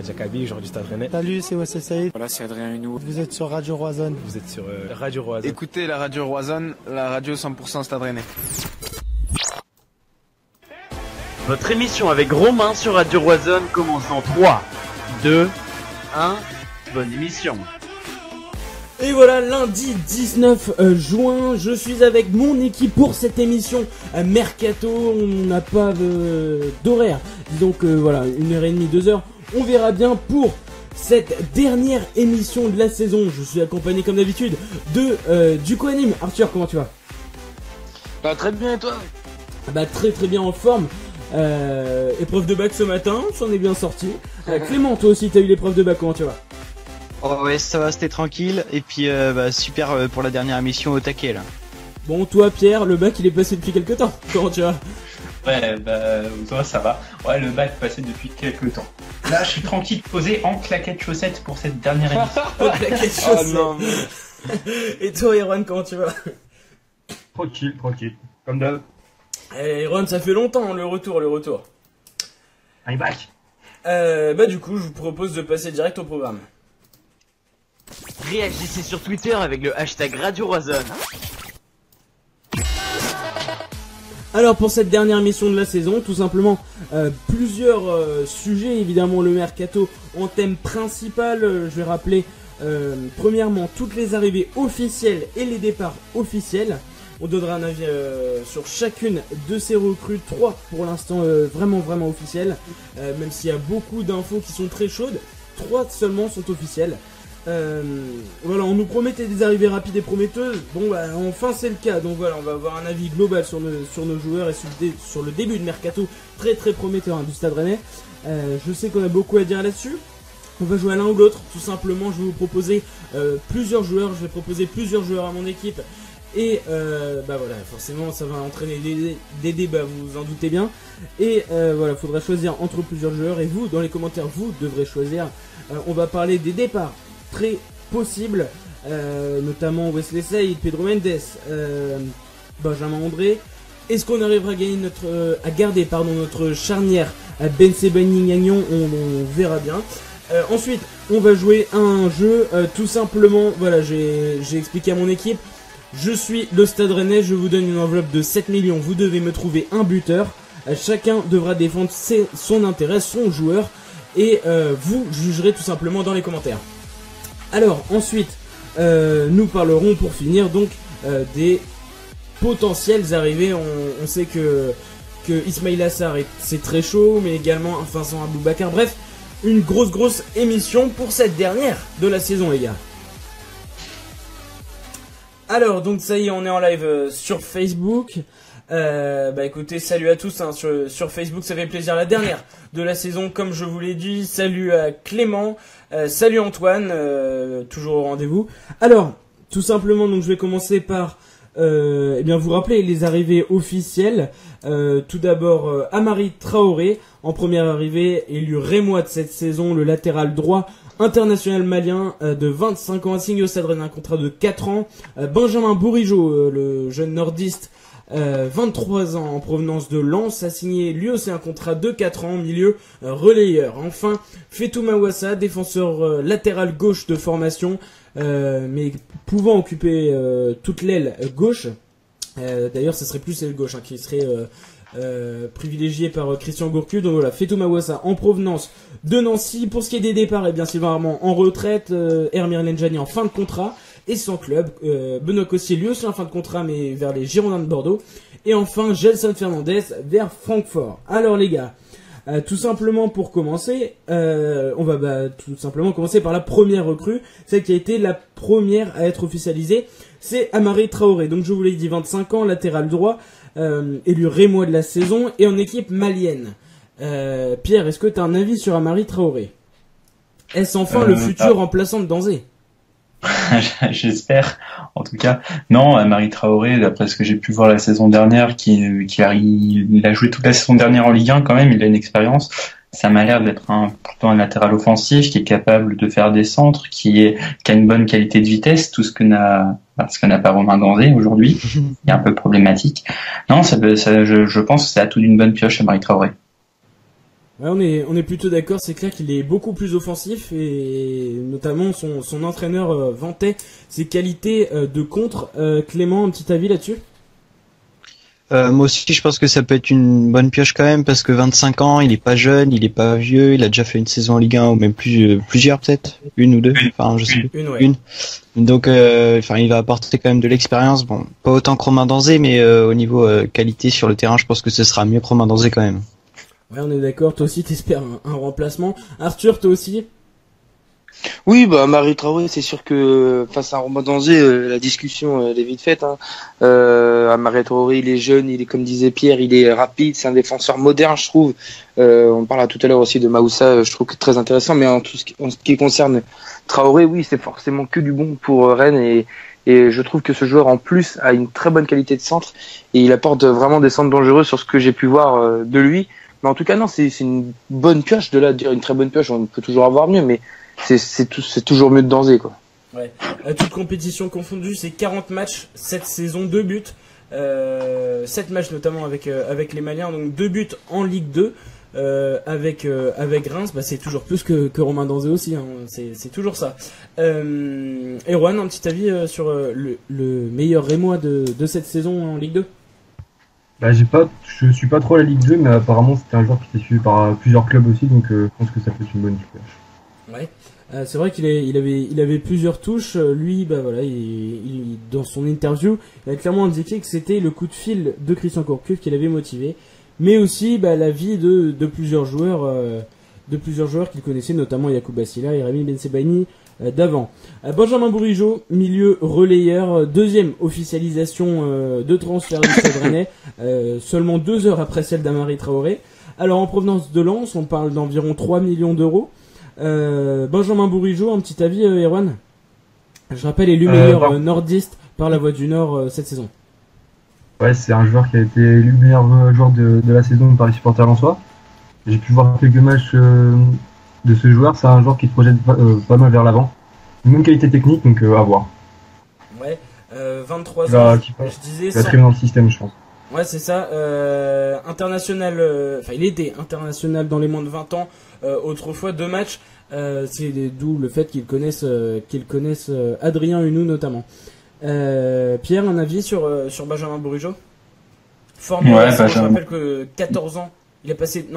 Mohamed Jakabi, joueur du Stade Rennais. Salut, c'est Wassel Saïd. Voilà, c'est Adrien Hunou. Vous êtes sur Radio Roazhon. Vous êtes sur Radio Roazhon. Écoutez la Radio Roazhon, la radio 100% Stade Rennais. Votre émission avec Romain sur Radio Roazhon commence en 3, 2, 1. Bonne émission. Et voilà, lundi 19 juin, je suis avec mon équipe pour cette émission Mercato. On n'a pas d'horaire, donc voilà, 1h30, 2h. On verra bien pour cette dernière émission de la saison. Je suis accompagné comme d'habitude du co-anime. Arthur, comment tu vas? Bah très bien, et toi? Bah très bien en forme. Épreuve de bac ce matin, j'en ai bien sorti. Clément, toi aussi t'as eu l'épreuve de bac, comment tu vas? Oh ouais, ça va, c'était tranquille. Et puis super pour la dernière émission au taquet là. Bon, toi Pierre, le bac il est passé depuis quelques temps, comment tu vas? Ouais, bah toi ça va. Ouais, le bac passé depuis quelques temps. Là, je suis tranquille, posé en claquettes chaussettes pour cette dernière émission. Claquettes chaussettes. Oh non. Et toi Erwan, comment tu vas? Tranquille, comme d'hab. Eh Erwan, ça fait longtemps le retour. I'm back. Bah du coup, je vous propose de passer direct au programme. Réagissez sur Twitter avec le hashtag Radio Roazhon. Alors pour cette dernière émission de la saison, tout simplement plusieurs sujets, évidemment le mercato en thème principal. Je vais rappeler premièrement toutes les arrivées officielles et les départs officiels. On donnera un avis sur chacune de ces recrues, 3 pour l'instant vraiment officielles, même s'il y a beaucoup d'infos qui sont très chaudes, 3 seulement sont officielles. Voilà, on nous promettait des arrivées rapides et prometteuses. Bon bah enfin c'est le cas, donc voilà, on va avoir un avis global sur nos joueurs et sur le début de mercato très prometteur du Stade Rennais. Je sais qu'on a beaucoup à dire là-dessus. On va jouer à l'un ou l'autre, tout simplement. Je vais vous proposer plusieurs joueurs, je vais proposer plusieurs joueurs à mon équipe. Et bah voilà, forcément ça va entraîner des débats, vous vous en doutez bien. Et voilà, faudra choisir entre plusieurs joueurs. Et vous, dans les commentaires, vous devrez choisir. On va parler des départs très possibles, notamment Wesley Saïd, Pedro Mendes, Benjamin André. Est-ce qu'on arrivera à garder notre charnière Ben Sebaini Gagnon? On verra bien. Ensuite, on va jouer à un jeu, tout simplement. Voilà, j'ai expliqué à mon équipe. Je suis le Stade Rennais, je vous donne une enveloppe de 7 millions, vous devez me trouver un buteur. Chacun devra défendre son intérêt, son joueur, et vous jugerez tout simplement dans les commentaires. Alors ensuite, nous parlerons pour finir donc des potentielles arrivées. On sait que Ismaïla Sarr c'est très chaud, mais également Vincent Aboubakar. Bref, une grosse émission pour cette dernière de la saison, les gars. Alors donc ça y est, on est en live sur Facebook. Bah écoutez, salut à tous sur Facebook, ça fait plaisir. La dernière de la saison, comme je vous l'ai dit. Salut à Clément, salut Antoine, toujours au rendez-vous. Alors tout simplement, donc je vais commencer par vous rappeler les arrivées officielles. Tout d'abord, Amari Traoré en première arrivée, élu Rémois de cette saison, le latéral droit international malien de 25 ans, a signé au Stade Rennais un contrat de 4 ans. Benjamin Bourigeaud, le jeune nordiste, 23 ans en provenance de Lens, a signé lui aussi un contrat de 4 ans, milieu relayeur. Enfin, Fetou Mawassa, défenseur latéral gauche de formation, mais pouvant occuper toute l'aile gauche. D'ailleurs, ça serait plus l'aile gauche qui serait privilégié par Christian Gourcuff. Donc voilà, Fetou Mawassa en provenance de Nancy. Pour ce qui est des départs, Sylvain Armand en retraite, Hermir Lenjani en fin de contrat et sans club, Benoît Cossier lui aussi en fin de contrat mais vers les Girondins de Bordeaux, et enfin Gelson Fernandez vers Francfort. Alors les gars, tout simplement pour commencer, on va tout simplement commencer par la première recrue, celle qui a été la première à être officialisée, c'est Amari Traoré. Donc je vous l'ai dit, 25 ans, latéral droit, élu Rémois de la saison et en équipe malienne. Pierre, est-ce que tu as un avis sur Amari Traoré? Est-ce enfin le futur remplaçant de Danzé? J'espère, en tout cas. Non, Amari Traoré, d'après ce que j'ai pu voir la saison dernière, il a joué toute la saison dernière en Ligue 1 quand même, il a une expérience. Ça m'a l'air d'être plutôt un latéral offensif qui est capable de faire des centres, qui a une bonne qualité de vitesse, tout ce que n'a pas Romain Danzé aujourd'hui, qui est un peu problématique. Non, je pense que c'est à tout d'une bonne pioche, Amari Traoré. Ouais, on est plutôt d'accord, c'est clair qu'il est beaucoup plus offensif et notamment son entraîneur vantait ses qualités de contre. Clément, un petit avis là-dessus? Moi aussi, je pense que ça peut être une bonne pioche quand même, parce que 25 ans, il est pas jeune, il est pas vieux, il a déjà fait une saison en Ligue 1 ou même plusieurs peut-être, une ou deux, enfin je sais plus. Une. Donc, il va apporter quand même de l'expérience. Bon, pas autant que Romain Danzé, mais au niveau qualité sur le terrain, je pense que ce sera mieux que Romain Danzé quand même. Ouais, on est d'accord. Toi aussi, t'espères un remplacement. Arthur, toi aussi? Oui, bah Marie Traoré, c'est sûr que face à Romain Danzé, la discussion elle est vite faite. Marie Traoré, il est jeune, il est comme disait Pierre, il est rapide, c'est un défenseur moderne, je trouve. On parlera tout à l'heure aussi de Maoussa, je trouve que très intéressant. Mais en ce qui concerne Traoré, oui, c'est forcément que du bon pour Rennes et je trouve que ce joueur en plus a une très bonne qualité de centre et il apporte vraiment des centres dangereux sur ce que j'ai pu voir de lui. Mais en tout cas, non, c'est une bonne pioche. De là à dire une très bonne pioche, on peut toujours avoir mieux, mais c'est toujours mieux de Danzé, quoi. Ouais. Toute compétition confondue, c'est 40 matchs, 7 saisons, 2 buts. 7 matchs notamment avec les Maliens, donc 2 buts en Ligue 2. Avec Reims, bah, c'est toujours plus que Romain Danzé aussi, hein. C'est toujours ça. Erwan, un petit avis sur le meilleur Rémois de cette saison en Ligue 2? Bah, je suis pas trop à la Ligue 2, mais apparemment c'était un joueur qui était suivi par plusieurs clubs aussi, donc je pense que ça peut être une bonne pioche. Ouais. C'est vrai il avait plusieurs touches. Lui, bah voilà, il dans son interview, il a clairement indiqué que c'était le coup de fil de Christian Gourcuff qui l'avait motivé, mais aussi bah, l'avis de plusieurs joueurs qu'il connaissait, notamment Yacoub Bassila et Rémi Bensebaini d'avant. Benjamin Bourigeaud, milieu relayeur, deuxième officialisation de transfert du Stade Rennais, seulement 2 heures après celle d'Amari Traoré. Alors en provenance de Lens, on parle d'environ 3 millions d'euros. Benjamin Bourigeaud, un petit avis, Erwan? Je rappelle, élu meilleur nordiste par La Voix du Nord cette saison. Ouais, c'est un joueur qui a été élu meilleur joueur de la saison par les supporters lensois. J'ai pu voir quelques matchs de ce joueur. C'est un joueur qui se projette pas mal vers l'avant. Une bonne qualité technique, donc à voir. Ouais, 23 ans, je disais. Il va très bien dans le système, je pense. Ouais, c'est ça. International, il était international dans les moins de 20 ans. Autrefois 2 matchs. C'est d'où le fait qu'ils connaissent Adrien Hunou notamment. Pierre, un avis sur Benjamin Bourigeaud? Formé, ouais, je rappelle que 14 ans. Il a passé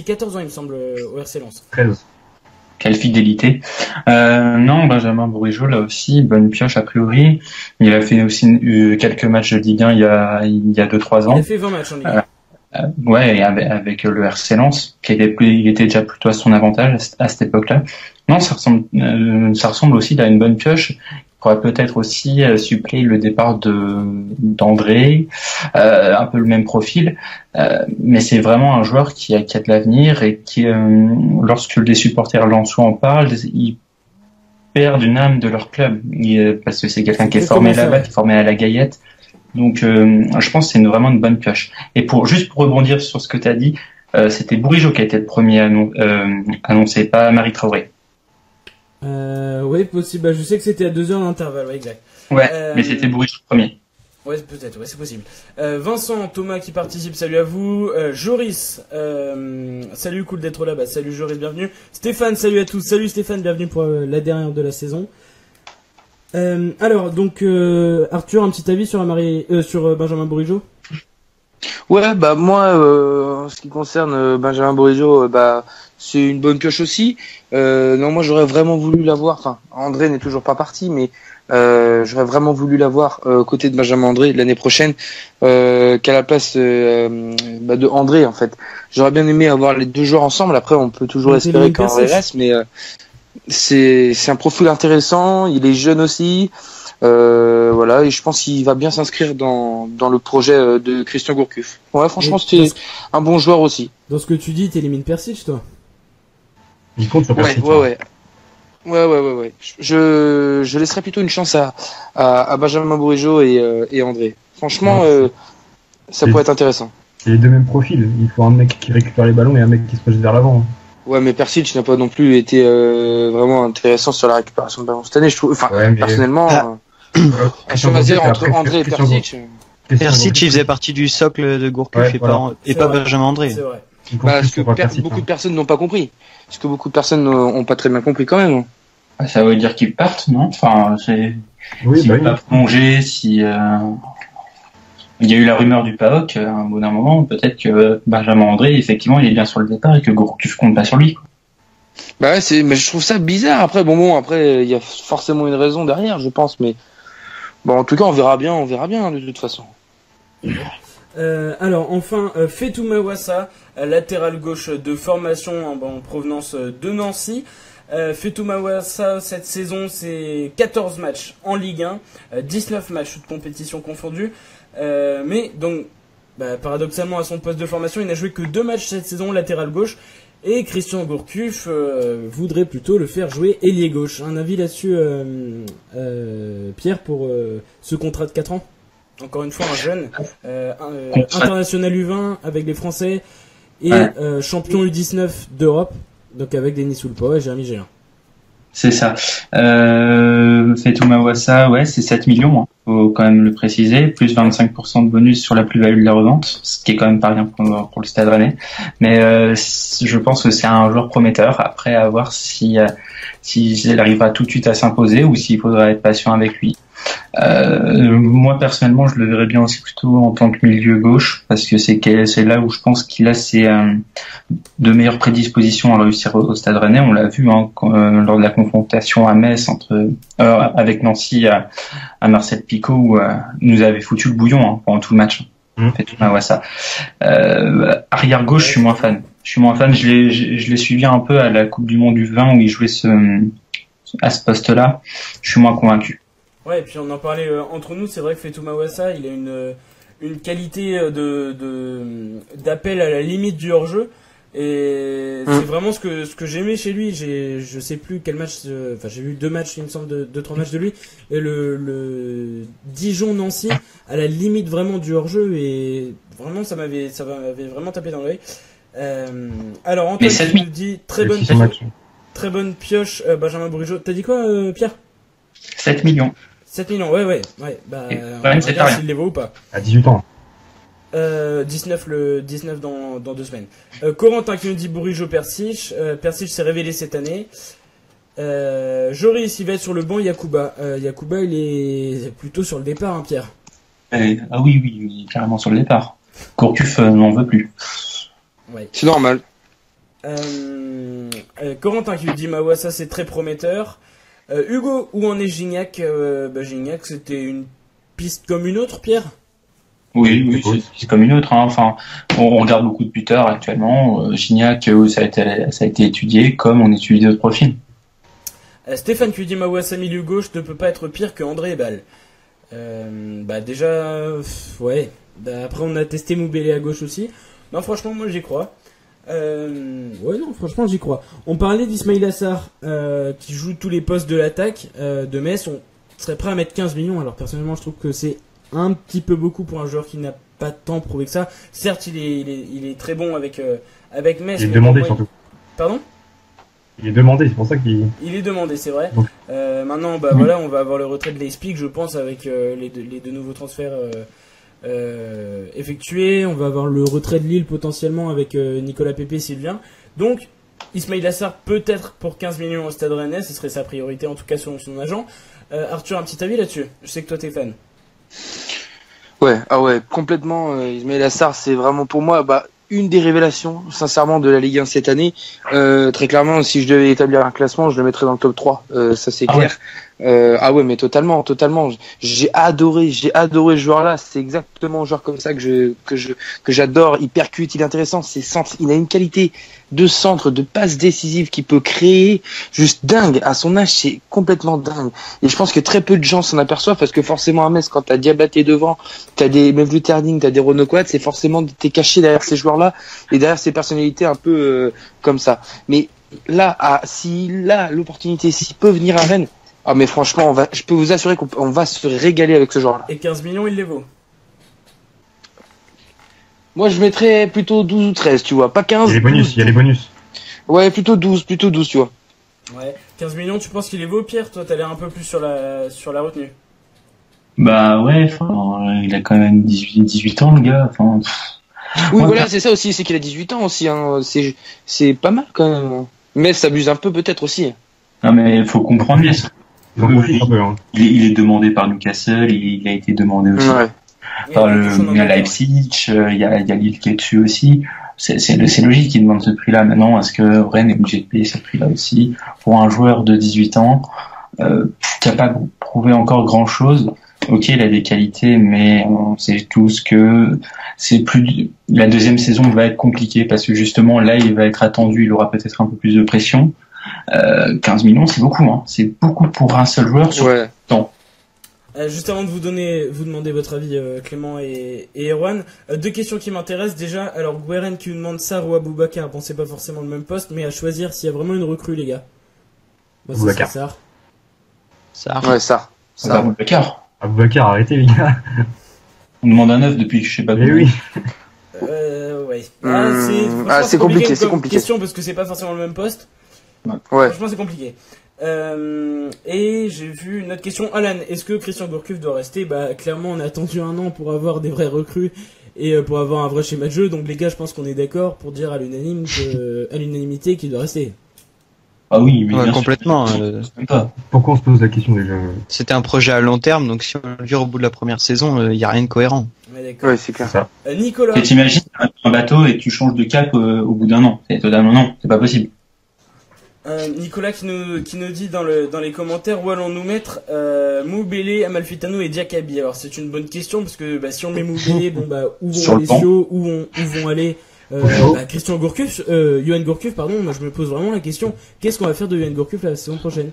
14 ans il me semble au RC Lens. 13. Quelle fidélité. Non, Benjamin Bourigeaud, là aussi, bonne pioche a priori. Il a fait aussi quelques matchs de Ligue 1 il y a 2-3 ans. Il a fait 20 matchs en Ligue 1. Ouais, et avec le RC Lens, il était déjà plutôt à son avantage à cette époque-là. Non, ça ressemble aussi à une bonne pioche. Il pourrait peut-être aussi suppléer le départ d'André, un peu le même profil, mais c'est vraiment un joueur qui a de l'avenir et qui, lorsque les supporters lensois en parlent, ils perdent une âme de leur club, parce que c'est quelqu'un qui est formé là-bas, qui est formé à la Gaillette. Donc, je pense que c'est vraiment une bonne pioche. Et juste pour rebondir sur ce que tu as dit, c'était Bourigeaud qui a été le premier annoncé, pas Amari Traoré. Oui, possible. Bah, je sais que c'était à 2 heures d'intervalle, ouais, exact. Ouais, mais c'était Bourigeaud le premier. Ouais, peut-être, ouais, c'est possible. Vincent, Thomas qui participe, salut à vous. Joris, salut, cool d'être là. Bah, salut Joris, bienvenue. Stéphane, salut à tous. Salut Stéphane, bienvenue pour la dernière de la saison. Alors, donc, Arthur, un petit avis sur Benjamin Bourigeaud? Ouais, bah moi, en ce qui concerne Benjamin Bourigeaud, bah c'est une bonne pioche aussi. Non, moi j'aurais vraiment voulu l'avoir. Enfin, André n'est toujours pas parti, mais j'aurais vraiment voulu l'avoir côté de Benjamin André l'année prochaine, qu'à la place de André en fait. J'aurais bien aimé avoir les 2 joueurs ensemble. Après, on peut toujours espérer qu'André reste, mais c'est un profil intéressant. Il est jeune aussi. Voilà, et je pense qu'il va bien s'inscrire dans le projet de Christian Gourcuff. Ouais, franchement, c'était un bon joueur aussi. Dans ce que tu dis, t'élimines Persic, toi? Il compte sur Persic. Ouais. Je laisserai plutôt une chance à Benjamin Bourigeaud et André. Franchement, ça pourrait être intéressant. C'est les 2 mêmes profils. Il faut un mec qui récupère les ballons et un mec qui se projette vers l'avant. Ouais, mais Persic n'a pas non plus été vraiment intéressant sur la récupération de ballon cette année, je trouve. Enfin, ouais, personnellement, à choisir entre André et Persic. Persic, il faisait partie du socle de Gourcuff et pas Benjamin André. C'est vrai. Beaucoup de personnes n'ont pas compris. Ce que beaucoup de personnes n'ont pas très bien compris quand même. Ça veut dire qu'ils partent, non? Enfin, s'il va prolonger, si il y a eu la rumeur du PAOK, à un bon moment, peut-être que Benjamin André, effectivement, il est bien sur le départ et que Gourcuff compte pas sur lui, quoi. Bah ouais, mais je trouve ça bizarre. Après, après, il y a forcément une raison derrière, je pense, mais bon, en tout cas, on verra bien, de toute façon. Alors, enfin, Fetou Mawassa, latéral gauche de formation en provenance de Nancy. Fetou Mawassa, cette saison, c'est 14 matchs en Ligue 1, 19 matchs toutes compétitions confondues. Mais donc, paradoxalement, à son poste de formation, il n'a joué que 2 matchs cette saison, latéral gauche. Et Christian Gourcuff voudrait plutôt le faire jouer ailier gauche. Un avis là-dessus, Pierre, pour ce contrat de 4 ans? Encore une fois, un jeune, international U20 avec les Français et champion U19 d'Europe, donc avec Denis Soulpo et Jérémy Gélin. C'est ça. Fetou Mawassa, c'est 7 millions, hein, faut quand même le préciser, plus 25% de bonus sur la plus-value de la revente, ce qui est quand même pas rien pour le Stade Rennais. Mais je pense que c'est un joueur prometteur. Après, à voir si elle arrivera tout de suite à s'imposer ou s'il faudra être patient avec lui. Moi personnellement, je le verrais bien aussi plutôt en tant que milieu gauche, parce que c'est là où je pense qu'il a de meilleures prédispositions à réussir au Stade Rennais. On l'a vu lors de la confrontation à Metz avec Nancy à Marcel Picot, où nous avait foutu le bouillon pendant tout le match. Ça. Arrière gauche, je suis moins fan. Je l'ai suivi un peu à la Coupe du Monde du 20 où il jouait à ce poste-là. Je suis moins convaincu. Ouais, et puis on en parlait entre nous, c'est vrai que Fetou Mawassa, il a une qualité d'appel à la limite du hors-jeu, et c'est vraiment ce que j'aimais chez lui. Je sais plus quel match, j'ai vu 2 matchs, il me semble, 2-3 matchs de lui, et le Dijon-Nancy, à la limite vraiment du hors-jeu, et vraiment ça m'avait vraiment tapé dans l'œil. Alors Antoine nous dit très bonne pioche, Benjamin Bourigeaud. T'as dit quoi, Pierre? 7 millions. 7 millions, ouais. On regarde s'il les vaut ou pas. À 18 ans. 19 dans 2 semaines. Corentin qui nous dit Bourigeaud Persic. Persic s'est révélé cette année. Joris, il va être sur le banc. Yacouba, il est plutôt sur le départ, hein, Pierre. Oui, il est carrément sur le départ. Gourcuff n'en veut plus. Ouais. C'est normal. Corentin qui nous dit Mawassa, c'est très prometteur. Hugo, où en est Gignac? Gignac, c'était une piste comme une autre, Pierre? Oui, c'est comme une autre. Hein. Enfin, on regarde beaucoup de buteurs actuellement. Gignac, ça a été étudié comme on étudie d'autres profils. Stéphane qui dit Mawassa milieu gauche ne peut pas être pire que André Ebal. Déjà, ouais. Après, on a testé Moubélé à gauche aussi. Non, franchement, moi j'y crois. Franchement j'y crois. On parlait d'Ismail Assar qui joue tous les postes de l'attaque de Metz. On serait prêt à mettre 15 millions. Alors personnellement je trouve que c'est un petit peu beaucoup pour un joueur qui n'a pas tant prouvé que ça. Certes il est très bon avec Metz. Il est demandé surtout. Pardon? Il est demandé, c'est pour ça qu'il... Il est demandé, c'est vrai. Maintenant voilà, on va avoir le retrait de Leipzig je pense avec les deux nouveaux transferts effectué. On va avoir le retrait de Lille potentiellement avec Nicolas Pepe s'il vient. Donc Ismail Assar peut-être pour 15 millions au Stade Rennais, ce serait sa priorité en tout cas selon son agent. Arthur, un petit avis là-dessus? Je sais que toi t'es fan. Ouais, complètement. Ismail Assar, c'est vraiment pour moi une des révélations sincèrement de la Ligue 1 cette année. Très clairement, si je devais établir un classement, je le mettrais dans le top 3, ça c'est clair. Mais totalement. J'ai adoré ce joueur-là. C'est exactement un joueur comme ça que j'adore. Il percute, il est intéressant. Il a une qualité de centre, de passe décisive qu'il peut créer, juste dingue. À son âge, c'est complètement dingue. Et je pense que très peu de gens s'en aperçoivent parce que forcément à Metz, quand t'as Diabaté devant, t'as des Mevlut Terning, t'as des Renaud Coat, c'est forcément t'es caché derrière ces joueurs-là et derrière ces personnalités un peu comme ça. Mais là, s'il a l'opportunité, s'il peut venir à Rennes. Ah mais franchement, je peux vous assurer qu'on va se régaler avec ce genre-là. Et 15 millions, il les vaut? Moi, je mettrais plutôt 12 ou 13, tu vois. Pas 15. Il y a les bonus. Ouais, plutôt 12, tu vois. Ouais. 15 millions, tu penses qu'il les vaut, Pierre? Toi, t'as l'air un peu plus sur la retenue. Il a quand même 18 ans, le gars. Oui, voilà, c'est ça aussi, c'est qu'il a 18 ans aussi, hein. C'est pas mal quand même. Mais ça abuse un peu peut-être aussi. Non, mais il faut comprendre bien. Hein. Il est demandé par Newcastle, il a été demandé aussi par Leipzig, il y a Lille qui est dessus aussi. C'est logique qu'il demande ce prix-là. Maintenant, est-ce que Rennes est obligé de payer ce prix-là aussi pour un joueur de 18 ans qui n'a pas prouvé encore grand-chose? Ok, il a des qualités, mais on sait tous que la deuxième saison va être compliquée parce que justement là, il va être attendu, il aura peut-être un peu plus de pression. 15 millions, c'est beaucoup, hein. C'est beaucoup pour un seul joueur sur le temps. Juste avant de vous demander votre avis, Clément et Erwan, deux questions qui m'intéressent. Déjà, alors Gueren qui nous demande Sarr ou Aboubacar. Bon, c'est pas forcément le même poste, mais à choisir s'il y a vraiment une recrue, les gars. Aboubacar. Sarr. Ouais, Sarr. Aboubacar, arrêtez les gars. On demande un 9 depuis que je sais pas comment. Oui. Ouais. C'est compliqué, c'est compliqué. Question parce que c'est pas forcément le même poste. Ouais. Franchement, c'est compliqué. Et j'ai vu une autre question. Alan, est-ce que Christian Gourcuff doit rester? Bah, clairement, on a attendu un an pour avoir des vrais recrues et pour avoir un vrai schéma de jeu. Donc, les gars, je pense qu'on est d'accord pour dire à l'unanimité qu'il doit rester. Ah oui, mais ouais, complètement. Pourquoi on se pose la question déjà? C'était un projet à long terme, donc si on le vire au bout de la première saison, il y a rien de cohérent. Ouais, c'est clair. Ça. Nicolas. Et t'imagines un bateau et tu changes de cap au bout d'un an? C'est totalement non, c'est pas possible. Nicolas qui nous dit dans les commentaires où allons-nous mettre Moubélé, Amalfitano et Diakabi. Alors c'est une bonne question parce que si on met Moubélé, où vont aller Sio, où vont aller Christian Gourcuff, Yoann Gourcuff, pardon. Moi je me pose vraiment la question, qu'est-ce qu'on va faire de Yoann Gourcuff la saison prochaine?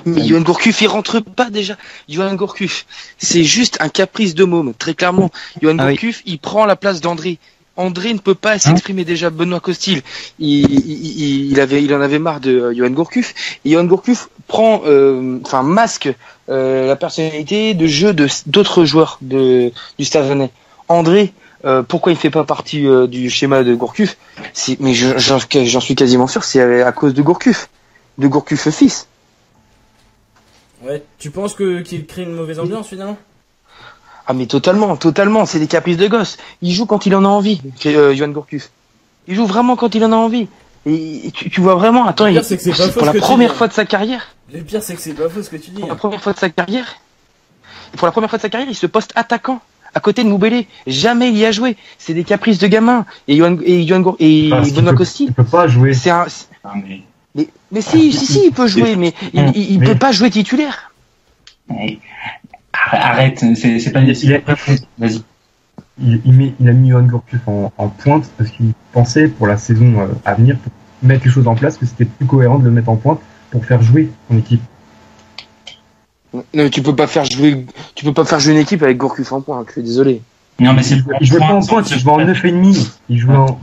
Mais Yoann Gourcuff, il rentre pas déjà. Yoann Gourcuff, c'est juste un caprice de môme, très clairement. Yoann Gourcuff, il prend la place d'André. André ne peut pas s'exprimer déjà. Benoît Costil, il en avait marre de Yoann Gourcuff. Et Yoann Gourcuff prend, masque la personnalité de jeu d'autres joueurs du Stade Rennais. André, pourquoi il fait pas partie du schéma de Gourcuff? Mais j'en suis quasiment sûr, c'est à cause de Gourcuff fils. Ouais, tu penses qu'il crée une mauvaise ambiance finalement? Ah mais totalement, c'est des caprices de gosse. Il joue quand il en a envie, Yoann Gourcuff. Il joue vraiment quand il en a envie. Et tu vois vraiment, attends, pour la première fois de sa carrière. Le pire c'est que c'est pas faux ce que tu dis. Pour la première fois de sa carrière, il se poste attaquant à côté de Moubélé. Jamais il y a joué. C'est des caprices de gamin. Et Benoît Costil. Il peut pas jouer. Mais si, il peut jouer, mais il peut pas jouer titulaire. Arrête, c'est pas vas-y. Il a mis Yoann Gourcuff en pointe parce qu'il pensait pour la saison à venir, pour mettre les choses en place, que c'était plus cohérent de le mettre en pointe pour faire jouer son équipe. Non, mais tu peux pas faire jouer une équipe avec Gourcuff en pointe, je suis désolé. Non, mais il jouait pas en pointe, il jouait en 9,5. Il jouait en...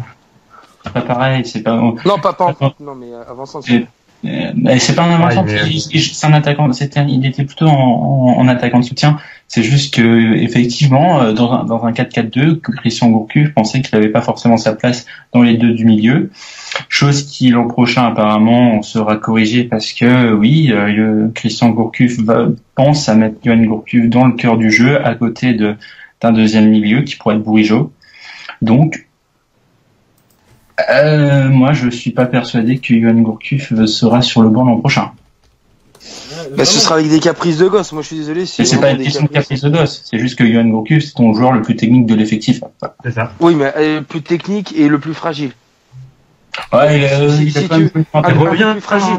C'est pas pareil, c'est pas... Non, pas en pointe, non, mais avançant. C'est pas un avançant, c'est un attaquant. Il était plutôt en attaquant de soutien. C'est juste que effectivement, dans un 4-4-2, que Christian Gourcuff pensait qu'il n'avait pas forcément sa place dans les deux du milieu. Chose qui l'an prochain apparemment sera corrigée parce que oui, Christian Gourcuff pense à mettre Yoann Gourcuff dans le cœur du jeu à côté d'un deuxième milieu qui pourrait être Bourigeaud. Donc moi, je suis pas persuadé que Yoann Gourcuff sera sur le banc l'an prochain. Ce sera avec des caprices de gosse. Moi, je suis désolé. C'est pas une question de caprices de gosse. C'est juste que Yoann Gourcuff, c'est ton joueur le plus technique de l'effectif. C'est ça. Oui, mais le plus technique et le plus fragile. Ouais, il revient plus fragile.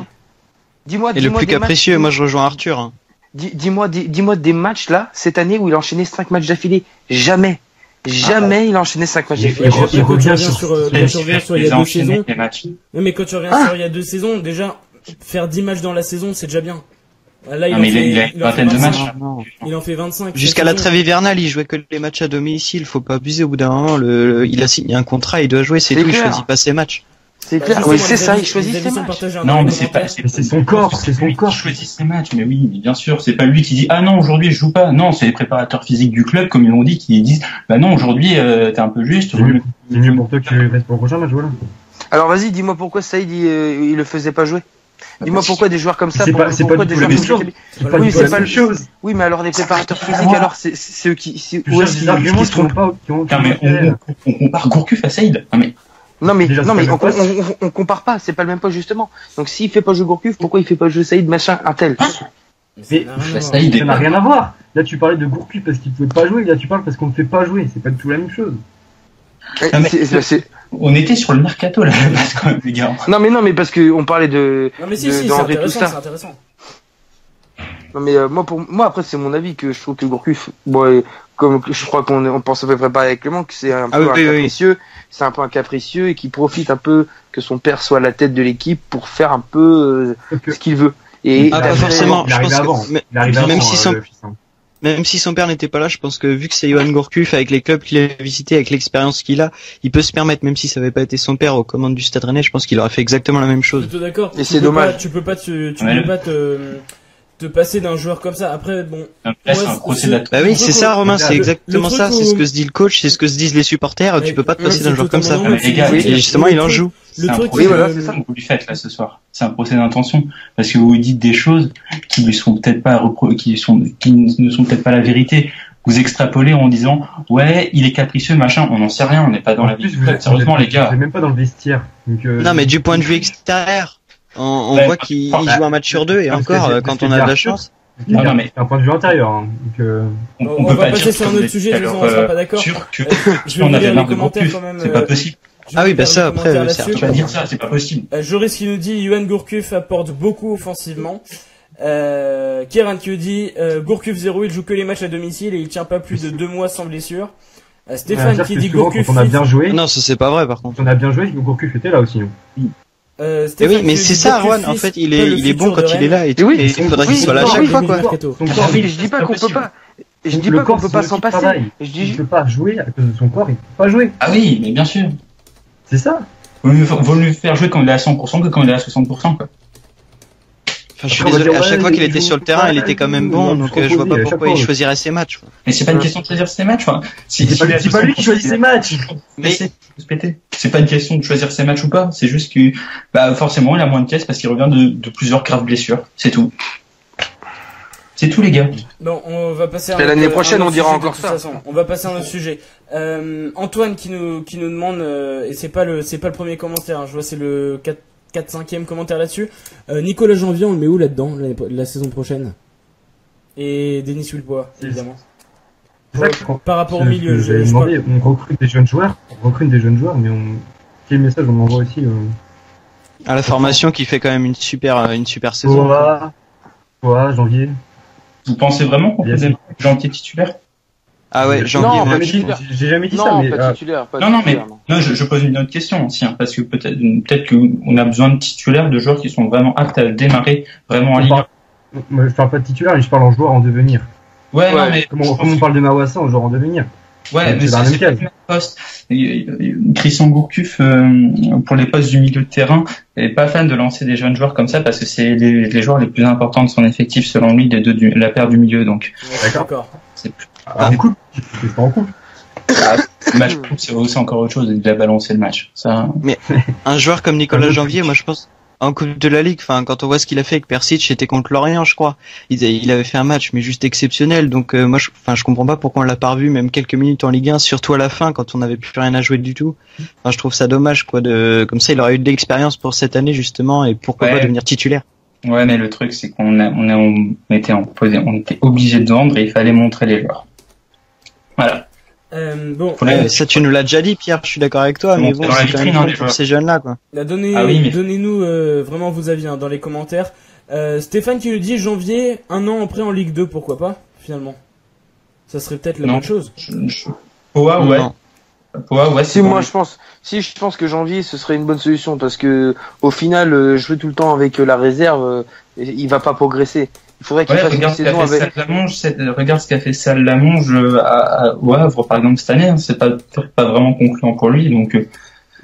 Dis-moi le plus capricieux. Moi, je rejoins Arthur. Hein. Dis-moi des matchs là cette année où il a enchaîné 5 matchs d'affilée. Jamais il a enchaîné 5 matchs d'affilée. Quand tu reviens sur il y a 2 saisons. Non, mais quand tu reviens sur il y a 2 saisons, déjà, faire 10 matchs dans la saison, c'est déjà bien. Là, il a une vingtaine de matchs. Il en fait 25. Jusqu'à la trêve hivernale, il jouait que les matchs à domicile. Faut pas abuser au bout d'un moment. Il a signé un contrat, il doit jouer, c'est tout. Il choisit pas ses matchs. C'est clair, oui, c'est ça, il choisit ses matchs. Non, mais c'est son corps, Il choisit ses matchs, mais oui, bien sûr, c'est pas lui qui dit, ah non, aujourd'hui, je joue pas. Non, c'est les préparateurs physiques du club, comme ils l'ont dit, qui disent, bah non, aujourd'hui, t'es un peu juste. C'est mieux pour toi que tu restes pour le prochain match, voilà. Alors, vas-y, dis-moi pourquoi Saïd, il le faisait pas jouer. Dis-moi pourquoi des joueurs comme ça, C'est pas du tout la même chose. Oui, c'est pas la chose. Oui, mais alors les préparateurs physiques, alors c'est eux qui, où est-ce qu'ils arguments qui trompent pas, qui ont. On compare Gourcuff à Saïd. Non mais on compare pas, c'est pas le même poste justement. Donc s'il fait pas jouer Gourcuff, pourquoi il fait pas jouer Saïd machin un tel? Mais ça n'a rien à voir. Là tu parlais de Gourcuff parce qu'il pouvait pas jouer, là tu parles parce qu'on ne fait pas jouer, c'est pas du tout la même chose. On était sur le mercato là, parce quand même les gars. Non mais parce que on parlait de. Non mais si, c'est intéressant. Non mais moi après c'est mon avis que je trouve que Gourcuff, bon, comme je crois qu'on pense à peu près pareil avec Clément, que c'est un peu capricieux, c'est un peu un capricieux et qui profite un peu que son père soit à la tête de l'équipe pour faire un peu ce qu'il veut. Et pas forcément. Je pense que même si son père n'était pas là, je pense que vu que c'est Johan Gourcuff avec les clubs qu'il a visités, avec l'expérience qu'il a, il peut se permettre, même si ça n'avait pas été son père aux commandes du Stade Rennais, je pense qu'il aurait fait exactement la même chose. Plutôt d'accord. Et c'est dommage. Tu peux pas te passer d'un joueur comme ça. Après, bon. Là, c'est un procès de la... Bah oui, c'est ça, Romain, c'est exactement ça. C'est ce que se dit le coach, c'est ce que se disent les supporters. Tu peux pas te passer d'un joueur comme ça. Les gars, et justement, il en joue. Le truc, oui, voilà, c'est ça. Vous lui faites là ce soir. C'est un procès d'intention parce que vous dites des choses qui ne sont peut-être pas la vérité. Vous extrapolez en disant ouais, il est capricieux, machin. On n'en sait rien. On n'est pas dans la vie. Sérieusement, les gars. Vous êtes même pas dans le vestiaire. Non, mais du point de vue extérieur, on voit qu'il joue un match sur deux et encore quand on a de la chance. Non, mais c'est un point de vue intérieur. On va passer sur un autre sujet. De toute façon, on sera pas d'accord. Sûr que je vais lire les commentaires quand même. C'est pas possible. Ah oui, bah ça, après, tu vas dire ça, c'est pas possible. Joris qui nous dit, Johan Gourcuff apporte beaucoup offensivement. Kieran qui nous dit, Gourcuff 0, il joue que les matchs à domicile et il tient pas plus de 2 mois sans blessure. Stéphane qui dit Gourcuff. On a bien joué. Non, ça c'est pas vrai par contre. On a bien joué, Gourcuff était là aussi. Oui, mais c'est ça, Juan. En fait, il est bon quand il est là et tout. Et il faudrait qu'il soit là à chaque fois, quoi. Je dis pas qu'on peut pas. Je dis pas qu'on peut pas s'en passer. Je dis, il peut pas jouer à cause de son corps, il peut pas jouer. Ah oui, mais bien sûr. C'est ça. Vaut mieux faire jouer quand il est à 100% que quand il est à 60%, quoi. Enfin, je suis désolé, à chaque fois qu'il était sur le terrain, il était quand même bon, donc je vois pas pourquoi il choisirait ses matchs. Mais c'est pas une question de choisir ses matchs, quoi. C'est pas lui qui choisit ses matchs. Mais c'est pas une question de choisir ses matchs ou pas, c'est juste que, bah, forcément, il a moins de caisse parce qu'il revient de plusieurs graves blessures. C'est tout. C'est tout, les gars. Bon, on va passer à l'année prochaine, on dira encore ça. On va passer à un autre sujet. Antoine qui nous demande, et c'est pas le premier commentaire, hein, je vois c'est le 4-5e commentaire là-dessus. Nicolas Janvier, on le met où là-dedans, la saison prochaine? Et Denis Wilpois, évidemment. Par rapport au milieu, on recrute des jeunes joueurs, mais quel message on envoie aussi à la formation qui fait quand même une super saison. Voilà, Janvier. Vous pensez vraiment qu'on peut des Janvier titulaires? Ah ouais, Janvier. Non, j'ai jamais dit ça, mais pas titulaire. Non, je pose une autre question aussi, hein, parce que peut-être qu'on a besoin de titulaires, de joueurs qui sont vraiment aptes à démarrer vraiment en Ligue 1. Moi, je parle pas de titulaire, je parle en joueur en devenir. Ouais, non, mais comment on parle de Mawassa en joueur en devenir? Ouais, mais c'est pas le même poste. Christian Gourcuff, pour les postes du milieu de terrain, est pas fan de lancer des jeunes joueurs comme ça parce que c'est les joueurs les plus importants de son effectif selon lui, la paire du milieu, donc. D'accord. C'est plus. En couple, c'est pas en couple. Le match c'est aussi encore autre chose, il a balancé le match. Ça. Mais un joueur comme Nicolas Janvier, moi je pense, en Coupe de la Ligue, enfin quand on voit ce qu'il a fait avec Persic, c'était contre Lorient, je crois. Il avait fait un match mais juste exceptionnel. Donc moi, je comprends pas pourquoi on l'a pas revu même quelques minutes en Ligue 1, surtout à la fin quand on n'avait plus rien à jouer du tout. Enfin, je trouve ça dommage, quoi. Comme ça, il aurait eu de l'expérience pour cette année justement et pourquoi pas devenir titulaire. Ouais, mais le truc c'est qu'on était obligé de vendre et il fallait montrer les joueurs. Voilà. Bon. Ça tu nous l'as déjà dit, Pierre. Je suis d'accord avec toi, mais bon, c'est quand même pour ces jeunes-là, quoi. Donnez-nous vraiment vos avis dans les commentaires. Stéphane qui nous dit Janvier, 1 an après en Ligue 2, pourquoi pas finalement? Ça serait peut-être la bonne chose. Je pense que Janvier ce serait une bonne solution parce que au final jouer tout le temps avec la réserve, il va pas progresser. Il faudrait qu'il fasse une saison avec. Regarde ce qu'a fait Sallamonge au Havre par exemple cette année, hein. C'est pas vraiment concluant pour lui, donc.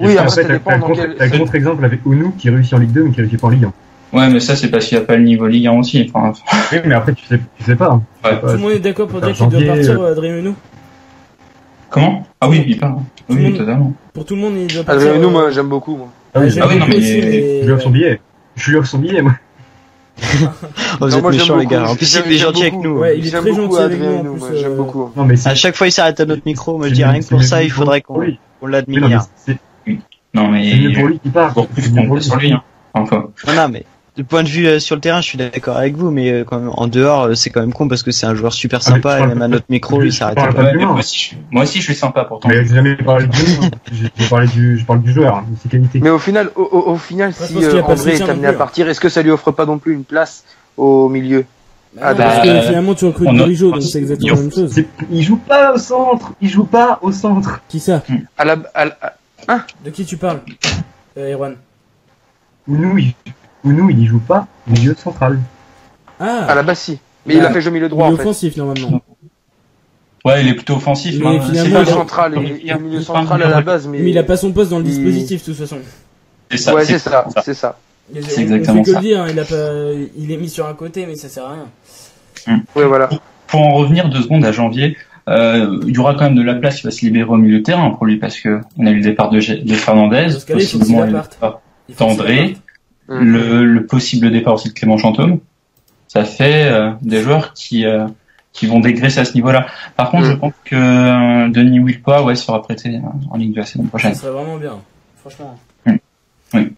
Oui, après ça dépend dans quel. Un contre-exemple avec Ounou qui réussit en Ligue 2 mais qui réussit pas en Ligue 1. Ouais, mais ça c'est parce qu'il y a pas le niveau Ligue 1 aussi. Enfin. Oui, mais après tu sais pas. Ouais. Tout le monde est d'accord pour dire qu'il doit partir, Adrien Ounou. Comment? Ah oui, il part. Oui, totalement. Pour tout le monde, il doit partir. Adrien Ounou, moi j'aime beaucoup. Moi. Ah oui, non mais il lui offre son billet. Je lui offre son billet, moi. Vous êtes méchants, les gars. En plus, il est gentil avec nous. Ouais, il est très gentil avec nous, en plus. J'aime beaucoup. Non, mais À chaque fois, il s'arrête à notre micro. Moi, je dis rien que pour ça, il faudrait qu'on l'admire. Non, mais. C'est mieux pour lui qui part. Encore plus qu'on sur lui, hein. Enfin. Non, mais. Du point de vue sur le terrain, je suis d'accord avec vous, mais quand même, en dehors, c'est quand même con parce que c'est un joueur super sympa et même à notre micro, il s'arrête pas. Ouais, moi aussi, je suis sympa pourtant. Mais j'ai jamais parlé du jeu. Je parle du joueur, de ses qualités. Mais au final, si André est amené à partir, est-ce que ça lui offre pas non plus une place au milieu? Parce que finalement, tu recrutes Bourigeaud, donc c'est exactement la même chose. Il joue pas au centre. Qui ça? De qui tu parles, Erwan? Ounou, il y joue pas milieu central. À la base, si. Mais il a fait jouer milieu droit, en fait. Offensif, normalement. Ouais, il est plutôt offensif. Mais finalement, il est milieu central à la base, mais il a pas son poste dans le dispositif, de toute façon. C'est ça. Ouais, c'est ça. C'est exactement ça. On fait que ça. le dire, il est mis sur un côté, mais ça sert à rien. Ouais, voilà. Pour en revenir 2 secondes à janvier, il y aura quand même de la place qui va se libérer au milieu de terrain pour lui parce que on a eu le départ de Fernandez, possiblement le départ d'André, le possible départ aussi de Clément Chantôme. Ça fait des joueurs qui vont dégraisser à ce niveau-là. Par contre, je pense que Denis Wilpa sera prêté en Ligue 2 la saison prochaine. Ça serait vraiment bien, franchement. Oui.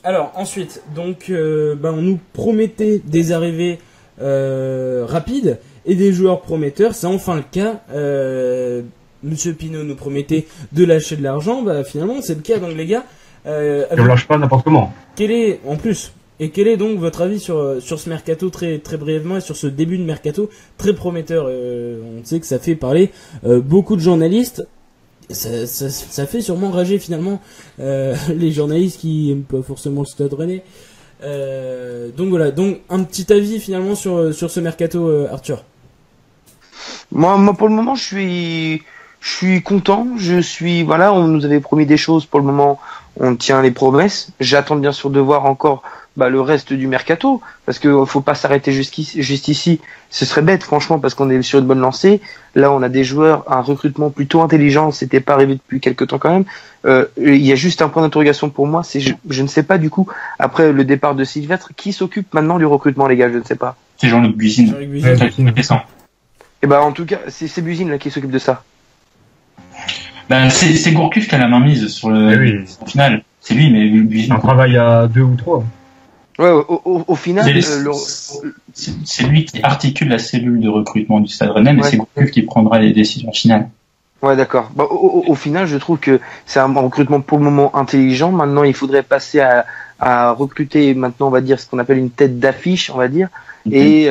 Alors ensuite, donc on nous promettait des arrivées rapides et des joueurs prometteurs. C'est enfin le cas. Monsieur Pinault nous promettait de lâcher de l'argent. Finalement, c'est le cas. Donc les gars, on lâche pas n'importe comment. Quel est donc votre avis sur ce mercato très très brièvement et sur ce début de mercato très prometteur? On sait que ça fait parler beaucoup de journalistes. Ça fait sûrement rager finalement les journalistes qui aiment pas forcément le Stade Rennais. Donc voilà, donc un petit avis finalement sur ce mercato, Arthur. Moi pour le moment je suis content, on nous avait promis des choses, pour le moment on tient les promesses. J'attends bien sûr de voir encore le reste du mercato, parce que faut pas s'arrêter juste ici, ce serait bête franchement, parce qu'on est sur une bonne lancée. Là on a des joueurs, un recrutement plutôt intelligent, c'était pas arrivé depuis quelques temps quand même. Il y a juste un point d'interrogation pour moi, c'est je ne sais pas du coup, après le départ de Sylvestre, qui s'occupe maintenant du recrutement, les gars, je ne sais pas. C'est Jean-Luc Buzyn. Et en tout cas c'est Buzyn là qui s'occupe de ça. C'est Gourcuff qui a la main mise sur le final. C'est lui, mais Buzyn. Un travail à 2 ou 3. Ouais, au final, c'est lui qui articule la cellule de recrutement du Stade Rennais, mais c'est Gourcuff qui prendra les décisions finales. Ouais, d'accord. Au final, je trouve que c'est un recrutement pour le moment intelligent. Maintenant, il faudrait passer à recruter maintenant, on va dire, ce qu'on appelle une tête d'affiche, on va dire, et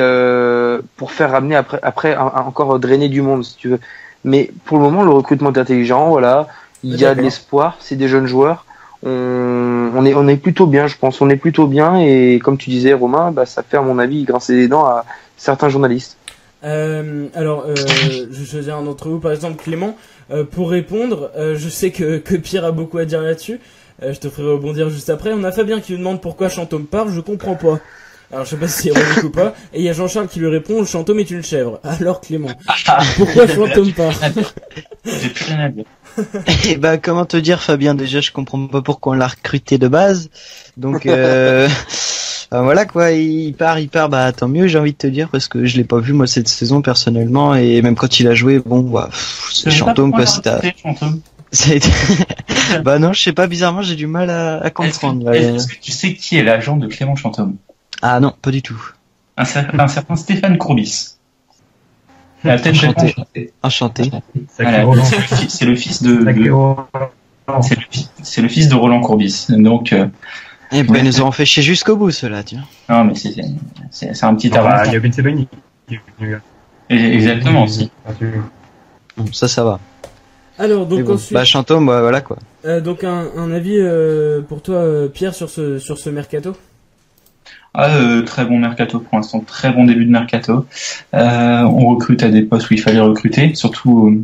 pour faire ramener après encore drainer du monde, si tu veux. Mais pour le moment, le recrutement est intelligent, voilà. Il y a de l'espoir, c'est des jeunes joueurs. On est plutôt bien, je pense. On est plutôt bien, et comme tu disais, Romain, ça fait à mon avis grincer les dents à certains journalistes. Alors, je vais choisir un d'entre vous, par exemple Clément, pour répondre. Je sais que Pierre a beaucoup à dire là-dessus. Je te ferai rebondir juste après. On a Fabien qui nous demande pourquoi Chantôme parle. Je comprends pas. Alors je sais pas si c'est ironique ou pas. Et il y a Jean-Charles qui lui répond: Chantôme est une chèvre. Alors Clément, pourquoi Chantôme parle? J'ai plus rien à dire. Et comment te dire, Fabien, déjà je comprends pas pourquoi on l'a recruté de base. Donc voilà quoi, il part, tant mieux, j'ai envie de te dire, parce que je l'ai pas vu moi cette saison personnellement, et même quand il a joué, c'est Chantôme quoi, ça a été... non, je sais pas, bizarrement j'ai du mal à comprendre. Est-ce que tu sais qui est l'agent de Clément Chantôme? Ah non, pas du tout. Un certain Stéphane Courbis. Enchanté. Voilà, c'est le fils de c'est le fils de Roland Courbis. Donc ils nous ont fait chier jusqu'au bout ceux-là, tiens. Non mais c'est un petit avantage. Il y a Ben Sebaini. Exactement aussi. Ça va. Alors donc ensuite Chantôme, voilà quoi. Donc un avis pour toi, Pierre, sur ce mercato? Très bon mercato pour l'instant, très bon début de mercato. On recrute à des postes où il fallait recruter, surtout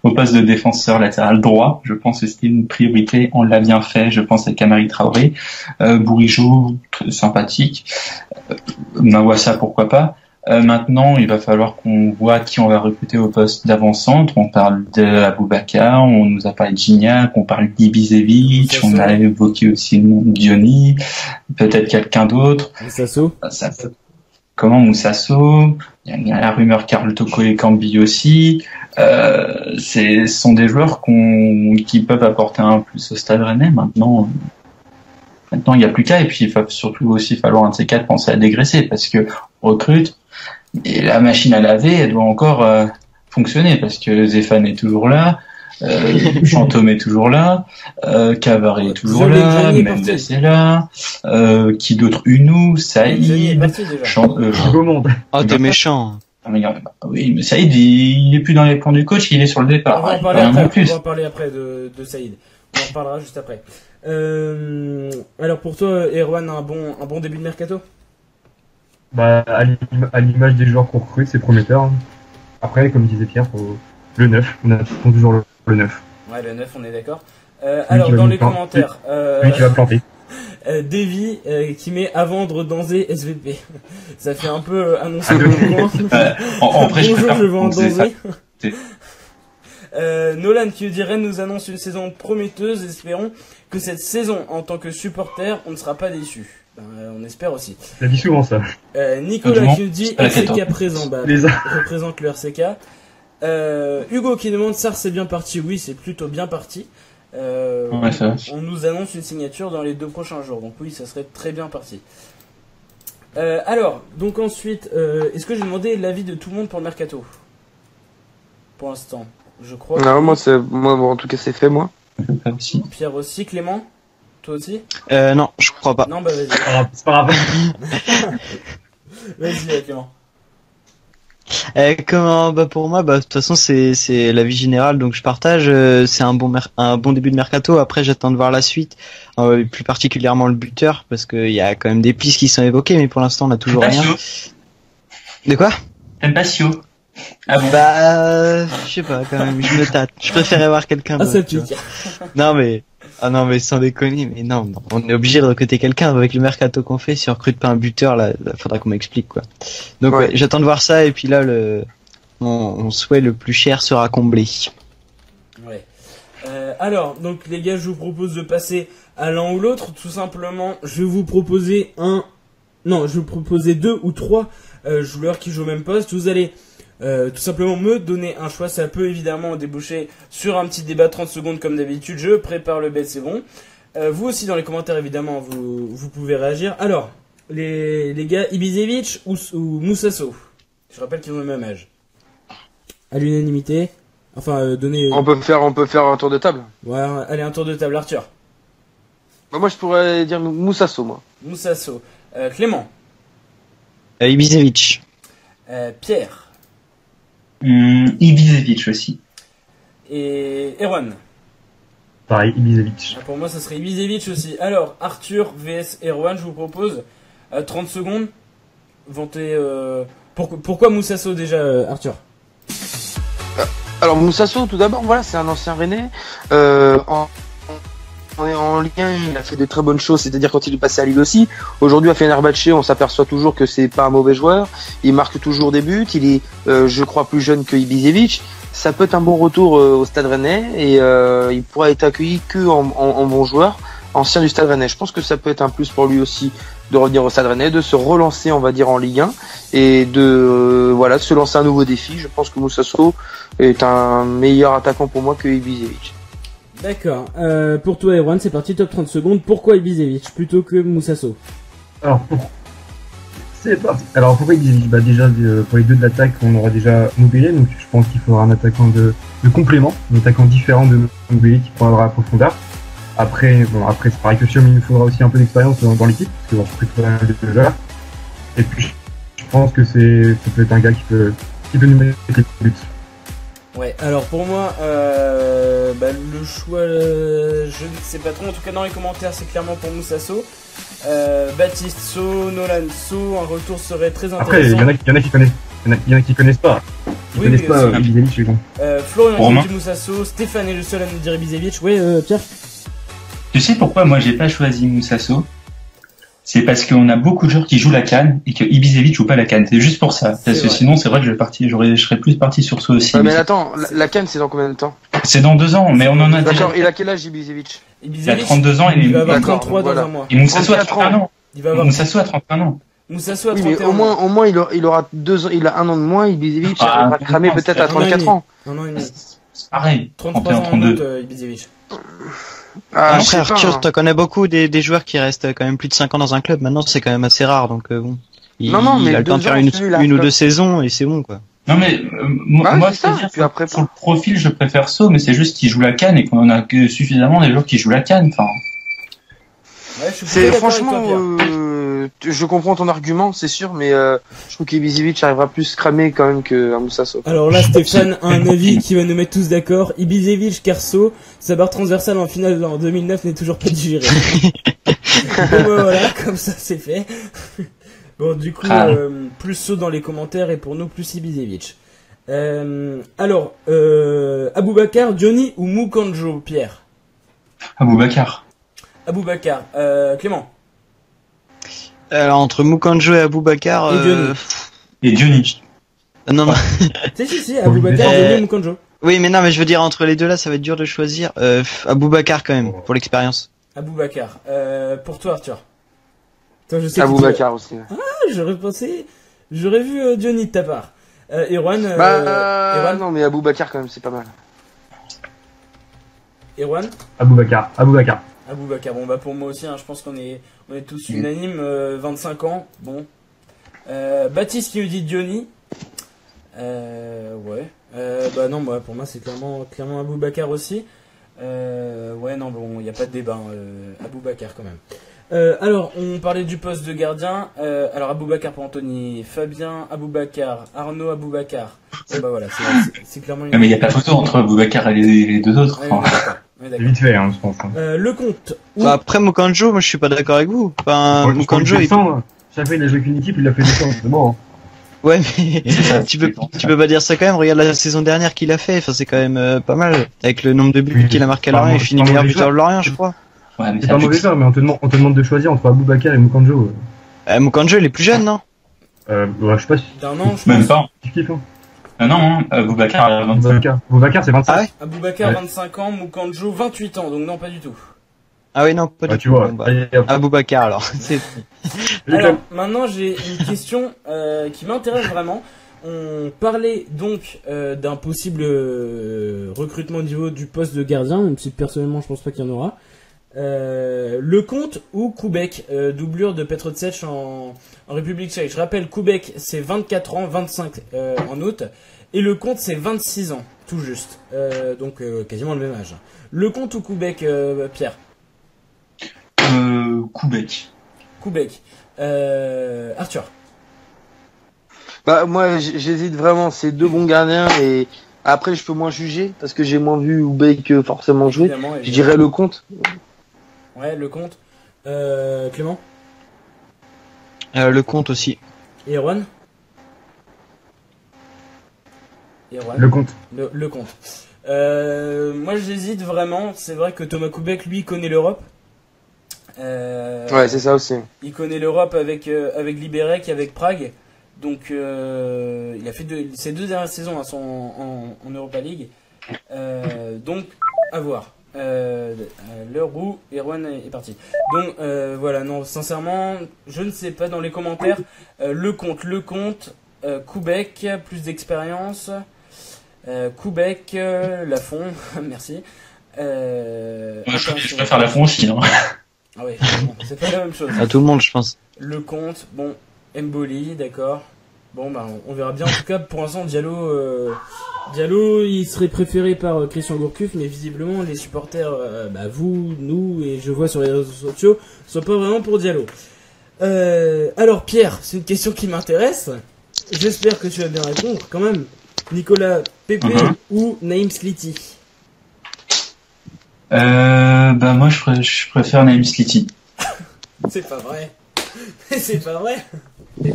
au poste de défenseur latéral droit. Je pense que c'était une priorité, on l'a bien fait, je pense, avec Amari Traoré. Bourigeaud, sympathique. Mawassa, pourquoi pas. Maintenant, il va falloir qu'on voit qui on va recruter au poste d'avant-centre. On parle d'Aboubacar, on nous a parlé de Gignac, on parle d'Ibisevic, on a évoqué aussi le nom de Diony, peut-être quelqu'un d'autre. Moussasso. Comment Moussasso? Il y a la rumeur Carl Toko et Cambi aussi. Ce sont des joueurs qui peuvent apporter un plus au Stade Rennais. Maintenant, il n'y a plus qu'à. Et puis, il va surtout aussi falloir un de ces quatre penser à dégraisser parce que on recrute. Et la machine à laver, elle doit encore fonctionner parce que Zéphane est toujours là, Chantôme est toujours là, Cavaré est toujours là, Mendes est là, qui d'autre? Unou, Saïd, Oh, t'es méchant. Oui, mais Saïd, il est plus dans les plans du coach, il est sur le départ. On va en parler après de Saïd. On en reparlera juste après. Alors pour toi, Erwan, un bon début de mercato? Bah, à l'image des joueurs qu'on recrute, c'est prometteur. Après, comme disait Pierre, le 9, on attend toujours le 9. Ouais, le 9, on est d'accord. Alors, dans les commentaires, lui qui va planter. Davy qui met à vendre Danzé SVP. Ça fait un peu annoncer le mouvement. Bonjour, je vends Danzé. Nolan qui dit Rennes nous annonce une saison prometteuse. Espérons que cette saison, en tant que supporter, on ne sera pas déçus. On espère aussi. Ça dit souvent ça. Nicolas qui dit RCK présent, représente le RCK. Hugo qui demande Sarr c'est bien parti. Oui, c'est plutôt bien parti. On nous annonce une signature dans les 2 prochains jours. Donc oui, ça serait très bien parti. Alors, donc ensuite, est-ce que j'ai demandé l'avis de tout le monde pour le mercato? Pour l'instant, je crois. Non, moi, en tout cas, c'est fait, moi. Pierre aussi, Clément? Toi aussi? Non, je crois pas. Non, bah vas-y. C'est pas grave. Vas-y, Clément. Pour moi, de toute façon, c'est la vie générale, donc je partage. C'est un bon début de mercato. Après, j'attends de voir la suite, plus particulièrement le buteur, parce qu'il y a quand même des pistes qui sont évoquées, mais pour l'instant, on n'a toujours rien. De quoi? Mbasio. Ah bon? Je sais pas, quand même, je me tâte. Je préférais voir quelqu'un d'autre. Ça pique. Non, mais sans déconner, mais non, on est obligé de recruter quelqu'un avec le mercato qu'on fait. Si on recrute pas un buteur, là, faudra qu'on m'explique, quoi. Donc, ouais, j'attends de voir ça, et puis là, mon souhait le plus cher sera comblé. Ouais. Alors, donc, les gars, je vous propose de passer à l'un ou l'autre. Tout simplement, je vais vous proposer je vais vous proposer 2 ou 3 joueurs qui jouent au même poste. Vous allez tout simplement me donner un choix. Ça peut évidemment déboucher sur un petit débat 30 secondes comme d'habitude. Je prépare le bet, c'est bon. Vous aussi dans les commentaires évidemment vous pouvez réagir. Alors les gars, Ibisevic ou Moussasso? Je rappelle qu'ils ont le même âge. À l'unanimité. Enfin donner. On peut faire un tour de table. Ouais, allez, un tour de table. Arthur. Bah, moi je pourrais dire Moussasso, moi. Moussasso. Clément. Ibisevic. Pierre. Ibisevic aussi. Et Erwan. Pareil, Ibisevic. Pour moi, ça serait Ibisevic aussi. Alors, Arthur vs Erwan, je vous propose 30 secondes. Vanter. Pourquoi Moussasso déjà, Arthur? Alors Moussasso, tout d'abord, voilà, c'est un ancien Rennais. En Ligue 1, il a fait de très bonnes choses, c'est-à-dire quand il est passé à Lille aussi. Aujourd'hui, à Fenerbahçe, on s'aperçoit toujours que c'est pas un mauvais joueur. Il marque toujours des buts. Il est, je crois, plus jeune que Ibisevic. Ça peut être un bon retour au Stade Rennais et il pourra être accueilli que en bon joueur, ancien du Stade Rennais. Je pense que ça peut être un plus pour lui aussi de revenir au Stade Rennais, de se relancer, on va dire, en Ligue 1 et de se lancer un nouveau défi. Je pense que Moussasso est un meilleur attaquant pour moi que Ibisevic. D'accord. Pour toi, Erwan, c'est parti, top 30 secondes. Pourquoi Ibisevic plutôt que Moussasso? Alors, pourquoi Ibisevic? Déjà, pour les deux de l'attaque, on aura déjà Moubélé, donc je pense qu'il faudra un attaquant de complément, un attaquant différent de Moubélé qui prendra la profondeur. Après, c'est pareil que Chiom, il nous faudra aussi un peu d'expérience dans l'équipe, parce qu'on recrute pas mal de joueurs. Et puis, je pense que ça peut être un gars qui peut nous mettre les buts. Ouais, alors pour moi, le choix, je ne sais pas trop. En tout cas, dans les commentaires, c'est clairement pour Moussasso. Baptiste So, Nolan So, un retour serait très intéressant. Après, il y en a qui connaissent pas. Ils connaissent pas Ibisevic, les gens. Florian qui dit Moussasso, Stéphane est le seul à nous dire Ibisevic. Oui, Pierre. Tu sais pourquoi moi j'ai pas choisi Moussasso? c'est parce qu'on a beaucoup de joueurs qui jouent la CAN et que Ibišević joue pas la CAN. C'est juste pour ça. Parce que sinon, c'est vrai que je serais plus parti sur ça aussi. Ouais, mais attends, la CAN, c'est dans combien de temps? C'est dans 2 ans, mais on en a déjà. D'accord, il a quel âge, Ibišević? Il a 32 ans et il va avoir 33 dans un mois. Et Moussassou a 31 ans. Il va avoir Moussassou a 31 ans. Moussassou a Oui, 31 mais ans. au moins, il aura 2 ans, il a 1 an de moins, Ibišević, Ah, il va cramer peut-être à 34 ans. Un an et demi. C'est pareil. 33 ans en 32. Ibišević. Ah, Après, je sais pas, Arthur, hein. t'en connais beaucoup des joueurs qui restent quand même plus de 5 ans dans un club. Maintenant, c'est quand même assez rare, donc bon. Il mais a le temps de faire une ou 2 saisons et c'est bon, quoi. Non mais Bah, moi, c'est ça, c'est-à-dire puis après, sur le profil, je préfère ça, mais c'est juste qu'il joue la CAN et qu'on en a que suffisamment des joueurs qui jouent la CAN. Enfin, Ouais, je suis C'est plutôt d'accord avec franchement, toi, Pierre. je comprends ton argument, c'est sûr, mais je trouve qu'Ibišević arrivera plus cramé quand même qu'un Moussassou. Alors là, Stéphane a un avis qui va nous mettre tous d'accord. Ibišević, Carso, sa barre transversale en finale en 2009 n'est toujours pas digérée. Bon, bah, voilà, comme ça c'est fait. Bon, du coup, plus saut dans les commentaires et pour nous, plus Ibišević. Alors, Aboubakar, Diony ou Mukanjo, Pierre? Aboubakar. Aboubakar. Clément? Alors, entre Mukanjo et Aboubakar... Et Diony. Et Diony. Non, non. Si, Aboubakar, Diony, Mukanjo. Oui, mais non, mais je veux dire, entre les deux là, ça va être dur de choisir. Aboubakar quand même, pour l'expérience. Aboubakar. Pour toi, Arthur? Toi, je sais Aboubakar aussi. Ah, j'aurais pensé... J'aurais vu Diony de ta part. Erwan, Erwan, non, mais Aboubakar quand même, c'est pas mal. Erwan? Aboubakar. Bon, bah pour moi aussi, hein, je pense qu'on est tous unanimes. 25 ans, bon. Baptiste qui nous dit Diony. Ouais. Bah non, moi, pour moi, c'est clairement Aboubakar aussi. Ouais, non, bon, il n'y a pas de débat. Aboubakar quand même. Alors, on parlait du poste de gardien. Alors, Aboubakar pour Anthony, Fabien, Aboubakar, Arnaud, Aboubakar. Bon, bah voilà, c'est clairement une... Non, mais il n'y a pas photo entre Aboubakar et les deux autres. Ouais, C'est vite fait, hein, je pense. le compte. Bah, après Mukanjo, moi je suis pas d'accord avec vous. Enfin, Mukanjo, chaque fois il a joué qu'une équipe, il l'a fait descendre, c'est bon. Ouais, mais tu peux pas dire ça quand même. Regarde la saison dernière qu'il a fait. Enfin, c'est quand même pas mal. Avec le nombre de buts qu'il a marqué à Lorient, il finit meilleur buteur de Lorient, je crois. Ouais, mais C'est pas mauvais joueur, mais on te demande de choisir entre Aboubakar et Mukanjo. Mukanjo, il est plus jeune, non? Ouais, je sais pas si D'un an, je Même pense. pas. tu kiffes, hein. Non, Aboubakar a 25. Aboubakar, c'est 25. Ah ouais? Aboubakar, Ouais. 25 ans, Mukanjo, 28 ans, donc non, pas du tout. Ah oui, non, pas du Tu tout. vois. Bon, bah, Allez, hop. Aboubakar, alors. C'est- Alors, maintenant, j'ai une question qui m'intéresse vraiment. On parlait donc d'un possible recrutement au niveau du poste de gardien, même si personnellement je pense pas qu'il y en aura. Lecomte ou Koubek, doublure de Petrocech en République tchèque. Je rappelle, Koubek c'est 24 ans, 25 en août, et Lecomte c'est 26 ans, tout juste. Donc quasiment le même âge. Lecomte ou Koubek, Pierre? Koubek. Koubek. Arthur? Bah, moi, j'hésite vraiment, c'est 2 bons gardiens et après, je peux moins juger parce que j'ai moins vu Koubek forcément jouer. Évidemment, Je dirais Lecomte. Ouais, Lecomte. Clément? Lecomte aussi. Et Erwan? Lecomte. Lecomte. Moi j'hésite vraiment. C'est vrai que Thomas Koubek lui connaît l'Europe. Ouais, c'est ça aussi. Il connaît l'Europe avec Liberec et avec Prague. Donc il a fait ses 2 dernières saisons en Europa League. Donc à voir. L'heure où Erwan est parti. Donc voilà, non, sincèrement, je ne sais pas dans les commentaires. Lecomte, Koubek, plus d'expérience. Koubek, Lafont, merci. Je préfère Lafont aussi. Hein. Ah oui, bon, c'est pas la même chose. À tout le monde, je pense. Lecomte, bon, Mboli, d'accord. Bon, bah, on verra bien. En tout cas, pour l'instant, Diallo, il serait préféré par Christian Gourcuff, mais visiblement, les supporters, vous, nous, et je vois sur les réseaux sociaux, sont pas vraiment pour Diallo. Alors, Pierre, c'est une question qui m'intéresse. J'espère que tu vas bien répondre, quand même. Nicolas Pepe ou Naïm Sliti? Moi, je préfère Naïm Sliti. C'est pas vrai. C'est pas vrai. Mais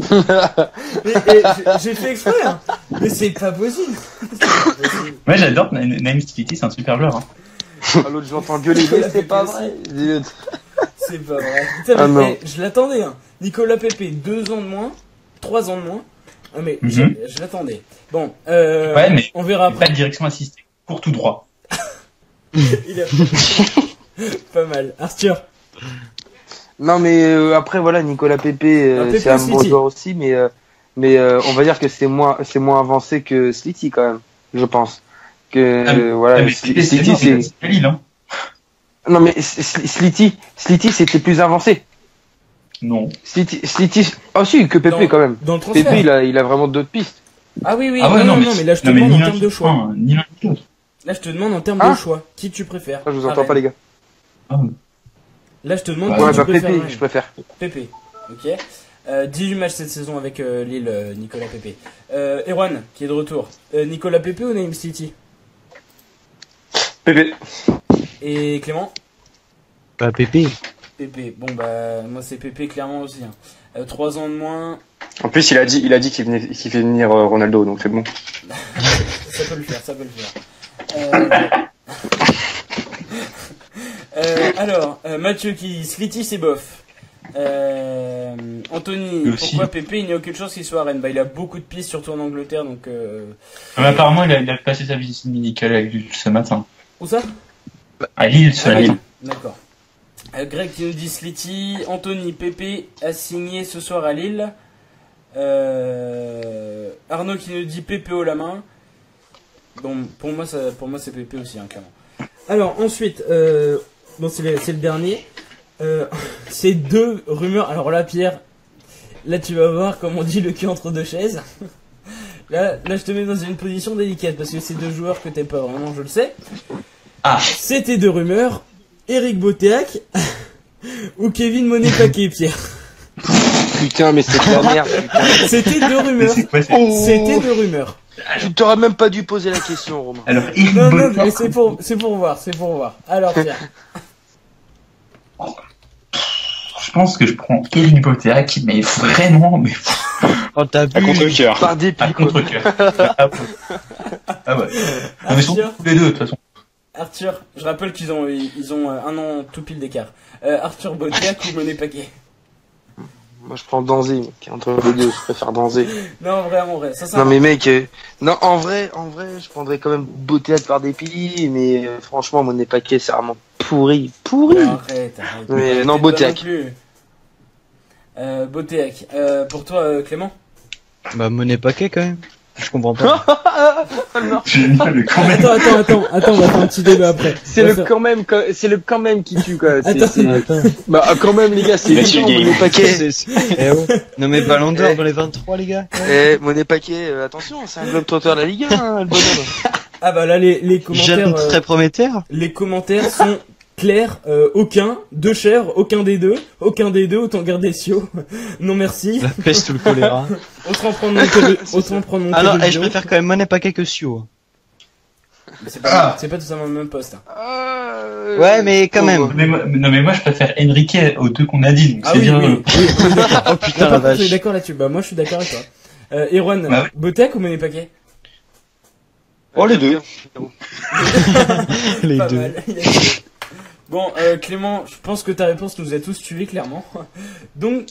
j'ai fait exprès, hein. Mais c'est pas possible. Ouais, j'adore Naïm Sliti, c'est un super joueur. Hein. L'autre, j'entends gueuler, mais c'est pas vrai. C'est pas vrai. Putain, mais, je l'attendais, hein. Nicolas Pepe, 2 ans de moins, 3 ans de moins. Ah, mais je l'attendais. Bon, ouais, mais on verra après. Pas de direction assistée, court tout droit. Il a pas mal. Arthur. Non, mais après, voilà, Nicolas Pepe, c'est un bon joueur aussi, mais on va dire que c'est moins avancé que Slity, quand même, je pense. Voilà, Slity, c'est Lille, hein. Non, mais Slity, c'était plus avancé. Non. Slity, si, que Pepe, quand même. Dans le transfert. Pepe, il a vraiment d'autres pistes. Ah oui, Ah ouais, non, mais là, je te demande en termes de choix. Ni l'un ni l'autre. Là, je te demande en termes de choix. Qui tu préfères? Je vous entends pas, les gars. Là, je te demande qui tu préfères. Pepe, je préfère. Pepe, ok. 18 matchs cette saison avec Lille, Nicolas Pepe. Erwan, qui est de retour. Nicolas Pepe ou Naïm Slity? Pepe. Et Clément? Bah, Pepe. Pepe, bon bah, moi c'est Pepe clairement aussi. 3 ans de moins. En plus, il a dit qu'il fait venir Ronaldo, donc c'est bon. Ça peut le faire. Alors, Mathieu qui dit Slity c'est bof. Anthony, pourquoi Pepe il n'y a aucune chance qu'il soit à Rennes? Bah, il a beaucoup de pistes, surtout en Angleterre, donc. Mais apparemment, il a passé sa visite médicale avec lui ce matin. Où ça? À Lille, ce matin. D'accord. Greg qui nous dit Slity, Anthony, Pepe a signé ce soir à Lille. Arnaud qui nous dit Pepe haut la main. Bon, pour moi c'est Pepe aussi, hein, clairement. Alors ensuite, bon c'est le dernier. C'est 2 rumeurs. Alors là, Pierre, là tu vas voir comme on dit le cul entre 2 chaises. Là je te mets dans une position délicate parce que c'est 2 joueurs que t'aimes pas vraiment, je le sais. C'était 2 rumeurs. Eric Botéac ou Kevin Monet-Paquet, Pierre. Putain, mais c'est de la merde. C'était 2 rumeurs. C'était 2 rumeurs. Tu t'aurais même pas dû poser la question, Romain. Alors, non, mais c'est pour voir. Alors, Pierre. Je pense que je prends Kevin Botéac, mais vraiment, Oh, t'as bu. À contre-cœur. Par dépit. à contre-cœur. Ah ouais. Mais sont tous les deux, de toute façon. Arthur, je rappelle qu'ils ont 1 an tout pile d'écart. Arthur Botéac ou Monet-Paquet? Moi, je prends Danzé, mec. Entre les deux, je préfère Danzé. Non, en vrai. Ça, non, mais mec, non, en vrai, je prendrais quand même Botéac par dépit, mais franchement, Monet-Paquet, c'est vraiment pourri. Non, arrête. Mais non, Botéac. Botéac. Pour toi, Clément? Bah, Monet-Paquet, quand même. Je comprends pas. Génial, quand même. Attends, on va faire un petit débat après. C'est le quand même qui tue, quoi. Attends. Bah, quand même, les gars, c'est évident, Monet-Paquet. Non, mais Ballon d'Or dans les 23, les gars. Monet-Paquet, attention, c'est un globe-trotteur de la Ligue 1, hein, le bonhomme. Ah bah là, les commentaires. Jeune très prometteur. Les commentaires sont clairs, aucun, deux chèvres, aucun des deux, autant garder Sio. Non merci. La peste ou le choléra. Autant prendre mon Alors, je préfère quand même Monet-Paquet que Sio. C'est pas tout ça le même poste. Ouais, mais quand même. Mais moi je préfère Enrique aux 2 qu'on a dit, donc c'est bien. Oui. Oh putain, la vache. Je suis d'accord là-dessus. Bah moi je suis d'accord avec toi. Erwan, Bah, Botéac ou Monet-Paquet? Oh, les deux. Les Pas deux. mal. Bon, Clément, je pense que ta réponse nous a tous tués, clairement. Donc,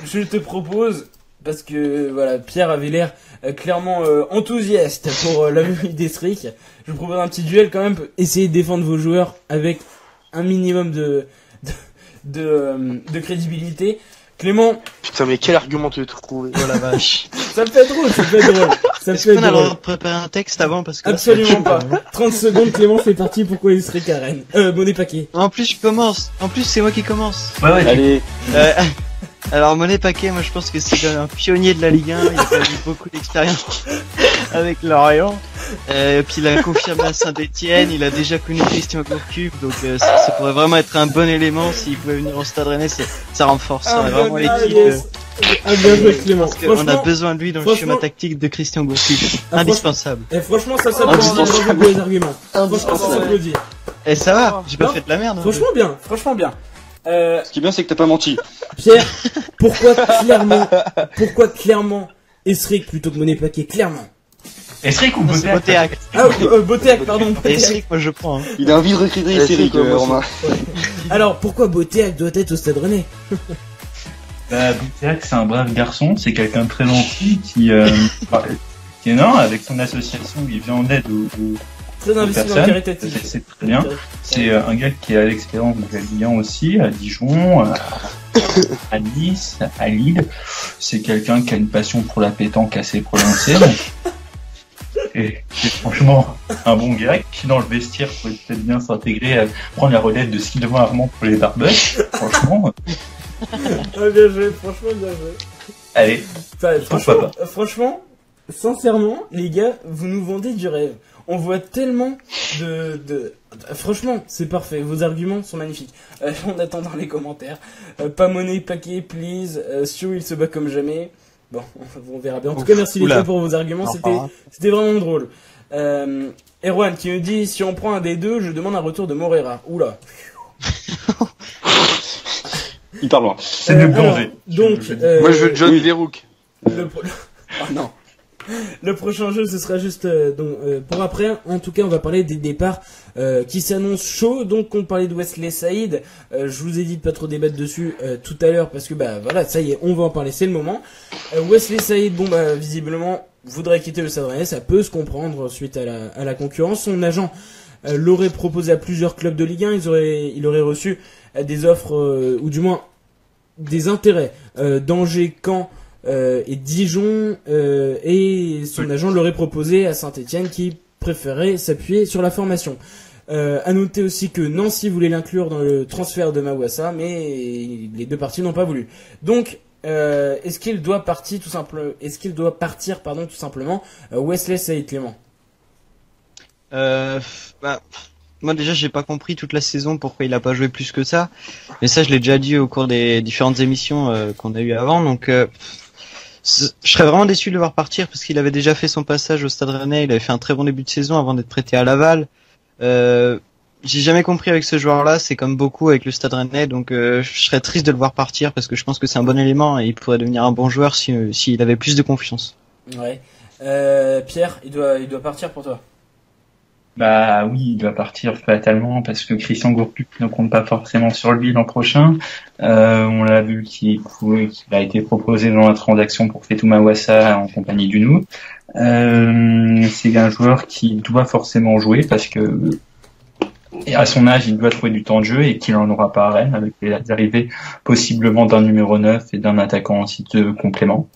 je te propose, parce que voilà, Pierre avait l'air clairement enthousiaste pour la venue d'Estric, je vous propose un petit duel quand même, essayer de défendre vos joueurs avec un minimum de crédibilité. Clément. Putain, mais quel argument tu veux trouver? Oh la vache. Ça me fait drôle. Est-ce qu'on a le droit de préparer un texte avant parce que absolument pas. 30 secondes, Clément fait partie pourquoi il serait Karen. Monet-Paquet. En plus, je commence. En plus, c'est moi qui commence. Ouais, Allez. Alors, Monet-Paquet, moi je pense que c'est un pionnier de la Ligue 1. Il a eu beaucoup d'expérience avec Lorient. Puis il a confirmé à Saint-Etienne. Il a déjà connu Christian Gourcuff. Donc ça pourrait vraiment être un bon élément. S'il pouvait venir au Stade Rennais, ça renforcerait vraiment l'équipe. Bien joué, Clément. On a besoin de lui dans le schéma tactique de Christian Gourcuff. Indispensable. Et franchement, ça s'applaudit pour les arguments. Franchement, ça s'applaudit. Et ça va, j'ai pas fait de la merde. Franchement bien. Ce qui est bien, c'est que t'as pas menti. Pierre, pourquoi clairement Esric plutôt que Monet-Paquet, clairement? Esric ou Boteac? Ah, Boteac, pardon. Esric, moi je prends. Hein. Il a envie de recruter Esric, Romain. Alors, pourquoi Boteac doit être au Stade Rennais? Bah, Boteac, c'est un brave garçon, c'est quelqu'un de très gentil qui est énorme, avec son association, il vient en aide aux très investi dans le caritatif. C'est très bien. C'est un gars qui a l'expérience de Ligue 1 aussi, à Dijon, à Nice, à Lille. C'est quelqu'un qui a une passion pour la pétanque assez prononcée. Et c'est franchement un bon gars qui, dans le vestiaire, pourrait peut-être bien s'intégrer, prendre la relève de Sylvain Armand pour les barbecues. Franchement. Bien joué, franchement, bien joué. Allez, franchement, sincèrement, les gars, vous nous vendez du rêve. On voit tellement franchement, c'est parfait. Vos arguments sont magnifiques. On attend dans les commentaires. Pas monnaie, plaqué, please. Sio, il se bat comme jamais. Bon, on verra bien. En tout cas, merci les gars pour vos arguments. C'était vraiment drôle. Erwan qui me dit, si on prend un des deux, je demande un retour de Moreira. Oula. Il parle loin. C'est mieux plongé. Donc, moi je veux John Verhoek. Oh non. Le prochain jeu, ce sera juste pour après. En tout cas, on va parler des départs qui s'annoncent chauds. Donc, on parlait de Wesley Saïd. Je vous ai dit de pas trop débattre dessus tout à l'heure parce que voilà, ça y est, on va en parler. C'est le moment. Wesley Saïd, visiblement, voudrait quitter le Stade Rennais. Ça peut se comprendre suite à la concurrence. Son agent l'aurait proposé à plusieurs clubs de Ligue 1. Il aurait reçu des offres ou du moins des intérêts d'Angers, Caen. Et Dijon et son agent l'aurait proposé à Saint-Etienne qui préférait s'appuyer sur la formation. À noter aussi que Nancy voulait l'inclure dans le transfert de Mawassa, mais les deux parties n'ont pas voulu. Donc, est-ce qu'il doit partir tout simplement Wesley Saïd, Clément? Moi déjà j'ai pas compris toute la saison pourquoi il a pas joué plus que ça, mais ça je l'ai déjà dit au cours des différentes émissions qu'on a eues avant, donc je serais vraiment déçu de le voir partir parce qu'il avait déjà fait son passage au Stade Rennais, il avait fait un très bon début de saison avant d'être prêté à Laval. J'ai jamais compris avec ce joueur-là, c'est comme beaucoup avec le Stade Rennais, donc je serais triste de le voir partir parce que je pense que c'est un bon élément et il pourrait devenir un bon joueur s'il avait plus de confiance. Ouais. Pierre, il doit partir pour toi? Bah oui, il doit partir fatalement parce que Christian Gourcuff ne compte pas forcément sur lui l'an prochain. On l'a vu qu'il a été proposé dans la transaction pour Fetou Mawassa en compagnie du Nou. C'est un joueur qui doit forcément jouer parce que à son âge, il doit trouver du temps de jeu et qu'il en aura pas à Rennes avec les arrivées possiblement d'un numéro 9 et d'un attaquant en titre complément.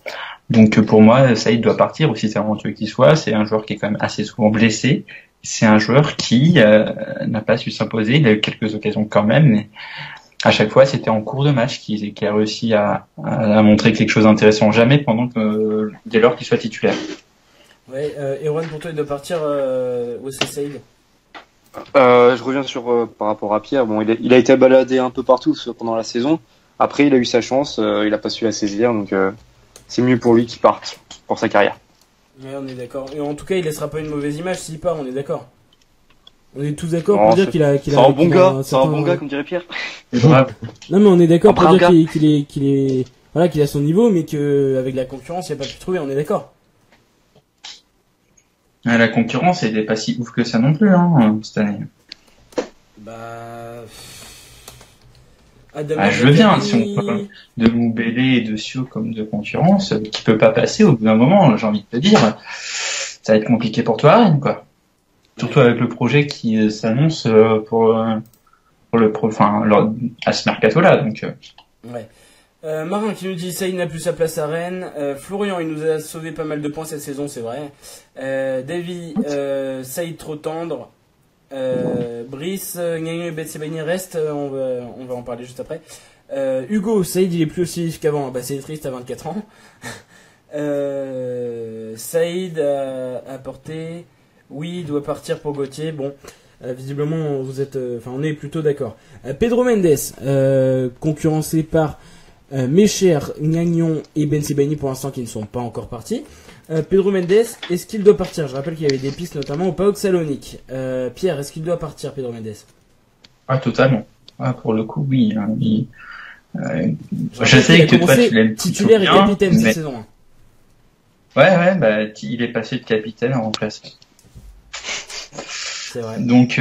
Donc pour moi, Saïd doit partir, aussi talentueux qu'il soit. C'est un joueur qui est quand même assez souvent blessé. C'est un joueur qui n'a pas su s'imposer. Il a eu quelques occasions quand même, mais à chaque fois, c'était en cours de match qu'il a réussi à montrer quelque chose d'intéressant. Jamais dès lors qu'il soit titulaire. Ouais, Erwan, pour toi, il doit partir Wesley Saïd. Je reviens par rapport à Pierre. Bon, il a été baladé un peu partout pendant la saison. Après, il a eu sa chance. Il a pas su la saisir, donc c'est mieux pour lui qu'il parte pour sa carrière. Ouais, on est d'accord. Et en tout cas, il laissera pas une mauvaise image s'il part, on est d'accord. On est tous d'accord pour dire qu'il a c'est un bon gars, c'est un bon gars comme dirait Pierre. Non mais on est d'accord pour dire qu'il a son niveau, mais que avec la concurrence, il a pas pu trouver, on est d'accord. La concurrence, elle est pas si ouf que ça non plus, cette année. Je veux bien, si on parle de Moubélé et de Sio comme de concurrence, qui peut pas passer au bout d'un moment, j'ai envie de te dire, ça va être compliqué pour toi à Rennes, quoi. Surtout avec le projet qui s'annonce à ce mercato-là, donc. Ouais. Marin qui nous dit Saïd n'a plus sa place à Rennes. Florian, il nous a sauvé pas mal de points cette saison, c'est vrai. Davy, Saïd trop tendre. Brice, Gagnon et Betsebani restent, on va en parler juste après. Hugo, Saïd il est plus aussi vif qu'avant, c'est triste à 24 ans. Saïd a porté, oui, il doit partir pour Gauthier. Bon, visiblement vous êtes, on est plutôt d'accord. Pedro Mendes, concurrencé par Mecher, Gagnon et Betsebani pour l'instant qui ne sont pas encore partis. Pedro Mendes, est-ce qu'il doit partir? Je rappelle qu'il y avait des pistes notamment au PAOK Salonique. Pierre, est-ce qu'il doit partir, Pedro Mendes? Ah, totalement. Ah, pour le coup, oui. Je sais que toi, tu l'aimes titulaire et capitaine cette saison. Ouais, bah, il est passé de capitaine en remplaçant. C'est vrai. Donc,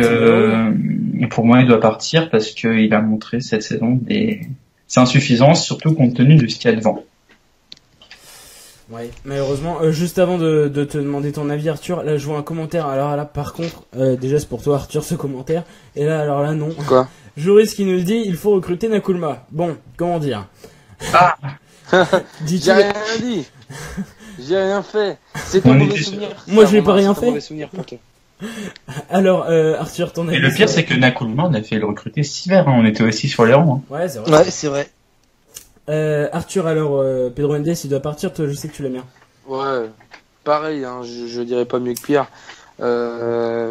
pour moi, il doit partir parce qu'il a montré cette saison des insuffisances, surtout compte tenu de ce qu'il y a devant. Ouais, malheureusement. Juste avant de te demander ton avis, Arthur, là, je vois un commentaire. Alors là, par contre, déjà, c'est pour toi, Arthur, ce commentaire. Et là, alors là, non. Quoi? Joris qui nous le dit, il faut recruter Nakulma. Bon, comment dire? Ah Dis-tu... J'ai rien dit. J'ai rien fait. C'est un mauvais souvenir. Moi, je n'ai pas rien fait. Mauvais souvenir pour toi. Alors, Arthur, ton avis? Et le pire, c'est que Nakulma, on a fait le recruter cet hiver, hein. On était aussi sur les rangs. Hein. Ouais, c'est vrai. Ouais, c'est vrai. Arthur, alors, Pedro Mendes, il doit partir. Toi, je sais que tu l'aimes bien. Ouais, pareil, hein, je dirais pas mieux que Pierre.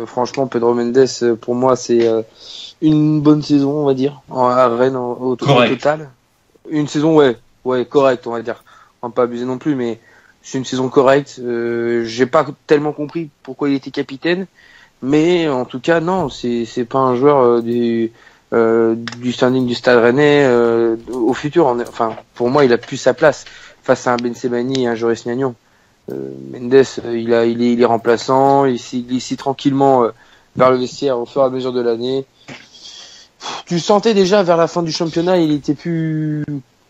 Franchement, Pedro Mendes, pour moi, c'est une bonne saison, on va dire, à Rennes au total. Une saison, ouais, correcte, on va dire. On va pas abuser non plus, mais c'est une saison correcte. J'ai pas tellement compris pourquoi il était capitaine, mais en tout cas, non, c'est pas un joueur du standing du Stade Rennais au futur. Enfin, pour moi, il a plus sa place face à un Ben Sebaini et un Joris Gnagnon. Mendes, il est remplaçant, il s'y glisse tranquillement vers le vestiaire au fur et à mesure de l'année. Tu sentais déjà vers la fin du championnat, il était plus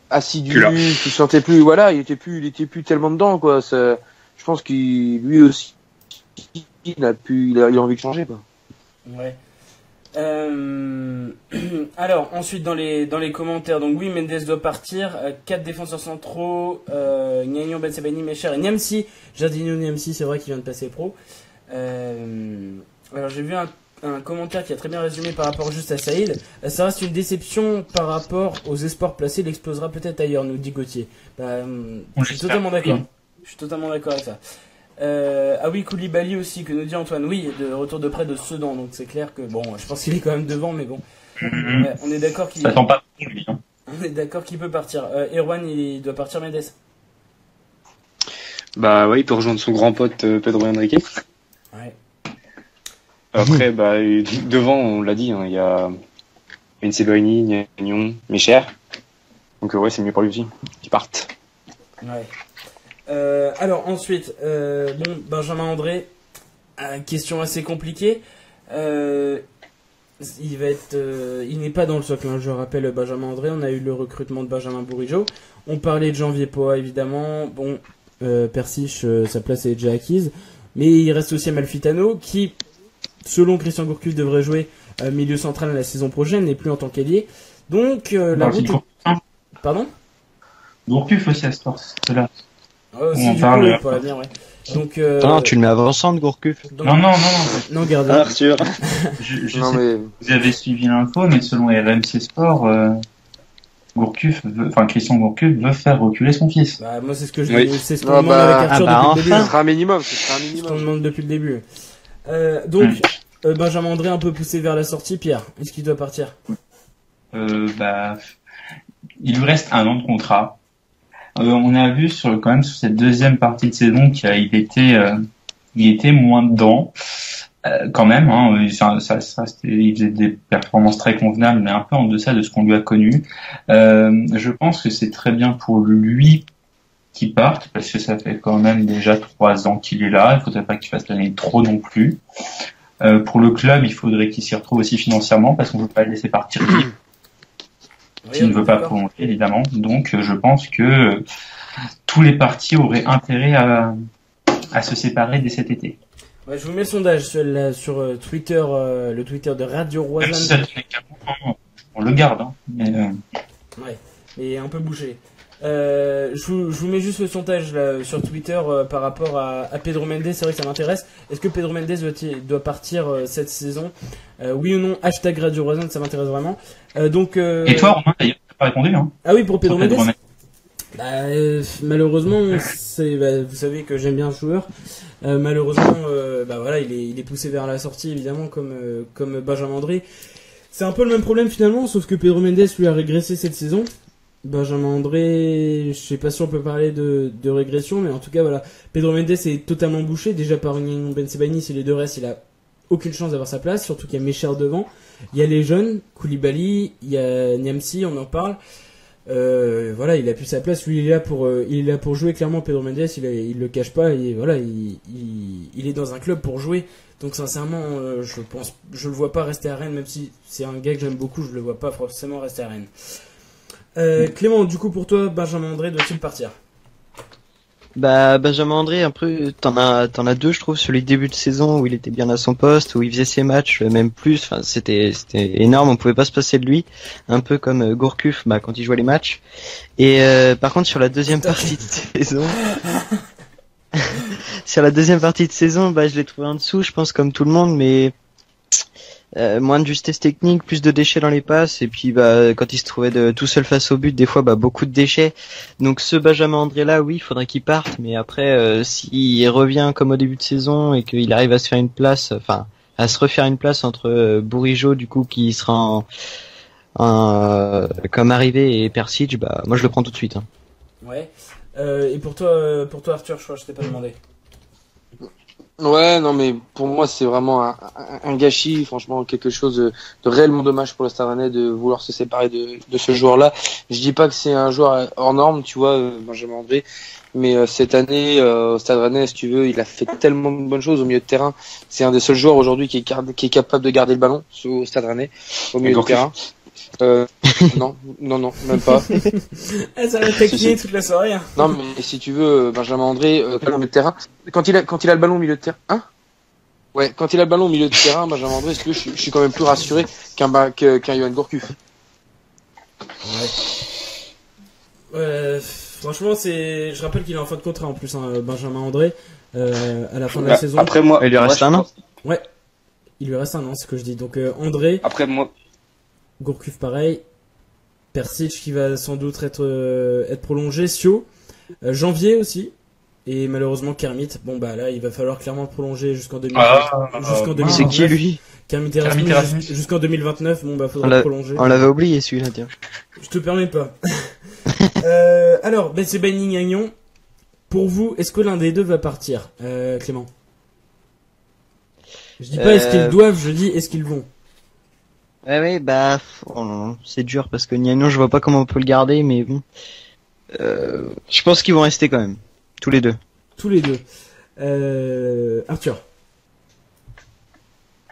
assidu, tu sentais plus, voilà, il était plus tellement dedans, quoi. Je pense qu'il, lui aussi, il a envie de changer, quoi. Ouais. Alors ensuite dans les commentaires, donc oui, Mendes doit partir, 4 défenseurs centraux, Gnagnon, Ben Sebaini, Mecher et Niamsi. Jardinho Niamsi, c'est vrai qu'il vient de passer pro. Alors j'ai vu un commentaire qui a très bien résumé par rapport juste à Saïd. Ça reste une déception par rapport aux espoirs placés, il explosera peut-être ailleurs, nous dit Gauthier. Je suis totalement d'accord. Je suis totalement d'accord avec ça. Ah oui, Koulibaly aussi, que nous dit Antoine. Oui, de retour de près de Sedan, donc c'est clair que bon, je pense qu'il est quand même devant, mais bon. On est d'accord qu'il. Ça sent pas pour lui, hein. On est d'accord qu'il peut partir. Erwan, il doit partir, Mendes. Bah ouais, il peut rejoindre son grand pote Pedro Henrique. Ouais. Après, bah devant, on l'a dit, hein, il y a Ben Sebaini, Gnagnon, Mecher. Donc ouais, c'est mieux pour lui aussi. Qu'il parte. Ouais. Alors ensuite, bon, Benjamin André, question assez compliquée. Il n'est pas dans le socle, hein, je rappelle Benjamin André. On a eu le recrutement de Benjamin Bourigeaud. On parlait de Janvier Poa évidemment. Bon, Persich, sa place est déjà acquise, mais il reste aussi Amalfitano qui, selon Christian Gourcuff, devrait jouer milieu central la saison prochaine et plus en tant qu'ailier. Donc la route. Pardon. Gourcuff aussi à ce là. Si, on parle pour l'avenir, ouais. Donc, non, tu le mets avant de Gourcuff. Non, gardez. Arthur. je sais que vous avez suivi l'info, mais selon RMC Sport, Christian Gourcuff veut faire reculer son fils. Bah, moi, c'est ce que je dis. C'est ce qu'on demande avec Arthur depuis le début. Ce sera un minimum. C'est ce qu'on demande depuis le début. Donc, Benjamin André un peu poussé vers la sortie. Pierre, est-ce qu'il doit partir? Il lui reste 1 an de contrat. On a vu sur cette deuxième partie de saison qu'il était moins dedans, quand même, hein, il faisait des performances très convenables, mais un peu en deçà de ce qu'on lui a connu. Je pense que c'est très bien pour lui qu'il parte, parce que ça fait quand même déjà 3 ans qu'il est là, il faudrait pas qu'il fasse l'année trop non plus. Pour le club, il faudrait qu'il s'y retrouve aussi financièrement, parce qu'on ne peut pas le laisser partir qui ne veut pas prolonger, évidemment. Donc, je pense que tous les partis auraient intérêt à se séparer dès cet été. Ouais, je vous mets le sondage sur Twitter, le Twitter de Radio Roison. On le garde, hein. Ouais, mais un peu bouché. Je vous mets juste le sondage là, sur Twitter par rapport à Pedro Mendes. C'est vrai que ça m'intéresse. Est-ce que Pedro Mendes doit partir cette saison? Oui ou non? Hashtag Radio Roison, ça m'intéresse vraiment. Et toi, Romain, d'ailleurs, tu n'as pas répondu, hein? Ah oui, pour Pedro Mendes. Malheureusement, vous savez que j'aime bien ce joueur. Malheureusement, voilà, il est poussé vers la sortie évidemment, comme Benjamin André. C'est un peu le même problème finalement, sauf que Pedro Mendes lui a régressé cette saison. Benjamin André, je sais pas si on peut parler de régression, mais en tout cas voilà, Pedro Mendes est totalement bouché déjà par Gnagnon, Ben Sebaini. Si les deux restent, il a aucune chance d'avoir sa place, surtout qu'il y a Mecher devant. Il y a les jeunes, Koulibaly, il y a Niamsi, on en parle. Voilà, il a plus sa place. Lui, il est là pour jouer. Clairement, Pedro Mendes, il le cache pas. Et voilà, il est dans un club pour jouer. Donc sincèrement, je le vois pas rester à Rennes, même si c'est un gars que j'aime beaucoup. Je le vois pas forcément rester à Rennes. Clément, du coup pour toi, Benjamin André doit-il partir? Bah Benjamin André, un peu, t'en as deux, je trouve, sur les débuts de saison où il était bien à son poste, où il faisait ses matchs, même plus. Enfin, c'était énorme, on pouvait pas se passer de lui. Un peu comme Gourcuff, quand il jouait les matchs. Et par contre, sur la deuxième partie de saison, je l'ai trouvé en dessous, je pense, comme tout le monde, mais moins de justesse technique, plus de déchets dans les passes, et puis quand il se trouvait tout seul face au but, des fois beaucoup de déchets. Donc ce Benjamin André là, oui, il faudrait qu'il parte, mais après s'il revient comme au début de saison et qu'il arrive à se faire une place, à se refaire une place entre Bourigeaud du coup qui sera comme arrivé et Persic, moi je le prends tout de suite. Ouais. Et pour toi Arthur, je crois que je t'ai pas demandé. Ouais, non, mais pour moi, c'est vraiment un gâchis, franchement, quelque chose de réellement dommage pour le Stade Rennais de vouloir se séparer de ce joueur-là. Je dis pas que c'est un joueur hors norme, tu vois, Benjamin André, mais cette année, au Stade Rennais, si tu veux, il a fait tellement de bonnes choses au milieu de terrain. C'est un des seuls joueurs aujourd'hui qui est capable de garder le ballon au Stade Rennais, au milieu de terrain. Non, même pas. Ça va taquiner toute la soirée. Hein. Non, mais si tu veux, Benjamin André, au milieu de terrain, quand il a le ballon au milieu de terrain, hein? Ouais, quand il a le ballon au milieu de terrain, Benjamin André, je suis quand même plus rassuré qu'un Yoann Gourcuff. Ouais. Franchement, je rappelle qu'il est en fin de contrat en plus, hein, Benjamin André, à la fin de la saison. Après moi, il lui reste un an. Ouais. Il lui reste un an, c'est ce que je dis. Donc André. Après moi. Gourcuff pareil, Persic qui va sans doute être prolongé, Sio, janvier aussi, et malheureusement Kermit. Bon là il va falloir clairement le prolonger jusqu'en 2029. C'est qui lui? Kermit Erasmus jusqu'en 2029. Faudra le prolonger. On l'avait oublié celui-là, tiens. Je te permets pas. Alors Ben Sebaini Gagnon, pour vous, est-ce que l'un des deux va partir, Clément? Je dis pas est-ce qu'ils doivent, je dis est-ce qu'ils vont. Ouais, c'est dur parce que Niagnon, je vois pas comment on peut le garder, mais bon. Je pense qu'ils vont rester quand même. Tous les deux. Arthur.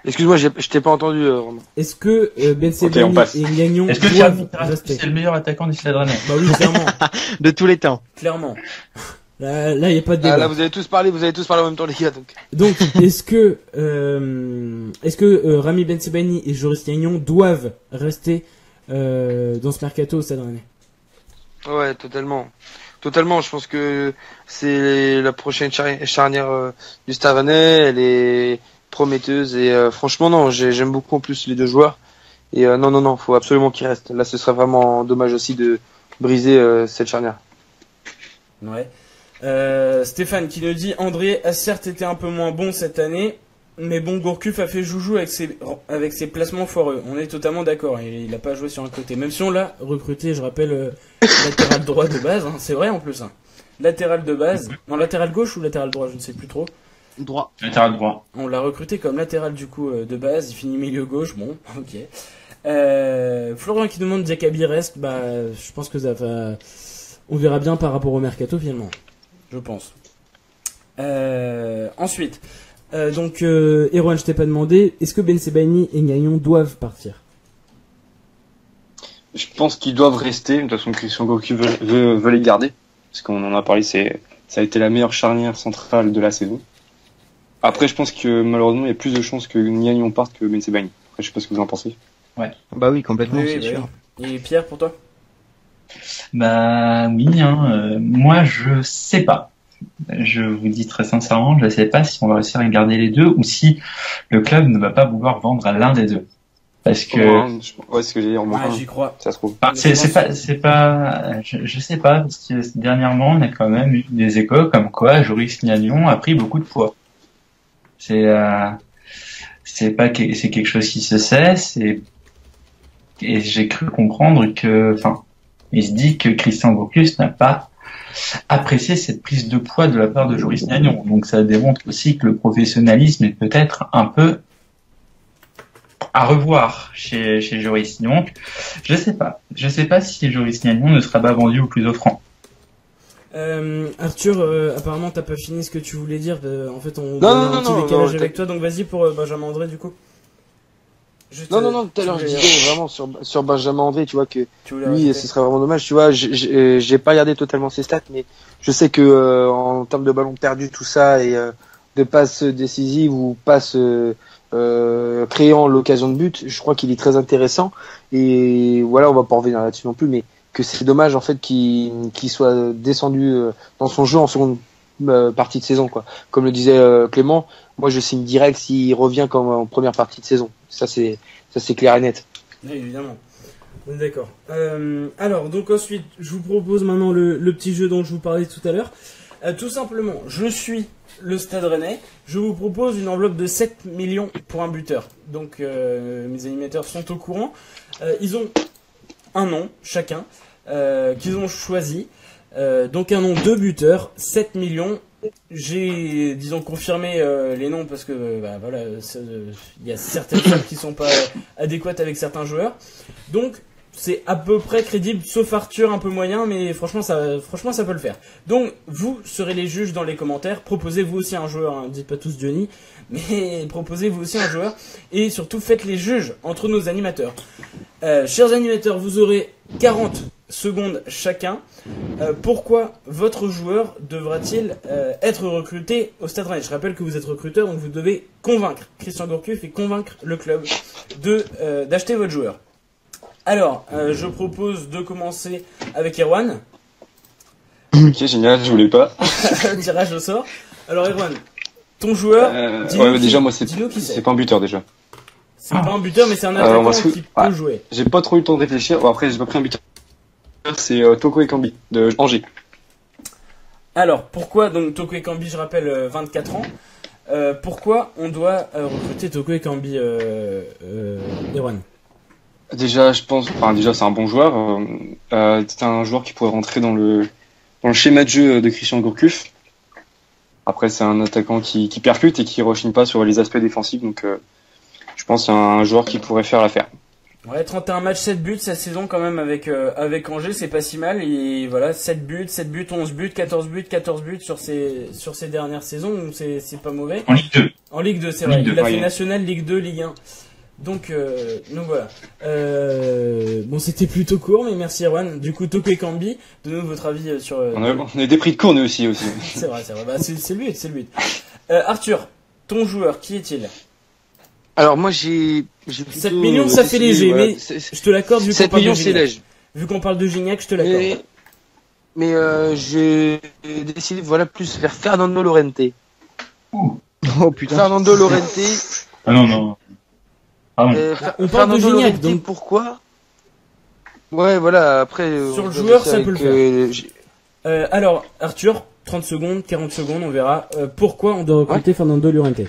Excuse-moi, je t'ai pas entendu, Romain. Est-ce que Ben Sebaini et Niagnon doivent rester? C'est le meilleur attaquant du Stade Rennais? Bah oui, clairement. De tous les temps. Clairement. Là, y a pas de débat. Là, vous avez tous parlé en même temps, les gars, donc. Donc, est-ce que Rami Ben Sebaini et Joris Niagnon doivent rester dans ce mercato au Stade Rennais? Ouais, totalement. Je pense que c'est la prochaine charnière du Stade Rennais. Elle est prometteuse et franchement, non, j'aime beaucoup en plus les deux joueurs. Et non, faut absolument qu'ils restent. Là, ce serait vraiment dommage aussi de briser cette charnière. Ouais. Stéphane qui nous dit André a certes été un peu moins bon cette année, mais bon, Gourcuff a fait joujou avec ses placements foireux. On est totalement d'accord. Il a pas joué sur un côté, même si on l'a recruté, je rappelle, latéral droit de base. Hein, c'est vrai en plus. Hein. Latéral de base. Non, latéral gauche ou latéral droit, je ne sais plus trop. Droit. Latéral droit. On l'a recruté comme latéral du coup de base. Il finit milieu gauche. Bon, ok. Florian qui demande Diakaby reste. Je pense que ça va. On verra bien par rapport au mercato finalement. Je pense. Ensuite, Erwan, je t'ai pas demandé, est-ce que Ben Sebaini et Gagnon doivent partir? Je pense qu'ils doivent rester. De toute façon, Christian Gourcuff veut les garder. Parce qu'on en a parlé, ça a été la meilleure charnière centrale de la saison. Après, je pense que malheureusement, il y a plus de chances que Gagnon parte que Ben Sebaini. Après, je sais pas ce que vous en pensez. Ouais. Bah oui, complètement, c'est sûr. Et Pierre, pour toi? Oui, moi je sais pas. Je vous dis très sincèrement, je sais pas si on va réussir à garder les deux ou si le club ne va pas vouloir vendre à l'un des deux. Parce que ouais, c'est ce que j'ai dit en moins. J'y crois. Ça se trouve. C'est pas je sais pas parce que dernièrement on a quand même eu des échos comme quoi Joris Niagnon a pris beaucoup de poids. C'est quelque chose qui se sait, et j'ai cru comprendre que il se dit que Christian Gourcuff n'a pas apprécié cette prise de poids de la part de Joris Niagnon. Donc ça démontre aussi que le professionnalisme est peut-être un peu à revoir chez Joris. Donc, je sais pas si Joris Gnagnon ne sera pas vendu au plus offrant. Arthur, apparemment t'as pas fini ce que tu voulais dire. En fait, on Non, a un non, petit non, décalage non, avec toi, donc vas-y pour Benjamin André du coup. Non, tout à l'heure je disais vraiment sur Benjamin André, tu vois que lui, rajouter. ce serait vraiment dommage, tu vois. J'ai pas regardé totalement ses stats, mais je sais que en termes de ballons perdus, tout ça et de passes décisives ou passes créant l'occasion de but, je crois qu'il est très intéressant. Et voilà, on va pas revenir là-dessus non plus, mais que c'est dommage en fait qu'il soit descendu dans son jeu en seconde partie de saison, quoi. Comme le disait Clément, moi je signe direct s'il revient comme en première partie de saison. Ça c'est clair et net. Oui, évidemment. D'accord. Alors, donc ensuite, je vous propose maintenant le petit jeu dont je vous parlais tout à l'heure. Tout simplement, je suis le Stade Rennais. Je vous propose une enveloppe de 7 millions pour un buteur. Donc, mes animateurs sont au courant. Ils ont un nom, chacun, qu'ils ont choisi. Donc, un nom de buteur, 7 millions. J'ai, disons, confirmé les noms parce que voilà, il y a certaines sommes qui sont pas adéquates avec certains joueurs. Donc c'est à peu près crédible, sauf Arthur un peu moyen, mais franchement ça peut le faire. Donc vous serez les juges dans les commentaires. Proposez vous aussi un joueur, hein, dites pas tous Johnny, mais proposez vous aussi un joueur et surtout faites les juges entre nos animateurs. Chers animateurs, vous aurez 40 secondes chacun. Pourquoi votre joueur devra-t-il être recruté au Stade Rennais? Je rappelle que vous êtes recruteur, donc vous devez convaincre Christian Gourcuff et convaincre le club d'acheter votre joueur. Alors, je propose de commencer avec Erwan. Ok, génial, je voulais pas. Tirage au sort. Alors Erwan, ton joueur, déjà moi c'est pas un buteur déjà. C'est pas un buteur, mais c'est un attaquant qui peut jouer. J'ai pas trop eu le temps de réfléchir. Bon, après, j'ai pas pris un buteur. C'est Toko Ekambi de Angers. Alors, pourquoi donc Toko Ekambi, je rappelle, 24 ans. Pourquoi on doit recruter Toko Ekambi, Erwan? Déjà, je pense, déjà c'est un bon joueur. C'est un joueur qui pourrait rentrer dans le schéma de jeu de Christian Gourcuff. Après, c'est un attaquant qui percute et qui rechigne pas sur les aspects défensifs, donc je pense qu'il y a un joueur qui pourrait faire l'affaire. Ouais, 31 matchs, 7 buts cette saison quand même avec Angers, c'est pas si mal. Et voilà, 7 buts, 11 buts, 14 buts sur ces dernières saisons, c'est pas mauvais. En Ligue 2. En Ligue 2, c'est vrai. Il a fait National, Ligue 2, Ligue 1. Donc voilà. Bon, c'était plutôt court, mais merci Erwan. Du coup, Toko Ekambi, donnez-nous votre avis sur... On a des prix de cours, nous aussi. c'est vrai. Bah, c'est le but. Arthur, ton joueur, qui est-il? Alors moi j'ai 7 millions ça fait léger, voilà, mais je te l'accorde vu qu'on parle de Gignac. Vu qu'on parle de Gignac, je te l'accorde. Mais j'ai décidé plus vers Fernando Llorente. Oh putain. Fernando Llorente. Ah non. On parle de Gignac, donc pourquoi? Ouais, voilà, après sur le joueur ça peut le faire. Alors Arthur, 30 secondes, 40 secondes, on verra pourquoi on doit recruter Fernando Llorente.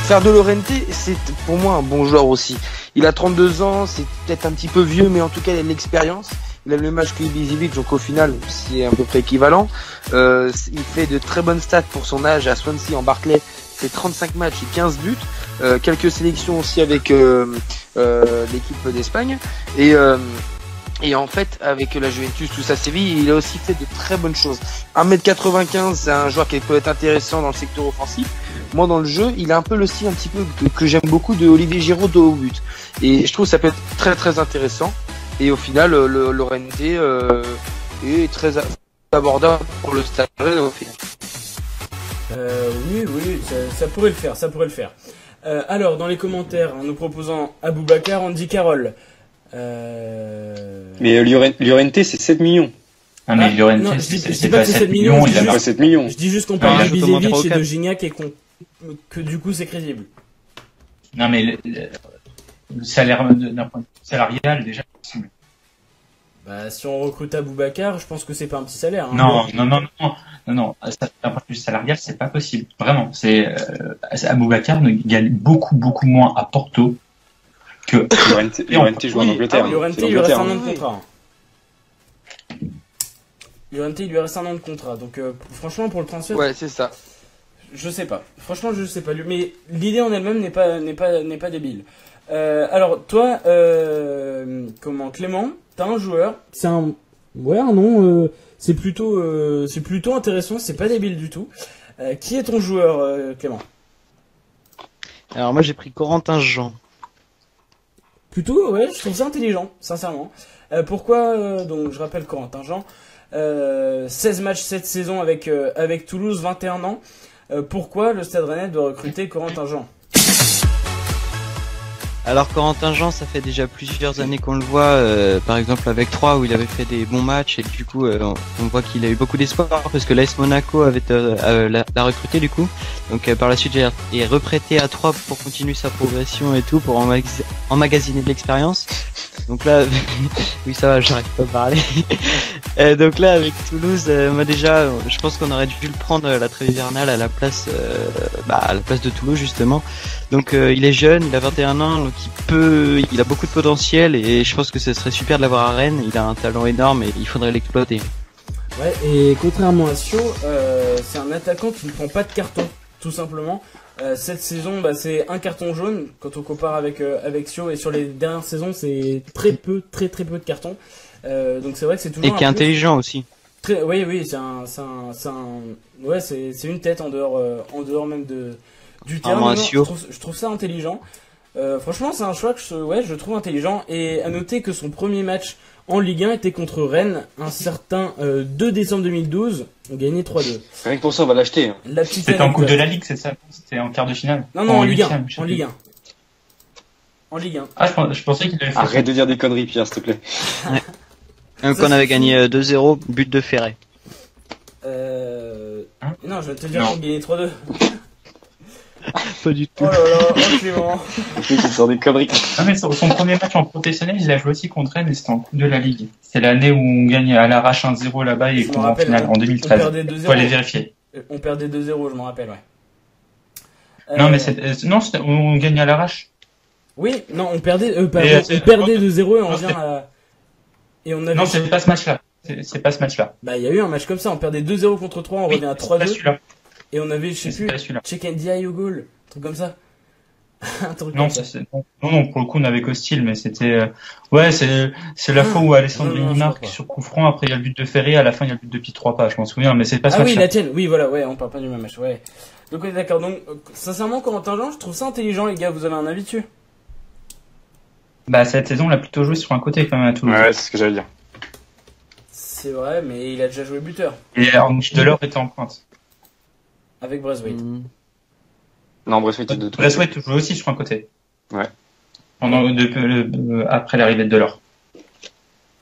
Fernando Llorente, c'est pour moi un bon joueur aussi. Il a 32 ans, c'est peut-être un petit peu vieux, mais en tout cas il a de l'expérience. Il a le même âge que Ibisevic, donc au final c'est à peu près équivalent. Il fait de très bonnes stats pour son âge à Swansea en Barclay. C'est 35 matchs et 15 buts. Quelques sélections aussi avec l'équipe d'Espagne. Et en fait, avec la Juventus, tout ça, Séville, il a aussi fait de très bonnes choses. 1m95, c'est un joueur qui peut être intéressant dans le secteur offensif. Moi, dans le jeu, il a un peu le style un petit peu que j'aime beaucoup de Olivier Giroud de haut but. Et je trouve que ça peut être très très intéressant. Et au final, le Llorente est très abordable pour le Stade Rennais au final. Oui, ça pourrait le faire. Alors, dans les commentaires, en nous proposant Aboubacar, Andy Carroll. Mais Llorente, c'est 7 millions. Ah, mais Llorente, non, je dis pas que c'est 7 millions, il a pas 7 millions. Je dis juste qu'on parle de Ibisevic et de Gignac et que du coup c'est crédible. Non, mais le salaire salarial, déjà, possible. Bah, si on recrute Aboubacar, je pense que c'est pas un petit salaire. Hein. Non. Ça, d'un point de vue salarial, c'est pas possible. Vraiment. Aboubacar gagne beaucoup moins à Porto que Llorente joue en Angleterre. Llorente, il lui reste un an de contrat. Llorente, il lui reste un an de contrat. Donc, franchement, pour le transfert. Ouais, c'est ça. Je sais pas. Franchement, je sais pas. Mais l'idée en elle-même n'est pas débile. Alors, toi, Clément, t'as un joueur. C'est un nom. C'est plutôt intéressant. C'est pas débile du tout. Qui est ton joueur, Clément? Alors moi j'ai pris Corentin Jean. Plutôt, ouais, je trouve ça intelligent, sincèrement. Pourquoi donc je rappelle Corentin Jean, 16 matchs cette saison avec Toulouse, 21 ans. Pourquoi le Stade Rennais doit recruter Corentin Jean? Alors Corentin Jean, ça fait déjà plusieurs années qu'on le voit, par exemple avec Troyes où il avait fait des bons matchs et du coup on voit qu'il a eu beaucoup d'espoir parce que l'AS Monaco avait l'a recruté du coup. Donc par la suite il est reprêté à Troyes pour continuer sa progression et tout, pour emmagasiner de l'expérience. Donc là, oui ça va, j'arrive pas à parler. Donc là avec Toulouse, moi déjà, je pense qu'on aurait dû le prendre la trêve hivernale à la place de Toulouse justement. Donc il est jeune, il a 21 ans, donc il a beaucoup de potentiel et je pense que ce serait super de l'avoir à Rennes. Il a un talent énorme et il faudrait l'exploiter. Ouais, et contrairement à Sio, c'est un attaquant qui ne prend pas de carton, tout simplement. Cette saison, c'est un carton jaune quand on compare avec Sio, et sur les dernières saisons, c'est très peu de cartons. Donc c'est vrai que c'est toujours. Et qui est intelligent aussi. Oui, c'est une tête en dehors même du terrain. Je trouve ça intelligent. Franchement, c'est un choix que je trouve intelligent. Et à noter que son premier match en Ligue 1 était contre Rennes, un certain 2 décembre 2012. On gagnait 3-2. Rien que pour ça, on va l'acheter. C'était en Coupe de la Ligue, c'est ça? C'était en quart de finale? Non, en Ligue 1. En Ligue 1. En Ligue 1. Ah, je pensais qu'il avait fait. Arrête de dire des conneries, Pierre, s'il te plaît. Ouais. Donc on avait gagné 2-0, but de Ferret. Non, je vais te dire qu'on gagnait 3-2. Pas du tout. Oh là là, Clément. Il sort des conneries. Non, mais son premier match en professionnel, il a joué aussi contre Rennes et c'était en Coupe de la Ligue. C'est l'année où on gagne à l'arrache 1-0 là-bas et qu'on va en finale en 2013. Faut aller vérifier. On perdait 2-0, je m'en rappelle, ouais. Non, mais on gagne à l'arrache. Oui, non, on perdait 2-0 et on revient à... Et on avait... Non, c'est pas ce match-là. C'est pas ce match-là. Bah, il y a eu un match comme ça, on perdait 2-0 contre 3, on revient à 3-2. Pas celui-là. Et on avait, je sais plus, Check and DI au goal, un truc comme ça. Non, pour le coup, on avait Costil, mais c'était, c'est la fois où Alessandrini marque sur coup franc, après il y a le but de Ferré, à la fin il y a le but de Pitropa, je m'en souviens, mais c'est pas ça. Ah oui, la tienne, oui, voilà, ouais, on parle pas du même match, ouais. Donc, on est d'accord. Donc, sincèrement, Corentin Jean, je trouve ça intelligent, les gars, vous avez un avis dessus? Bah, cette saison, on l'a plutôt joué sur un côté, quand même, à Toulouse. Ouais, c'est ce que j'allais dire. C'est vrai, mais il a déjà joué buteur. Et Andy Delors était en pointe. Avec Braithwaite. Non, Braithwaite de tout. Braithwaite jouait aussi sur un côté. Ouais. Après l'arrivée de Delors.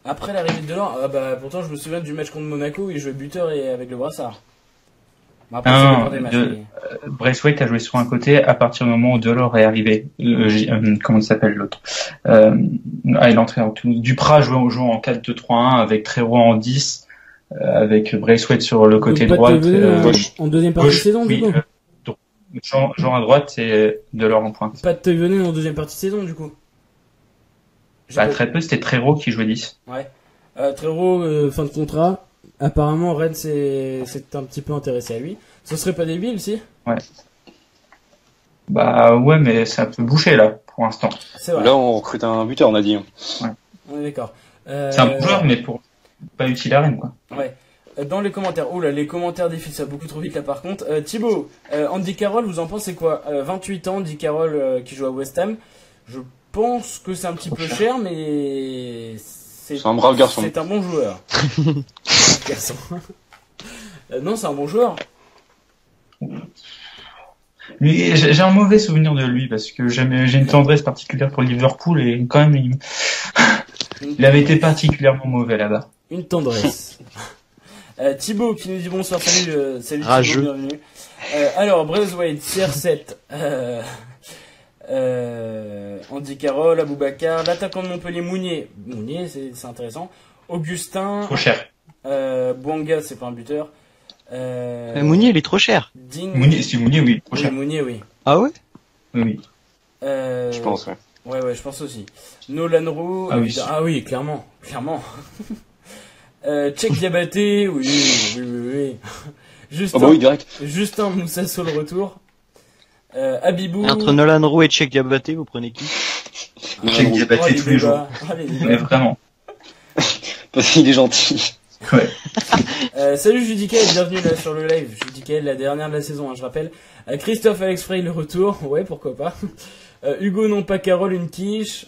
Après l'arrivée de Delors, pourtant je me souviens du match contre Monaco où il jouait buteur et avec le brassard. Braithwaite a joué sur un côté à partir du moment où Delors est arrivé. Comment il s'appelle l'autre? Il est entré en Toulouse. Duprat jouait en 4-2-3-1 avec Trero en 10. Avec Braithwaite sur le côté droit. En deuxième partie de saison, oui, du coup. Jean à droite et Delors en pointe. Pas de Teuvenet en deuxième partie de saison, du coup. Très peu, c'était Trero qui jouait 10. Ouais. Trero, fin de contrat. Apparemment, Rennes c'est un petit peu intéressé à lui. Ce serait pas débile, si? Ouais. Bah ouais, mais c'est un peu bouché là, pour l'instant. C'est vrai. Là, on recrute un buteur, on a dit. Ouais. On est d'accord. C'est un bon joueur, mais pas utile à Rennes, quoi. Ouais. Dans les commentaires, les commentaires défilent ça beaucoup trop vite là par contre. Thibaut, Andy Carroll, vous en pensez quoi? 28 ans, Andy Carroll qui joue à West Ham. Je pense que c'est un petit peu cher, mais c'est un brave garçon. C'est un bon joueur. Garçon. Non, c'est un bon joueur. Mais j'ai un mauvais souvenir de lui parce que j'ai une tendresse particulière pour Liverpool et quand même il avait été particulièrement mauvais là-bas. Une tendresse. Thibaut qui nous dit bonsoir, salut Rageux. Thibaut, bienvenue. Alors, Braithwaite, CR7, Andy Carroll, Aboubacar, l'attaquant de Montpellier, Mounier, c'est intéressant. Augustin. Trop cher. Bouanga, c'est pas un buteur. Mounier, il est trop cher. Mounier, oui, trop cher. Mounier, oui. Ah ouais? Oui. Je pense, ouais. Ouais, je pense aussi. Nolan Roux. Ah oui, clairement. Cheikh Diabaté, oui. Justin, bah oui, direct. Justin Moussa sur le retour. Abibou. Entre Nolan Roux et Cheikh Diabaté, vous prenez qui? Cheikh Diabaté tous les jours. Mais vraiment. Parce qu'il est gentil. Ouais. Salut Judicaël, bienvenue là sur le live. Judicaël, la dernière de la saison, hein, je rappelle. Christophe Alex Frey, le retour. Ouais, pourquoi pas. Hugo, non pas Carole, une quiche.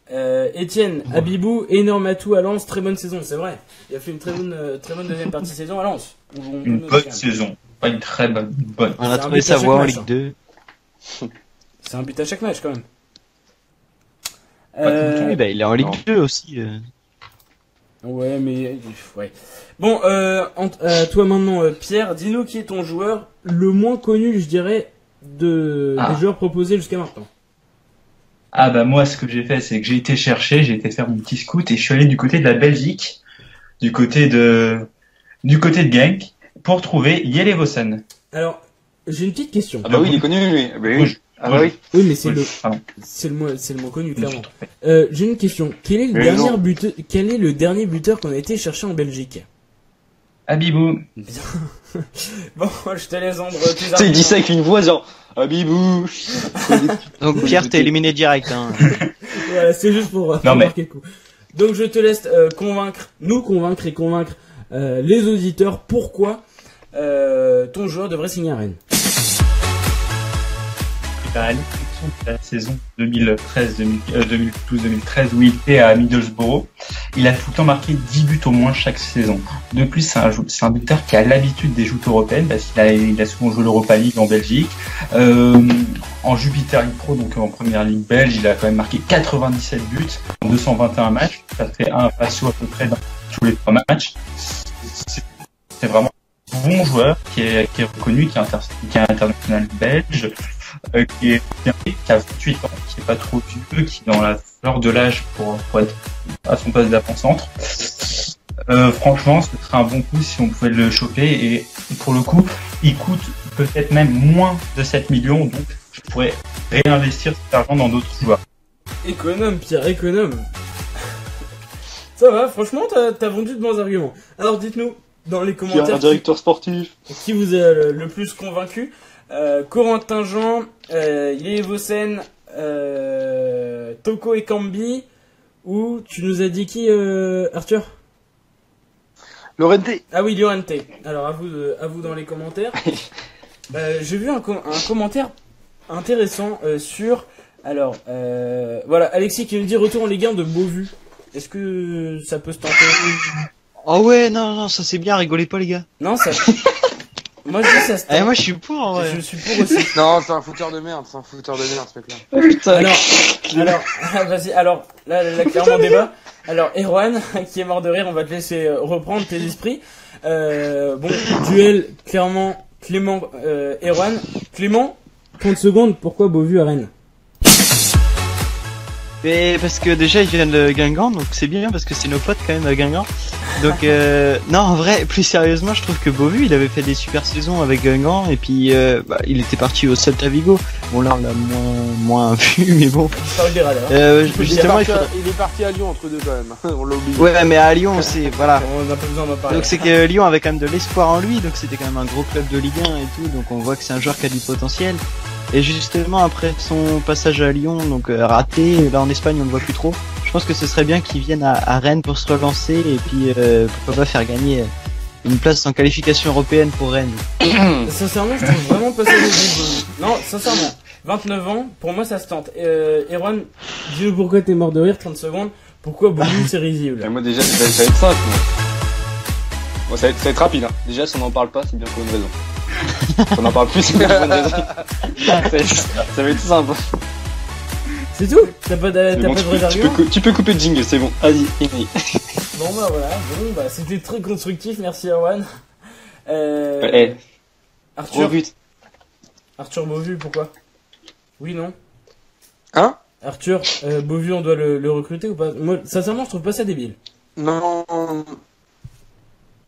Étienne, Abibou, énorme atout à Lens, très bonne saison, c'est vrai. Il a fait une très bonne deuxième partie de saison à Lens. Une bonne saison. Pas une très bonne, une bonne. On a trouvé sa voie en Ligue 2. C'est un but à chaque match quand même. Oui, bah, il est en Ligue 2 aussi. Ouais, mais ouais. Bon, toi maintenant, Pierre, dis-nous qui est ton joueur le moins connu, je dirais, des joueurs proposés jusqu'à maintenant. Ah bah moi, ce que j'ai fait, c'est que j'ai été faire mon petit scout et je suis allé du côté de la Belgique, du côté de Genk, pour trouver Jelle Vossen. Alors, j'ai une petite question. Ah bah oui, il est connu lui. Bah oui. Ah bah oui. Oui, mais c'est le moins connu, clairement. J'ai une question. Quel est le dernier buteur qu'on a été chercher en Belgique? Abibou. Bon, je te laisse vendre tes arguments. Il dit ça avec une voix genre Abibou. Donc Pierre, t'es éliminé direct. Hein. Voilà, c'est juste pour marquer le coup. Donc je te laisse nous convaincre les auditeurs pourquoi ton joueur devrait signer à Rennes. À l'exception de la saison 2012-2013 où il était à Middlesbrough, il a tout le temps marqué 10 buts au moins chaque saison. De plus, c'est un buteur qui a l'habitude des joutes européennes parce qu'il a souvent joué l'Europa League en Belgique. En Jupiter League Pro, donc en première ligue belge, il a quand même marqué 97 buts en 221 matchs. Ça fait un ratio à peu près dans tous les 3 matchs. C'est vraiment un bon joueur qui est reconnu, qui est international belge. Qui a 28 ans, qui est pas trop vieux, qui est dans la fleur de l'âge pour être à son poste d'avant-centre. Franchement, ce serait un bon coup si on pouvait le choper et pour le coup, il coûte peut-être même moins de 7 millions, donc je pourrais réinvestir cet argent dans d'autres joueurs. Économe, Pierre, économe. Ça va, franchement, t'as vendu de bons arguments. Alors dites-nous dans les commentaires un directeur sportif qui vous a le plus convaincu. Corentin Jean, Jelle Vossen, Toko Ekambi, ou tu nous as dit qui, Arthur? Llorente. Ah oui, Llorente. Alors à vous dans les commentaires. J'ai vu un commentaire intéressant sur. Alors voilà, Alexis qui nous dit retour en Ligue 1 de Beauvue. Est-ce que ça peut se tenter? Oh ouais, non, ça c'est bien, rigolez pas les gars. Non, ça. Moi je dis ça se tente. Moi je suis pour, ouais. Je suis pour aussi. Non, c'est un fouteur de merde, ce mec-là. Putain. Alors, vas-y, alors, là, clairement débat. Alors, Erwan, qui est mort de rire, on va te laisser reprendre tes esprits. Bon, duel, clairement, Clément, Erwan. Clément, 30 secondes, pourquoi Beauvue à Rennes? Mais parce que déjà ils viennent de Guingamp, donc c'est bien parce que c'est nos potes quand même à Guingamp. Donc non, en vrai, plus sérieusement, je trouve que Beauvue, il avait fait des super saisons avec Guingamp et puis il était parti au Celta Vigo. Bon là on l'a moins vu, mais bon. Justement, il est parti à Lyon entre deux quand même. On l'a oublié. Ouais, mais à Lyon, c'est voilà. On n'a pas besoin d'en parler. Donc c'est que Lyon avait quand même de l'espoir en lui, donc c'était quand même un gros club de Ligue 1 et tout, donc on voit que c'est un joueur qui a du potentiel. Et justement après son passage à Lyon, donc raté, là en Espagne on le voit plus trop. Je pense que ce serait bien qu'il vienne à Rennes pour se relancer et puis pourquoi pas faire gagner une place en qualification européenne pour Rennes. Sincèrement, je trouve vraiment pas ça débile. Non, sincèrement, 29 ans, pour moi ça se tente. Erwan, dis-nous pourquoi t'es mort de rire, 30 secondes. Pourquoi Beauvue c'est risible? Moi déjà, ça va être simple. Bon, ça va être rapide. Hein. Déjà, si on n'en parle pas, c'est bien pour une raison. Si on n'en parle plus, c'est bien pour une raison. Ça va être simple. C'est tout? T'as pas de vrais arguments? Tu peux couper le jingle, c'est bon. Vas-y, fini. Bon bah voilà, c'était très constructif, merci Erwan. Arthur. Arthur Beauvue, pourquoi? Oui, non? Hein? Arthur, Beauvue, on doit le recruter ou pas? Moi, sincèrement, je trouve pas ça débile. Non.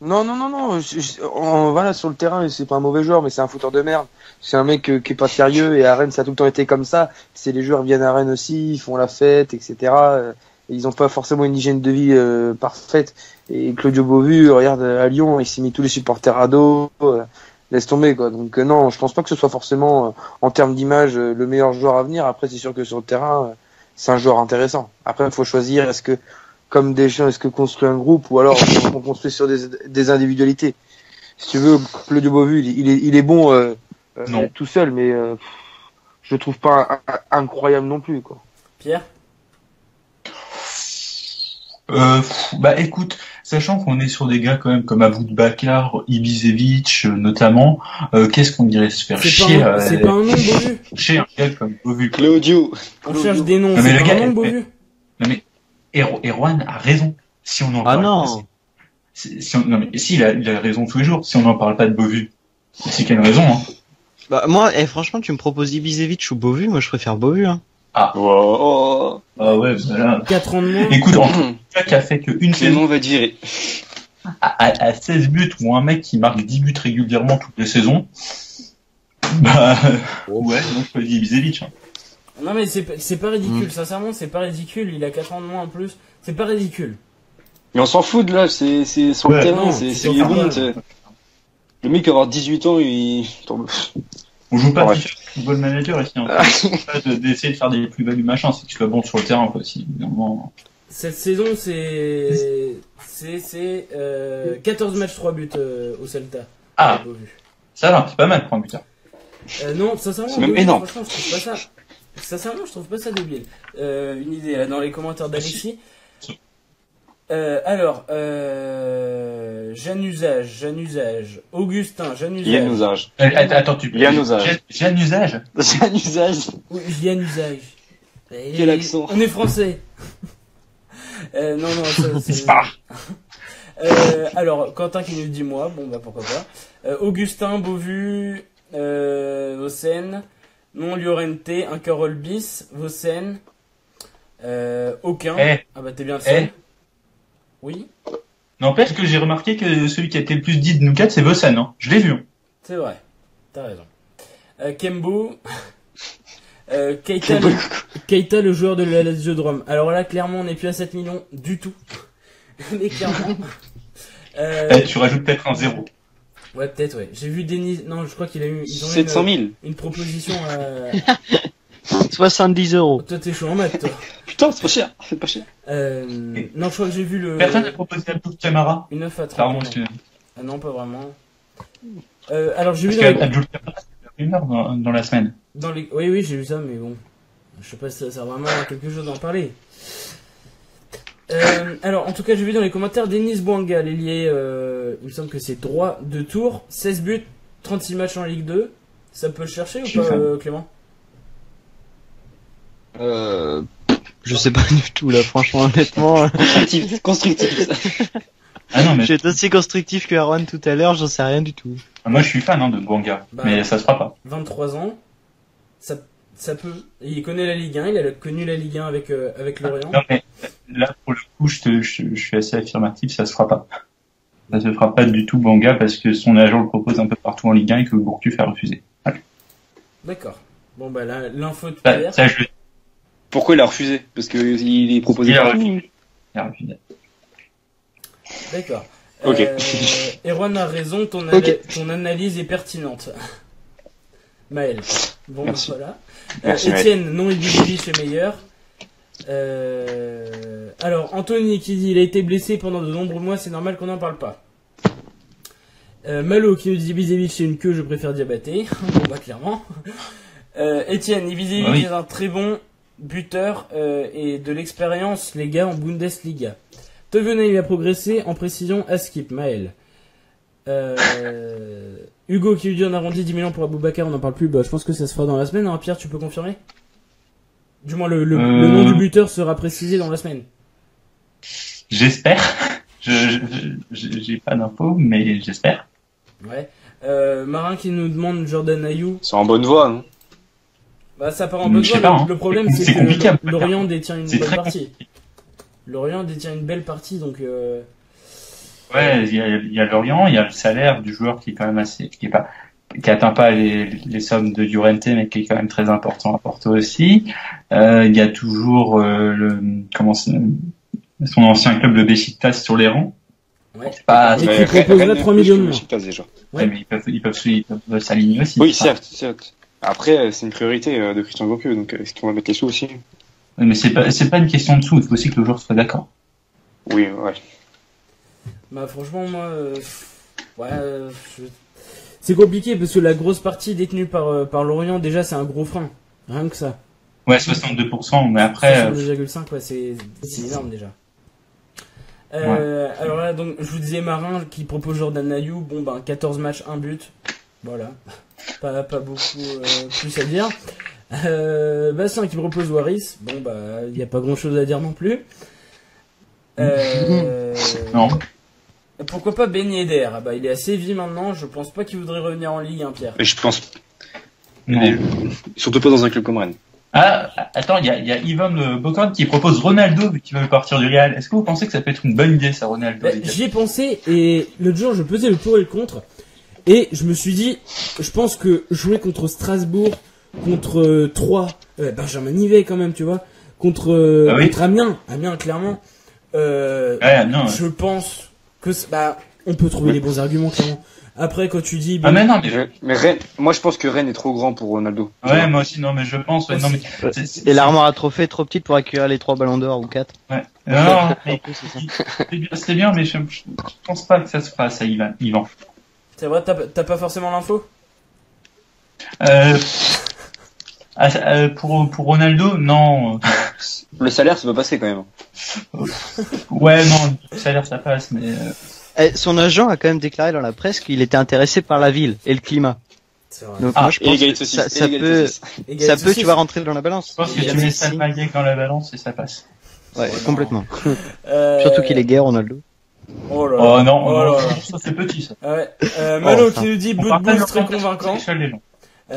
Voilà, sur le terrain, c'est pas un mauvais joueur, mais c'est un fouteur de merde. C'est un mec qui est pas sérieux, et à Rennes, ça a tout le temps été comme ça. C'est les joueurs viennent à Rennes aussi, ils font la fête, etc. ils n'ont pas forcément une hygiène de vie parfaite. Et Claudio Beauvu, regarde à Lyon, il s'est mis tous les supporters à dos, laisse tomber quoi. Donc non, je pense pas que ce soit forcément en termes d'image le meilleur joueur à venir. Après, c'est sûr que sur le terrain, c'est un joueur intéressant. Après, il faut choisir est-ce que comme Deschamps, est-ce que construit un groupe ou alors on construit sur des individualités. Si tu veux, Claudio Beauvu, il est bon tout seul, mais je le trouve pas incroyable non plus quoi. Pierre? Bah écoute, sachant qu'on est sur des gars quand même comme Aboubakar, Ibisevic notamment, qu'est-ce qu'on dirait se faire chier C'est pas un nom, Beauvu. Chez un gars comme Beauvu. Claudio. On cherche des noms, Non, mais c'est le pas gars, un nom, Beauvu. Non mais Erwan a raison. Si on en parle non. non mais si il a raison tous les jours. Si on n'en parle pas de Beauvu, c'est qu'il y a une raison. Hein. Bah moi, franchement, tu me proposes Ibisevic ou Beauvu, moi je préfère Beauvu. Hein. Ah. Oh. Ah ouais, voilà. 4 ans de moins. Écoute, en tout cas, qui a fait qu'une Clément saison va virer. à 16 buts ou un mec qui marque 10 buts régulièrement toutes les saisons, bah ouais, donc je peux dire Ibisevic. Hein. Non mais c'est pas ridicule, sincèrement c'est pas ridicule, il a 4 ans de moins en plus, c'est pas ridicule. Mais on s'en fout de là, c'est sur le terrain, non, c'est sur il est le bon, terrain. t'sais. Le mec avoir 18 ans, il tombe. On joue pas Ouais. FIFA Football Manager ici, hein. Pas d'essayer de faire des plus-values machin, c'est que tu sois bon sur le terrain quoi. Si, évidemment. Cette saison c'est 14 matchs 3 buts au Celta. Ah, Beauvu. ça va, c'est pas mal pour un buteur. Non, sincèrement, C'est même Beauvu, énorme. franchement, je trouve pas ça. Sincèrement, je trouve pas ça débile. Une idée là dans les commentaires d'Alexis. Alors, Janusage, Augustin, Janusage. Attends, tu Il y a un usage. J'ai un usage. C'est un usage. Oui, Janusage. Quel accent. On est français. Non, ça, c'est... alors, Quentin qui nous dit moi, bon bah pourquoi pas. Augustin, Beauvu, Vossen, non Llorente, un Carole bis, Vossen, aucun. Ah bah t'es bien le seul. Oui. N'empêche que j'ai remarqué que celui qui a été le plus dit de nous quatre, c'est Vossen, hein. Je l'ai vu. Hein. C'est vrai, t'as raison. Kembo, Keita, le joueur de la Lazio de Rome. Alors là, clairement, on n'est plus à 7 millions du tout. Mais clairement. Tu rajoutes peut-être un 0. Ouais, peut-être, ouais. J'ai vu Denis. Non, je crois qu'il a eu. Ils ont 700 000. une proposition à. 70 €. Toi, t'es chaud en maths, toi. Putain, c'est pas cher. C'est pas cher. Non, je crois que j'ai vu le. Personne n'a proposé Abdou Camara. Une 9 à 30. Pardon, excusez-moi. Ah non, pas vraiment. Alors, j'ai vu Parce dans qu'Abdou Camara, c'est 1 heure dans la semaine. Oui, j'ai vu ça, mais bon. Je sais pas si ça sert vraiment à quelque chose d'en parler. Alors, en tout cas, j'ai vu dans les commentaires Denis Bouanga, l'ailier, il me semble que c'est droit de tour, 16 buts, 36 matchs en Ligue 2. Ça peut le chercher ou pas, Clément? Je sais pas du tout là, franchement, honnêtement. Constructif. Ah non, mais J'ai été aussi constructif que Erwan tout à l'heure, j'en sais rien du tout. moi je suis fan de Bouanga, mais ça se fera pas. 23 ans, ça peut. Il connaît la Ligue 1, il a connu la Ligue 1 avec Lorient. Non mais là pour le coup, je suis assez affirmatif, ça se fera pas. Ça se fera pas du tout Bouanga parce que son agent le propose un peu partout en Ligue 1 et que Gourcuff a refusé. Voilà. D'accord. Bon bah là, l'info de Ça, Pierre. ça, je le Pourquoi il a refusé? Parce qu'il est proposé Il a partout. refusé. Il a refusé. D'accord. Ok. Erwan a raison, ton analyse est pertinente. Maël. Bon, Merci. voilà. Merci, Étienne, non Ibisevic est meilleur. Alors, Anthony qui dit il a été blessé pendant de nombreux mois, c'est normal qu'on n'en parle pas. Malo qui nous dit Ibisevic c'est une queue, je préfère Diabaté. Bon bah clairement. Étienne, Ibisevic est un très bon buteur et de l'expérience les gars en Bundesliga. Tevenay il a progressé en précision à skip. Maël. Hugo qui lui dit on arrondit 10 millions pour Aboubakar, on n'en parle plus, bah je pense que ça se fera dans la semaine, hein. Pierre tu peux confirmer? Du moins le nom du buteur sera précisé dans la semaine. J'espère. J'ai pas d'infos, mais j'espère. Ouais. Marin qui nous demande Jordan Ayou. C'est en bonne voie, non? Bah ça part en bonne Je sais voie, pas, hein. le problème c'est C'est compliqué à que Lorient détient une C'est bonne très partie. Lorient détient une belle partie, donc Ouais, il y a Lorient, il y a le salaire du joueur qui est quand même assez, qui est pas atteint pas les sommes de Llorente, mais qui est quand même très important à Porto aussi. Il y a toujours son ancien club, le Beşiktaş, sur les rangs. Ouais. C'est pas, Et qui proposerait 3 millions de moins. Déjà. Ouais, mais ils peuvent s'aligner aussi. Oui, certes. Après, c'est une priorité de Christian Goku, donc est-ce qu'on va mettre les sous aussi? Ouais, mais c'est pas une question de sous, il faut aussi que le joueur soit d'accord. Oui, ouais. Bah franchement moi c'est compliqué parce que la grosse partie détenue par Lorient déjà c'est un gros frein, rien que ça. Ouais, 62%, mais après 62,5 ouais, c'est énorme déjà. Alors là donc je vous disais Marin qui propose Jordan Ayou, 14 matchs, 1 but. Voilà. Pas beaucoup plus à dire. Bastien qui propose Waris, il y a pas grand-chose à dire non plus. non. Pourquoi pas Ben Yedder? Il est à Séville maintenant, je pense pas qu'il voudrait revenir en Ligue, Pierre. Et je pense. Surtout pas dans un club comme Rennes. Ah, attends, il y a Yvan Bocon qui propose Ronaldo vu qu'il veut partir du Real. Est-ce que vous pensez que ça peut être une bonne idée, ça, Ronaldo? J'y ai pensé et l'autre jour je pesais le pour et le contre et je me suis dit, je pense que jouer contre Strasbourg, contre Troyes, Benjamin Nivet quand même, tu vois, contre Amiens clairement, je pense que on peut trouver les bons arguments clairement. Après quand tu dis mais non mais Rennes, moi je pense que Rennes est trop grand pour Ronaldo. Ouais, moi aussi non mais je pense non mais et l'armoire à trophées est trop petite pour accueillir les 3 ballons d'or ou 4. Ouais. Non, c'est bien mais je pense pas que ça se fasse à Yvan. C'est vrai, t'as pas forcément l'info? Pour Ronaldo, non. Le salaire, ça peut passer quand même. Ouais, non, le salaire, ça passe, mais... Son agent a quand même déclaré dans la presse qu'il était intéressé par la ville et le climat. Donc moi, je pense que ça peut, tu vas rentrer dans la balance. Je pense que tu mets Salma Hayek dans la balance et ça passe. Ouais, complètement. Surtout qu'il est gay, Ronaldo. Oh non, ça c'est petit, ça. Ouais. Malo qui nous dit Boudbouz très convaincant.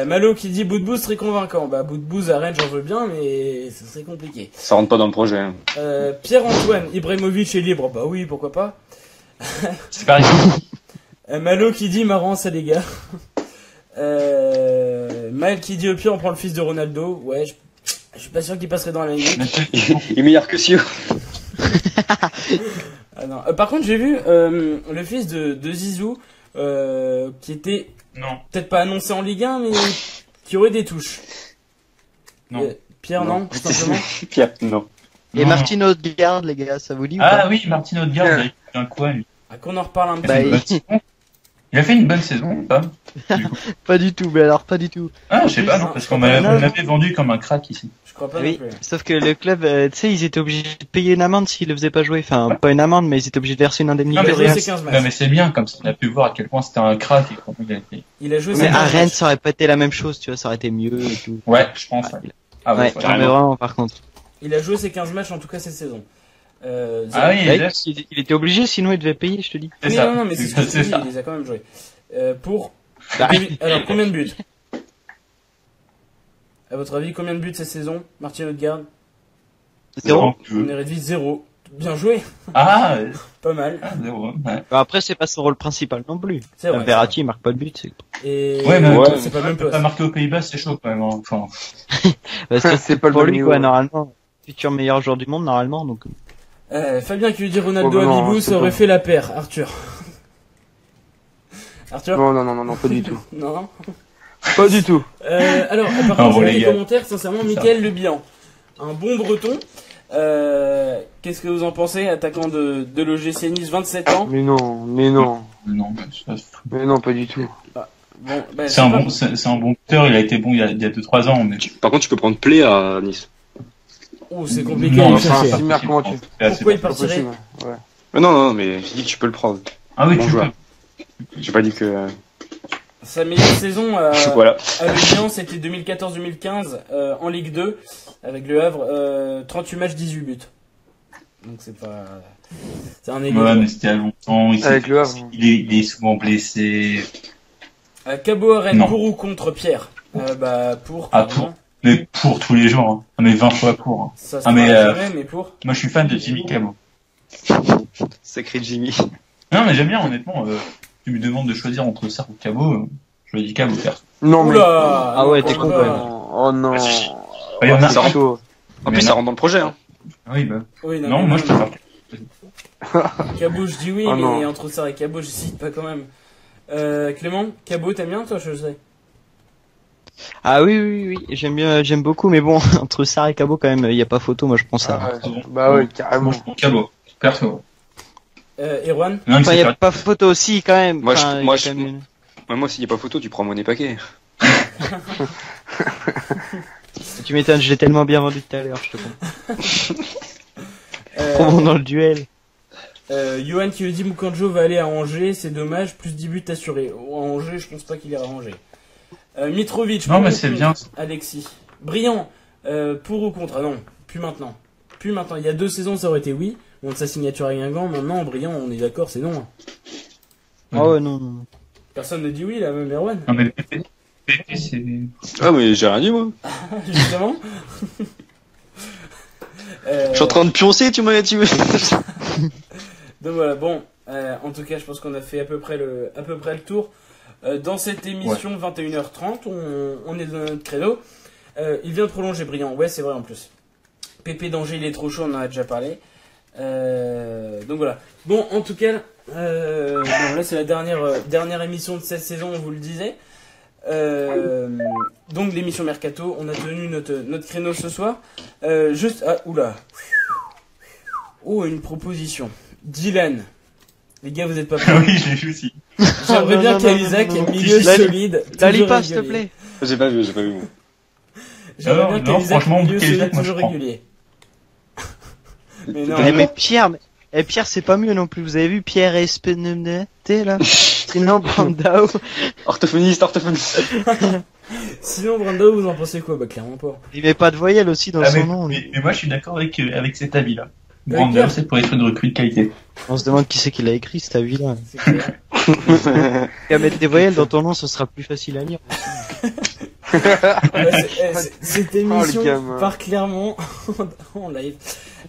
Malo qui dit Boudbouz très convaincant. Boudbouz à Rennes, j'en veux bien, mais ce serait compliqué. Ça rentre pas dans le projet. Hein. Pierre-Antoine, Ibrahimovic est libre. Oui, pourquoi pas. C'est pareil. Malo qui dit marrant ça les gars. Maël qui dit au pire on prend le fils de Ronaldo. Ouais, je suis pas sûr qu'il passerait dans la ligne. Il est meilleur que Sio. Ah non. Par contre j'ai vu le fils de Zizou qui était peut-être pas annoncé en Ligue 1 mais qui aurait des touches. Non. Pierre non, tout simplement. Pierre non. Et Martin Odegaard les gars, ça vous dit ou pas? Ah oui, Martin Odegaard, il a eu un quoi lui? Qu'on en reparle un petit peu. Il a fait une bonne saison ou pas? Pas du tout, mais alors pas du tout. Ah, je sais pas, non, parce qu'on m'avait vendu comme un crack ici. Je crois pas oui, non plus. Sauf que le club, tu sais, ils étaient obligés de payer une amende s'ils le faisaient pas jouer. Enfin, pas une amende, mais ils étaient obligés de verser une indemnité. Non, mais c'est bien, comme ça on a pu voir à quel point c'était un crack et comment il a été. Il a joué mais à Rennes, ça aurait pas été la même chose, tu vois, ça aurait été mieux et tout. Ouais, je pense. Ah ouais, mais vraiment, par contre. Il a joué ses 15 matchs en tout cas cette saison. Il était obligé, sinon il devait payer, je te dis. Non, mais c'est ce que je te dis, il les a quand même joués. Alors, combien de buts? À votre avis, combien de buts cette saison, Martin Odegaard? 0. On est réduit 0. Bien joué. Ah, pas mal. 0. Ouais. Après, c'est pas son rôle principal non plus. C'est vrai. Verratti, il marque pas de but. C'est pas même pas marqué aux Pays-Bas, c'est chaud quand même. Enfin... c'est pas le pour lui, quoi, normalement. Futur meilleur joueur du monde, normalement, donc. Fabien qui lui dit Ronaldo Abibou, ça aurait fait la paire. Arthur. Non, pas du tout. Non. Pas du tout. Alors, par contre, j'ai les commentaires, sincèrement, Mickaël Le Bihan. Un bon breton. Qu'est-ce que vous en pensez, attaquant de l'OGC Nice, 27 ans? Mais non, pas du tout. C'est un bon buteur, il a été bon il y a 2-3 ans. Mais... Par contre, tu peux prendre Play à Nice. Oh, c'est compliqué. Pourquoi il partirait? Non, mais j'ai dit que tu peux le prendre. Ah oui, tu peux. J'ai pas dit que... Sa meilleure saison à voilà. Le Bihan, c'était 2014-2015 en Ligue 2 avec le Havre, 38 matchs, 18 buts. Donc c'est un égal. Ouais, mais c'était à longtemps. Avec le Havre. Il est souvent blessé. Cabo à Rennes, pour ou contre Pierre? Pour. Mais pour tous les jours. Hein. Mais 20 fois pour. Hein. Ça se jamais, mais pour. Moi, je suis fan de Jimmy Cabo. Sacré Jimmy. Non, mais j'aime bien, honnêtement. Tu me demandes de choisir entre ça ou Cabo. Je dis Cabot, perso. Non, mais. Oula. Ah ouais, t'es con, non, quand même. Oh non. Il y en a ça un. chaud. En plus, ça rentre dans le projet. Hein. Oui, bah. Oui, Non, moi je préfère. Cabot, je dis oui, Oh mais non. entre ça et Cabot, je cite pas quand même. Clément, Cabot, t'aimes bien toi, je sais. Ah oui, j'aime beaucoup, mais bon, entre Sarr et Cabot, quand même, il n'y a pas photo, moi je pense à. Ah ouais. Bah ouais, carrément. Moi je prends Cabot, perso. Erwan, Non, Enfin, il n'y a c'est pas photo aussi, quand même. Moi, Enfin, moi, il y a quand même une- Moi, s'il n'y a pas photo, tu prends Money Paquet. Tu m'étonnes, je l'ai tellement bien vendu tout à l'heure, je te comprends. Trop bon dans le duel. Johan qui lui dit Mukanjo va aller à Angers, c'est dommage, plus 10 buts assurés. À Angers, je pense pas qu'il ira à Angers. Mitrovic, Non, pour mais ou c'est contre bien. Alexis. Brillant, pour ou contre? Ah non, plus maintenant. Plus maintenant. Il y a 2 saisons, ça aurait été oui. Bon, de sa signature à Guingamp, maintenant, Brillant, on est d'accord, c'est non. Ah ouais, non. Personne ne dit oui, là, même Erwan. Non, mais le PP, c'est. Ah, mais j'ai rien dit, moi. Justement. Je suis en train de pioncer, tu m'as dit. Donc voilà, bon, en tout cas, je pense qu'on a fait à peu près le tour. Dans cette émission, 21h30, on est dans notre créneau. Il vient de prolonger Brillant, ouais, c'est vrai en plus. Pépé d'Angers, il est trop chaud, on en a déjà parlé. Donc voilà. Bon, en tout cas, bon, là c'est la dernière émission de cette saison, on vous le disait. Donc l'émission Mercato, on a tenu notre créneau ce soir. Oula. Oh, une proposition. Dylan. Les gars, vous êtes pas prêts? Oui, j'ai vu aussi. J'aimerais bien qu'Alisac, milieu solide. La lis toujours pas, s'il te régulier. plaît. J'ai pas vu, moi. J'aimerais bien Non, qu'Alisac, franchement, milieu Cahuzac, solide, moi, je toujours prends. régulier. Mais non. Mais Pierre, c'est pas mieux non plus. Vous avez vu Pierre Espenete, là? Sinon, Brandao. Orthophoniste. Sinon, Brando, vous en pensez quoi? Bah, clairement pas. Il met pas de voyelle aussi dans son nom. lui. Mais moi je suis d'accord avec cet avis-là. Avec Brandao, Pierre. c'est pour être une recrue de qualité. On se demande qui c'est qui l'a écrit, cet avis-là. C'est clair. Et à mettre des voyelles dans ton nom, ce sera plus facile à lire. Cette émission Oh, le gamin. part clairement en live.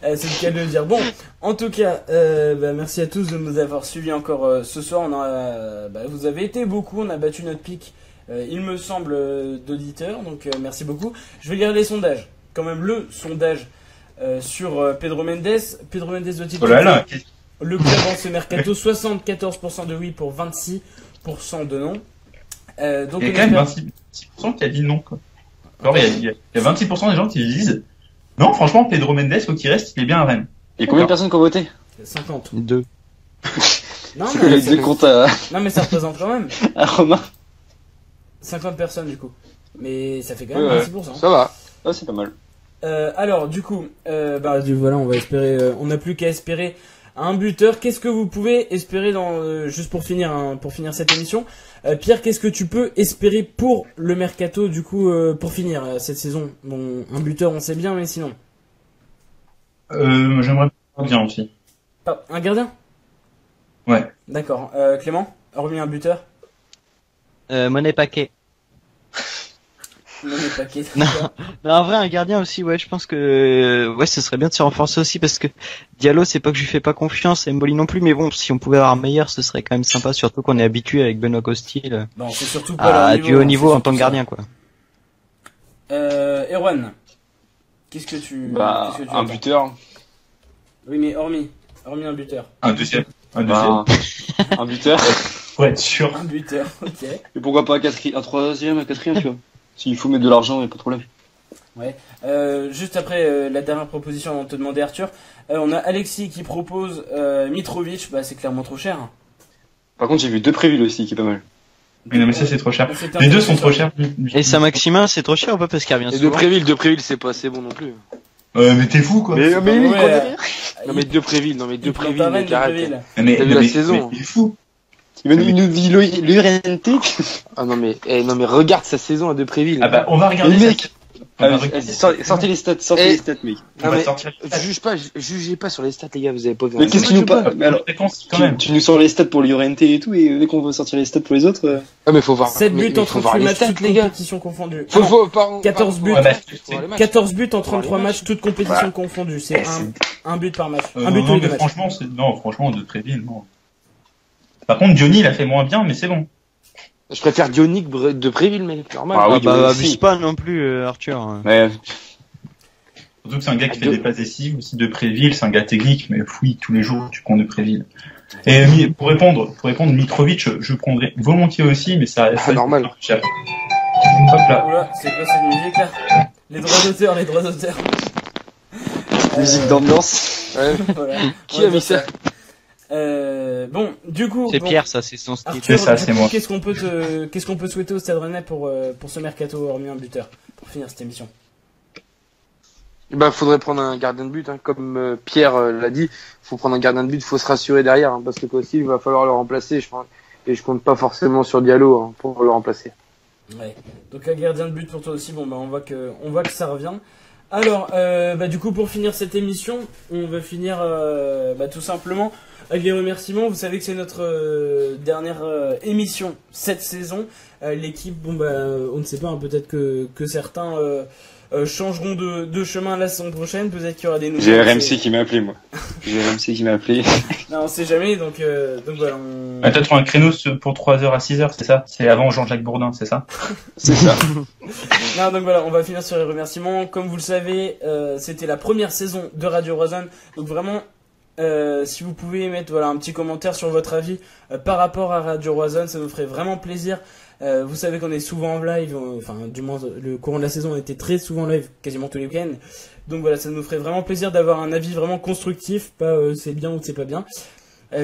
C'est le cas de le dire. Bon, en tout cas, merci à tous de nous avoir suivis encore ce soir. Vous avez été beaucoup, on a battu notre pic, il me semble, d'auditeurs. Donc merci beaucoup. Je vais lire les sondages. Quand même le sondage sur Pedro Mendes. Pedro Mendes doit-il Oh là là, le club en ce mercato? 74% de oui pour 26% de non. Donc il y a quand même 26% qui a dit non, quoi. Alors, il y a 26% des gens qui disent non, franchement, Pedro Mendes, faut qu'il reste, il est bien à Rennes. Et combien de personnes qui ont voté? 50. 2. Non, Il y a des comptes à non, mais ça représente quand même Romain. 50 personnes du coup. Mais ça fait quand même Ouais, 26%. Ça va. Ah, c'est pas mal. Alors du coup, voilà, on va espérer. On n'a plus qu'à espérer un buteur. Qu'est-ce que vous pouvez espérer juste pour finir cette émission, Pierre, qu'est-ce que tu peux espérer pour le mercato du coup pour finir cette saison? Bon, un buteur, on sait bien, mais sinon. J'aimerais bien aussi. Un gardien? Ouais. D'accord. Clément, hormis un buteur? Monnaie paquet. Non, mais paquet. Non, en vrai, un gardien aussi, ouais, je pense que, ce serait bien de se renforcer aussi parce que Diallo, c'est pas que je lui fais pas confiance, et Mboli non plus, mais bon, si on pouvait avoir un meilleur, ce serait quand même sympa, surtout qu'on est habitué avec Benoît Costil Bon, c'est surtout pas à du haut niveau en tant que gardien, quoi. Erwan, qu'est-ce que tu un attends? buteur. Oui, mais hormis un buteur. Un deuxième. Un buteur. Pour être sûr. Un buteur, ok. Et pourquoi pas un troisième, un quatrième, tu vois. S'il faut mettre de l'argent, y a pas de problème. Ouais. Juste après la dernière proposition avant de te demander, Arthur, on a Alexis qui propose Mitrovic. Bah, c'est clairement trop cher. Par contre, j'ai vu 2 Préville aussi, qui est pas mal. Mais non, mais ça, c'est trop cher. C'est Les deux sont trop chers. Et Saint-Maximin, c'est trop cher ou pas parce qu'il revient Et souvent? de Préville, c'est pas assez bon non plus. Mais t'es fou, quoi. Mais pas lui, il vrai, connaît rien. Non, mais de Préville, il prend pas mal de Préville. Mais T'as vu la saison? Mais il est fou. Il nous dit l'URNT. Ah non mais regarde sa saison à Depréville. Ah bah, on va regarder Le mec. On va regarder. Sortez les stats, mec. On va sortir. Jugez pas sur les stats les gars, vous avez pas vu. Mais qu'est-ce qui nous parle? Mais alors, Réponse, quand même. tu nous sors les stats pour l'URNT et tout, et dès qu'on veut sortir les stats pour les autres. Ah mais faut voir. 7 buts en faut voir 33 les matchs, stats toutes les gars. compétitions confondues. Faut 14 buts. Ouais, bah, 14 buts en 33 matchs, toutes compétitions confondues. C'est un but par match. Un but tous non, les deux mais matchs. franchement, de Tréville, non. Par contre, Johnny, il a fait moins bien, mais c'est bon. Je préfère Dionic de Préville, mec, normal. Ah oui, bah, aussi. abuse pas non plus, Arthur. Ouais. Surtout que c'est un gars qui fait des passes décisives aussi de Préville, c'est un gars technique, mais oui, tous les jours tu prends de Préville. Et pour répondre, Mitrovic, je prendrais volontiers aussi, mais ça reste normal. Cher. Hop là. Oula, c'est quoi cette musique là? Les droits d'auteur. Musique d'ambiance. Ouais. Voilà. Qui a mis ça? Bon, du coup. C'est bon, Pierre, ça, c'est son style. Arthur, C'est ça, du c'est coup, moi. Qu'est-ce qu'on peut souhaiter au Stade Rennais pour ce mercato hormis un buteur pour finir cette émission? Bah, faudrait prendre un gardien de but, hein. Comme Pierre l'a dit, faut prendre un gardien de but, faut se rassurer derrière, hein, parce que Kostil, il va falloir le remplacer, je pense. Et je compte pas forcément sur Diallo, hein, pour le remplacer. Ouais. Donc un gardien de but pour toi aussi. Bon bah on voit que ça revient. Alors bah du coup pour finir cette émission, on va finir tout simplement avec les remerciements. Vous savez que c'est notre dernière émission cette saison. L'équipe, bon bah on ne sait pas, hein, peut-être que certains changeront de chemin la saison prochaine. Peut-être qu'il y aura des nouveaux. J'ai RMC qui m'a appelé, moi. J'ai RMC qui m'a appelé. Non, on sait jamais. Donc voilà. Peut-être un créneau pour 3h à 6h, c'est ça? C'est avant Jean-Jacques Bourdin, c'est ça? C'est ça. Non, donc voilà, on va finir sur les remerciements. Comme vous le savez, c'était la première saison de Radio Roison. Donc vraiment, si vous pouvez mettre un petit commentaire sur votre avis par rapport à Radio Roison, ça nous ferait vraiment plaisir. Vous savez qu'on est souvent en live, enfin du moins le courant de la saison on était très souvent en live, quasiment tous les week-ends. Donc voilà, ça nous ferait vraiment plaisir d'avoir un avis vraiment constructif, pas c'est bien ou c'est pas bien.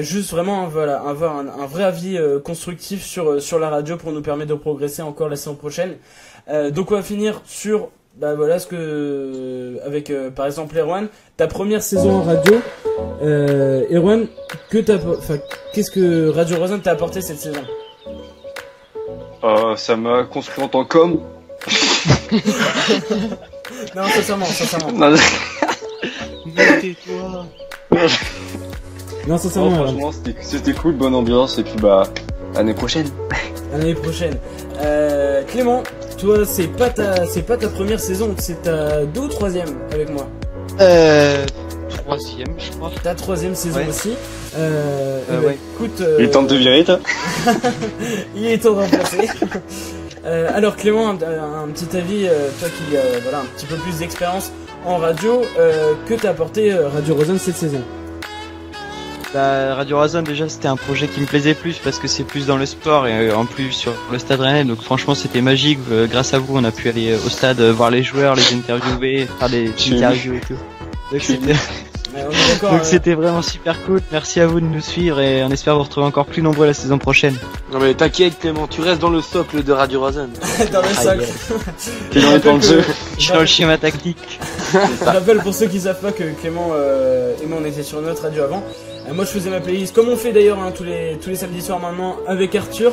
Juste vraiment avoir un vrai avis constructif sur la radio pour nous permettre de progresser encore la saison prochaine. Donc on va finir sur ce que avec par exemple Erwan, ta première saison en radio. Erwan, qu'est-ce que Radio Roison t'a apporté cette saison? Ça m'a construit en tant qu'homme. Non, sincèrement. Non, Non, sincèrement. franchement, c'était cool, bonne ambiance, et puis l'année prochaine. L'année prochaine. Clément, toi, c'est pas ta première saison, c'est ta 2 ou 3e avec moi. 3e, je crois. Ta 3e saison aussi. Ouais. Écoute, Il est temps de te virer, toi. il est temps de remplacer. Alors Clément, un petit avis, toi qui un petit peu plus d'expérience en radio, que t'a apporté Radio Roison cette saison? Radio Roison, déjà c'était un projet qui me plaisait plus parce que c'est plus dans le sport et en plus sur le Stade Rennais, donc franchement c'était magique. Grâce à vous on a pu aller au stade voir les joueurs, les interviewer, faire des interviews et tout. Donc c'était vraiment super cool. Merci à vous de nous suivre et on espère vous retrouver encore plus nombreux la saison prochaine. Non mais t'inquiète Clément, tu restes dans le socle de Radio Roison. Dans le socle. T'es dans le temps de jeu. Je suis dans le schéma tactique. Je rappelle pour ceux qui savent pas que Clément et moi on était sur une autre radio avant. Moi je faisais ma playlist comme on fait d'ailleurs tous les samedis soirs maintenant avec Arthur.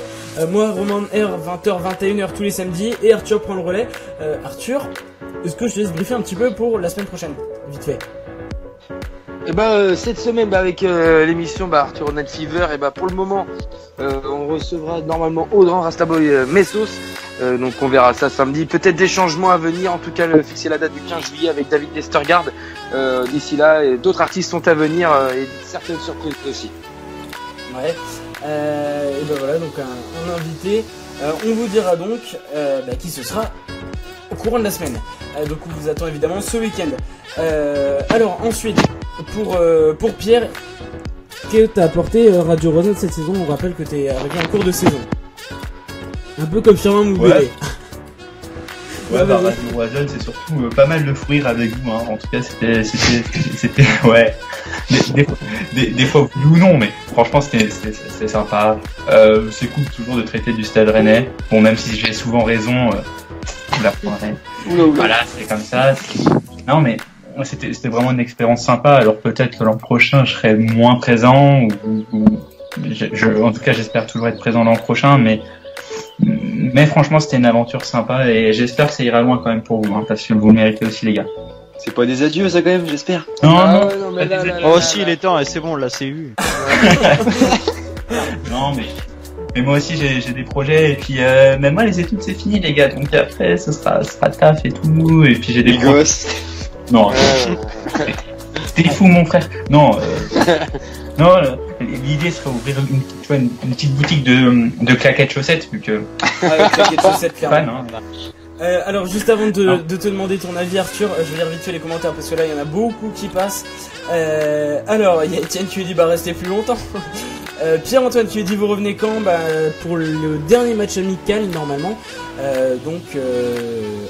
Moi Roman R 20h 21h tous les samedis et Arthur prend le relais. Arthur, est-ce que je te laisse briefer un petit peu pour la semaine prochaine, vite fait? Cette semaine avec l'émission Arthur Night Fever, pour le moment on recevra normalement Audran Rastaboy Messos, donc on verra ça samedi. Peut-être des changements à venir, en tout cas fixer la date du 15 juillet avec David Nestergaard. D'ici là, d'autres artistes sont à venir et certaines surprises aussi. Ouais. Voilà, donc un invité. On vous dira donc qui ce sera au courant de la semaine. Donc on vous attend évidemment ce week-end. Alors ensuite, pour Pierre, que t'as apporté Radio Roison cette saison? On rappelle que t'es arrivé en cours de saison. Un peu comme Firmin Moubélé. Ouais, Radio Roison, c'est surtout pas mal de fruits avec vous, hein. En tout cas, c'était, ouais. Des fois, oui ou non, mais franchement, c'était sympa. C'est cool toujours de traiter du Stade Rennais. Bon, même si j'ai souvent raison, vous la prendrez. Voilà, c'est comme ça. Non, mais c'était vraiment une expérience sympa. Alors peut-être que l'an prochain, je serai moins présent, en tout cas, j'espère toujours être présent l'an prochain, mais franchement, c'était une aventure sympa et j'espère que ça ira loin quand même pour vous, hein, parce que vous le méritez aussi, les gars. C'est pas des adieux, ça, quand même, j'espère. Non, mais là, oh, si, il est temps, c'est bon, là, c'est eu. Non, mais moi aussi, j'ai des projets, et puis, même moi, les études, c'est fini, les gars, donc après, ce sera taf et tout, et puis j'ai des gosses. Non, t'es fou, mon frère. Non, Non, l'idée serait ouvrir une petite boutique de claquettes chaussettes, vu que. Avec claquettes chaussettes, clairement. Fan, hein. Alors juste avant de te demander ton avis, Arthur, je vais lire vite fait les commentaires parce que là il y en a beaucoup qui passent. Alors il y a Etienne qui lui dit bah restez plus longtemps. Pierre-Antoine qui lui dit vous revenez quand? Bah pour le dernier match amical normalement, donc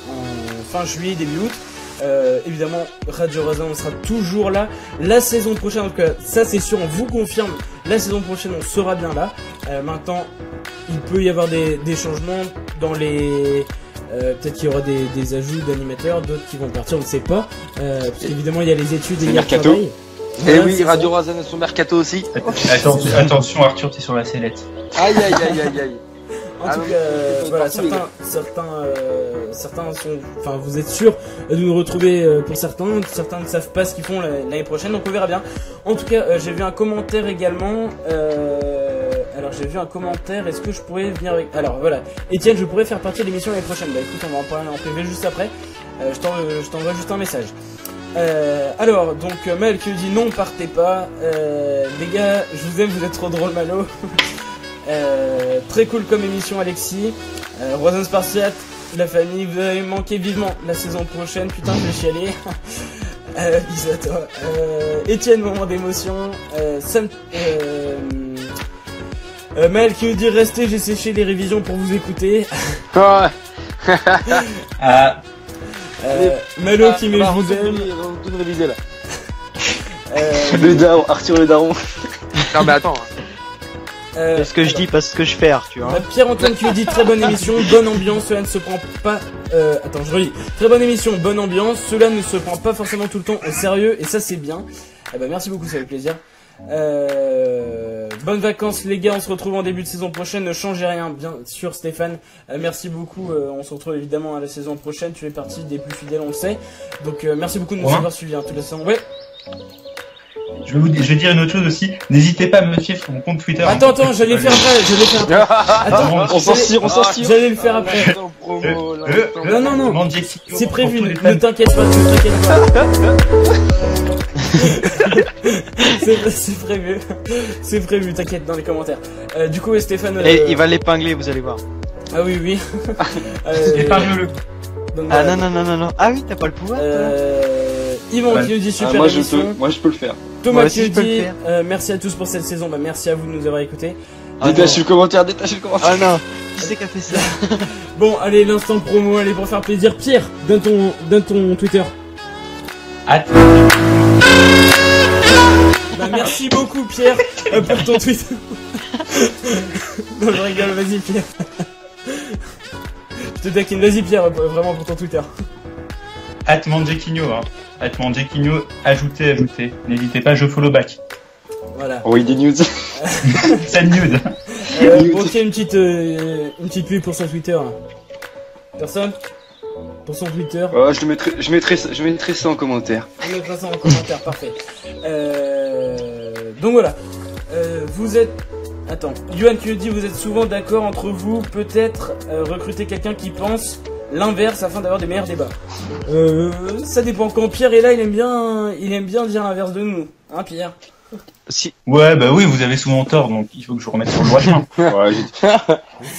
en fin juillet début août. Évidemment Radio Roison on sera toujours là la saison prochaine, donc ça c'est sûr, on vous confirme, la saison prochaine on sera bien là. Maintenant il peut y avoir des changements dans les peut-être qu'il y aura des ajouts d'animateurs, d'autres qui vont partir, on ne sait pas, parce qu'évidemment il y a les études et le travail. Voilà, et oui, Radio Roison a son mercato aussi. Attention Arthur, t'es sur la sellette. Aïe aïe aïe aïe aïe. En tout cas, voilà, certains sont, enfin, vous êtes sûrs de nous retrouver pour certains ne savent pas ce qu'ils font l'année prochaine, donc on verra bien. En tout cas, j'ai vu un commentaire également. Alors j'ai vu un commentaire. Est-ce que je pourrais venir avec... Alors voilà, Etienne, je pourrais faire partie de l'émission l'année prochaine. Bah écoute, on va en parler en privé juste après. Je t'envoie juste un message. Alors donc Mel qui me dit non, partez pas. Les gars, je vous aime, vous êtes trop drôle, Malo. Très cool comme émission, Alexis. Roison Spartiate, la famille, vous avez manqué vivement la saison prochaine. Putain, je vais chialer. Bisous à toi. Etienne, moment d'émotion. Sam, Maël qui nous dit restez, j'ai séché les révisions pour vous écouter. Malo qui met je vous aime. Tout révisé là. Le daron, Arthur le daron. Non mais attends. C'est ce que je dis, pas ce que je fais, tu vois. Pierre-Antoine qui nous dit très bonne émission, bonne ambiance, cela ne se prend pas... Attends, je relis. Très bonne émission, bonne ambiance, cela ne se prend pas forcément tout le temps au sérieux, et ça c'est bien. Eh ben merci beaucoup, ça fait plaisir. Bonnes vacances les gars, on se retrouve en début de saison prochaine, ne changez rien, bien sûr Stéphane. Merci beaucoup, on se retrouve évidemment à la saison prochaine, tu fais partie des plus fidèles, on le sait. Donc merci beaucoup de nous avoir suivis toute la saison. Ouais. Je vais dire une autre chose aussi. N'hésitez pas à me suivre sur mon compte Twitter. Attends, j'allais le faire après. Attends, on s'en tire. J'allais le faire après. Non. C'est prévu. Ne t'inquiète pas. C'est prévu. T'inquiète dans les commentaires. Du coup, Stéphane. Il va l'épingler, vous allez voir. Ah oui. Épargne-le. Non. Ah oui, t'as pas le pouvoir. Yvan qui nous dit super émission. Moi je peux le faire. Thomas qui nous dit merci à tous pour cette saison. Bah merci à vous de nous avoir écoutés. Détachez le commentaire. Ah non. Qui c'est qui a fait ça? Bon, allez, l'instant promo, allez, pour faire plaisir. Pierre, donne ton Twitter. Bah merci beaucoup Pierre pour ton Twitter. Non, je rigole, vas-y Pierre. Je te taquine, vas-y Pierre, vraiment pour ton Twitter. @manjequinho, @manjequinho, ajoutez. N'hésitez pas, je follow back. Voilà. Oui, des news. C'est nude. Ok, une petite pub pour son Twitter. Personne? Pour son Twitter. Je mettrai ça en commentaire. Je mettrai ça en commentaire, parfait. Donc voilà. Vous êtes... Attends. Yoann qui nous dit vous êtes souvent d'accord entre vous. Peut-être recruter quelqu'un qui pense l'inverse afin d'avoir des meilleurs débats. Ça dépend. Quand Pierre est là, il aime bien dire l'inverse de nous. Hein Pierre? Si. Ouais, bah oui, vous avez souvent tort, donc il faut que je vous remette sur le droit chemin. Ça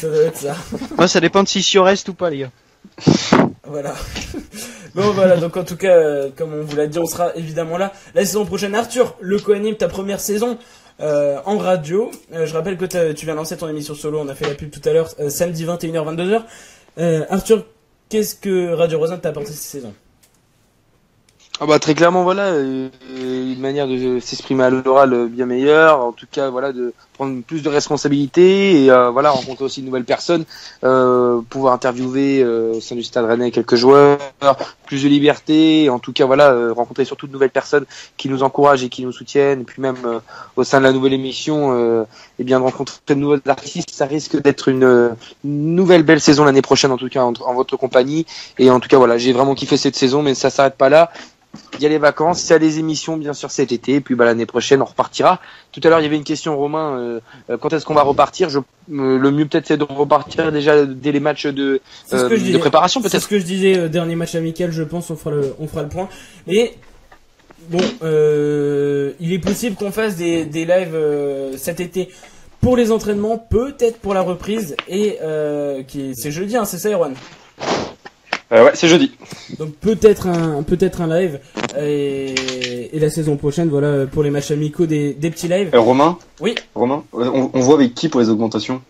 doit être ça. Moi, ça dépend de si je reste ou pas, les gars. Voilà. Bon voilà, donc en tout cas, comme on vous l'a dit, on sera évidemment là la saison prochaine. Arthur, le co-anime, ta première saison en radio. Je rappelle que tu viens lancer ton émission solo, on a fait la pub tout à l'heure, samedi 21h, 22h. Arthur, qu'est-ce que Radio Roison t'a apporté cette saison? Ah bah très clairement voilà, une manière de s'exprimer à l'oral bien meilleure, en tout cas voilà, de prendre plus de responsabilités et voilà, rencontrer aussi de nouvelles personnes, pouvoir interviewer au sein du Stade Rennais quelques joueurs, plus de liberté, et en tout cas voilà, rencontrer surtout de nouvelles personnes qui nous encouragent et qui nous soutiennent, et puis même au sein de la nouvelle émission, et bien de rencontrer de nouveaux artistes, ça risque d'être une nouvelle belle saison l'année prochaine, en tout cas en votre compagnie, et en tout cas voilà, j'ai vraiment kiffé cette saison, mais ça s'arrête pas là. Il y a les vacances, il y a les émissions bien sûr cet été, et puis l'année prochaine on repartira. Tout à l'heure il y avait une question, Romain, quand est-ce qu'on va repartir? Le mieux peut-être c'est de repartir déjà dès les matchs de préparation peut-être. C'est ce que je disais, dernier match amical, je pense on fera le point. Et Bon, il est possible qu'on fasse des lives cet été pour les entraînements, peut-être pour la reprise, et c'est jeudi, hein, c'est ça, Erwan? Ouais, c'est jeudi. Donc peut-être un live, et la saison prochaine, voilà, pour les matchs amicaux, des petits lives. Romain? Oui. Romain, on voit avec qui pour les augmentations?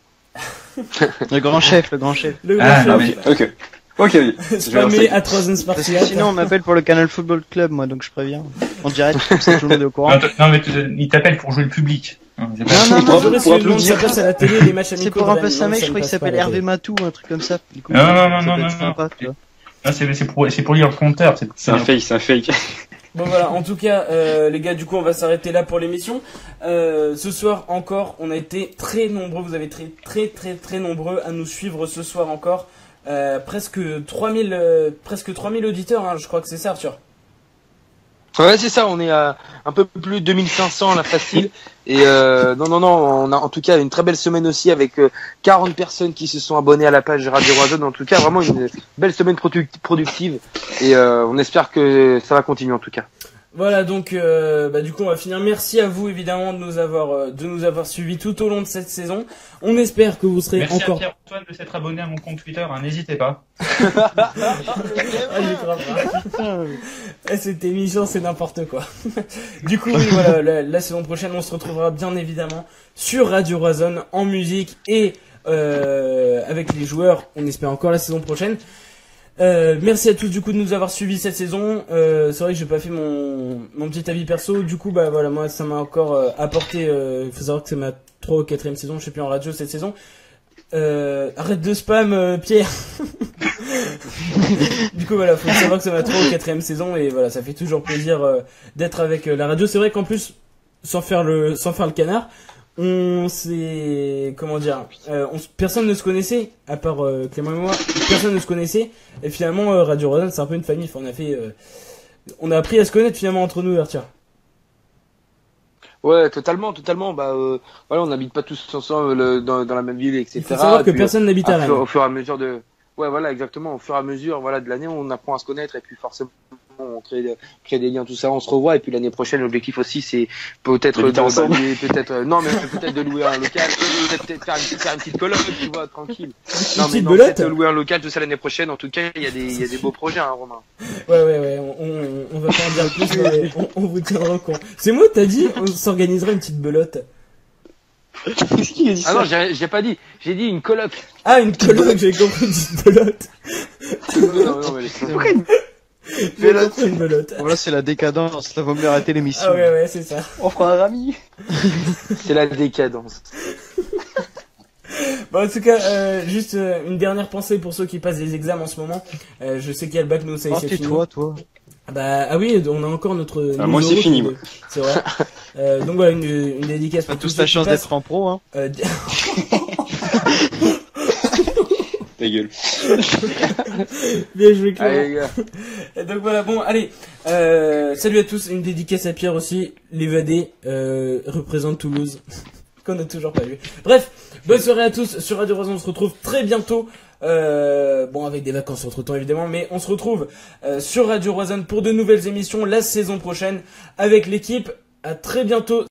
Le grand chef. Le grand chef. Ok. Spammé à 3 Spartiate. Sinon, on m'appelle pour le Canal Football Club, moi, donc je préviens. En direct, comme ça, tout le monde est au courant. Non, mais il t'appelle pour jouer le public. Non, ça passe à la télé, les matchs amicaux. C'est pour un peu ça, mec, je crois qu'il s'appelle Hervé Matou, un truc comme ça. Du coup, non. Sympa, tu vois. Non, c'est pour lire le compteur. C'est un fake. Bon voilà, en tout cas, les gars, du coup, on va s'arrêter là pour l'émission. Ce soir encore, on a été très nombreux, vous avez été très nombreux à nous suivre ce soir encore. Presque 3000 auditeurs, hein, je crois que c'est ça, Arthur. Ouais, c'est ça, on est à un peu plus de 2500 là, facile. Et non, on a en tout cas une très belle semaine aussi avec 40 personnes qui se sont abonnées à la page Radio Roison. En tout cas, vraiment une belle semaine productive. Et on espère que ça va continuer en tout cas. Voilà, donc du coup on va finir. Merci à vous évidemment de nous avoir suivis tout au long de cette saison. On espère que vous serez Merci encore. Merci à Pierre-Antoine de s'être abonné à mon compte Twitter, hein, n'hésitez pas. Cette émission c'est n'importe quoi. Du coup oui, voilà, la saison prochaine on se retrouvera bien évidemment sur Radio Roison en musique et avec les joueurs. On espère encore la saison prochaine. Merci à tous du coup de nous avoir suivis cette saison. C'est vrai que j'ai pas fait mon petit avis perso. Du coup voilà, moi ça m'a encore apporté. Faut savoir que c'est ma 3 ou 4e saison, je sais plus, en radio cette saison. Arrête de spam, Pierre. Du coup voilà, faut savoir que c'est ma 3 ou 4e saison et voilà, ça fait toujours plaisir d'être avec la radio. C'est vrai qu'en plus, sans faire le canard, personne ne se connaissait à part Clément et moi. Personne ne se connaissait et finalement Radio Roison c'est un peu une famille. Enfin, on a appris à se connaître finalement entre nous, Arthur. Ouais, totalement. Voilà, on n'habite pas tous ensemble dans la même ville, etc. Il faut savoir que personne n'habite à Rennes. Au fur et à mesure ouais, voilà, exactement. Au fur et à mesure, voilà, de l'année, on apprend à se connaître et puis forcément, on crée des liens, tout ça, on se revoit et puis l'année prochaine, l'objectif aussi, c'est peut-être de louer un local, peut-être faire une petite coloc, tu vois, tranquille. Peut-être louer un local, tout ça l'année prochaine. En tout cas, il y a des beaux projets, hein, Romain. Ouais, on va pas en dire plus, mais on vous tiendra au courant. C'est moi, t'as dit, on s'organiserait une petite belote. Ah non, j'ai pas dit, j'ai dit une coloc. Ah, une coloc, j'avais compris une petite belote. Une belote. Voilà, c'est la décadence, ça vaut mieux arrêter l'émission. Ah ouais, c'est ça. On fera un rami. C'est la décadence. Bon, en tout cas, juste une dernière pensée pour ceux qui passent des examens en ce moment. Je sais qu'il y a le bac, nous ça y est, c'est fini. Toi. Ah oui, on a encore notre. Moi c'est fini, moi. C'est vrai. Donc voilà, une dédicace pour tous la chance d'être en pro, hein. Ta gueule. Bien joué, Clément. Donc voilà, bon, allez. Salut à tous, une dédicace à Pierre aussi, l'évadé, représente Toulouse, qu'on n'a toujours pas vu. Bref, bonne soirée à tous sur Radio Roison, on se retrouve très bientôt. Avec des vacances entre temps évidemment, mais on se retrouve sur Radio Roison pour de nouvelles émissions la saison prochaine avec l'équipe. À très bientôt.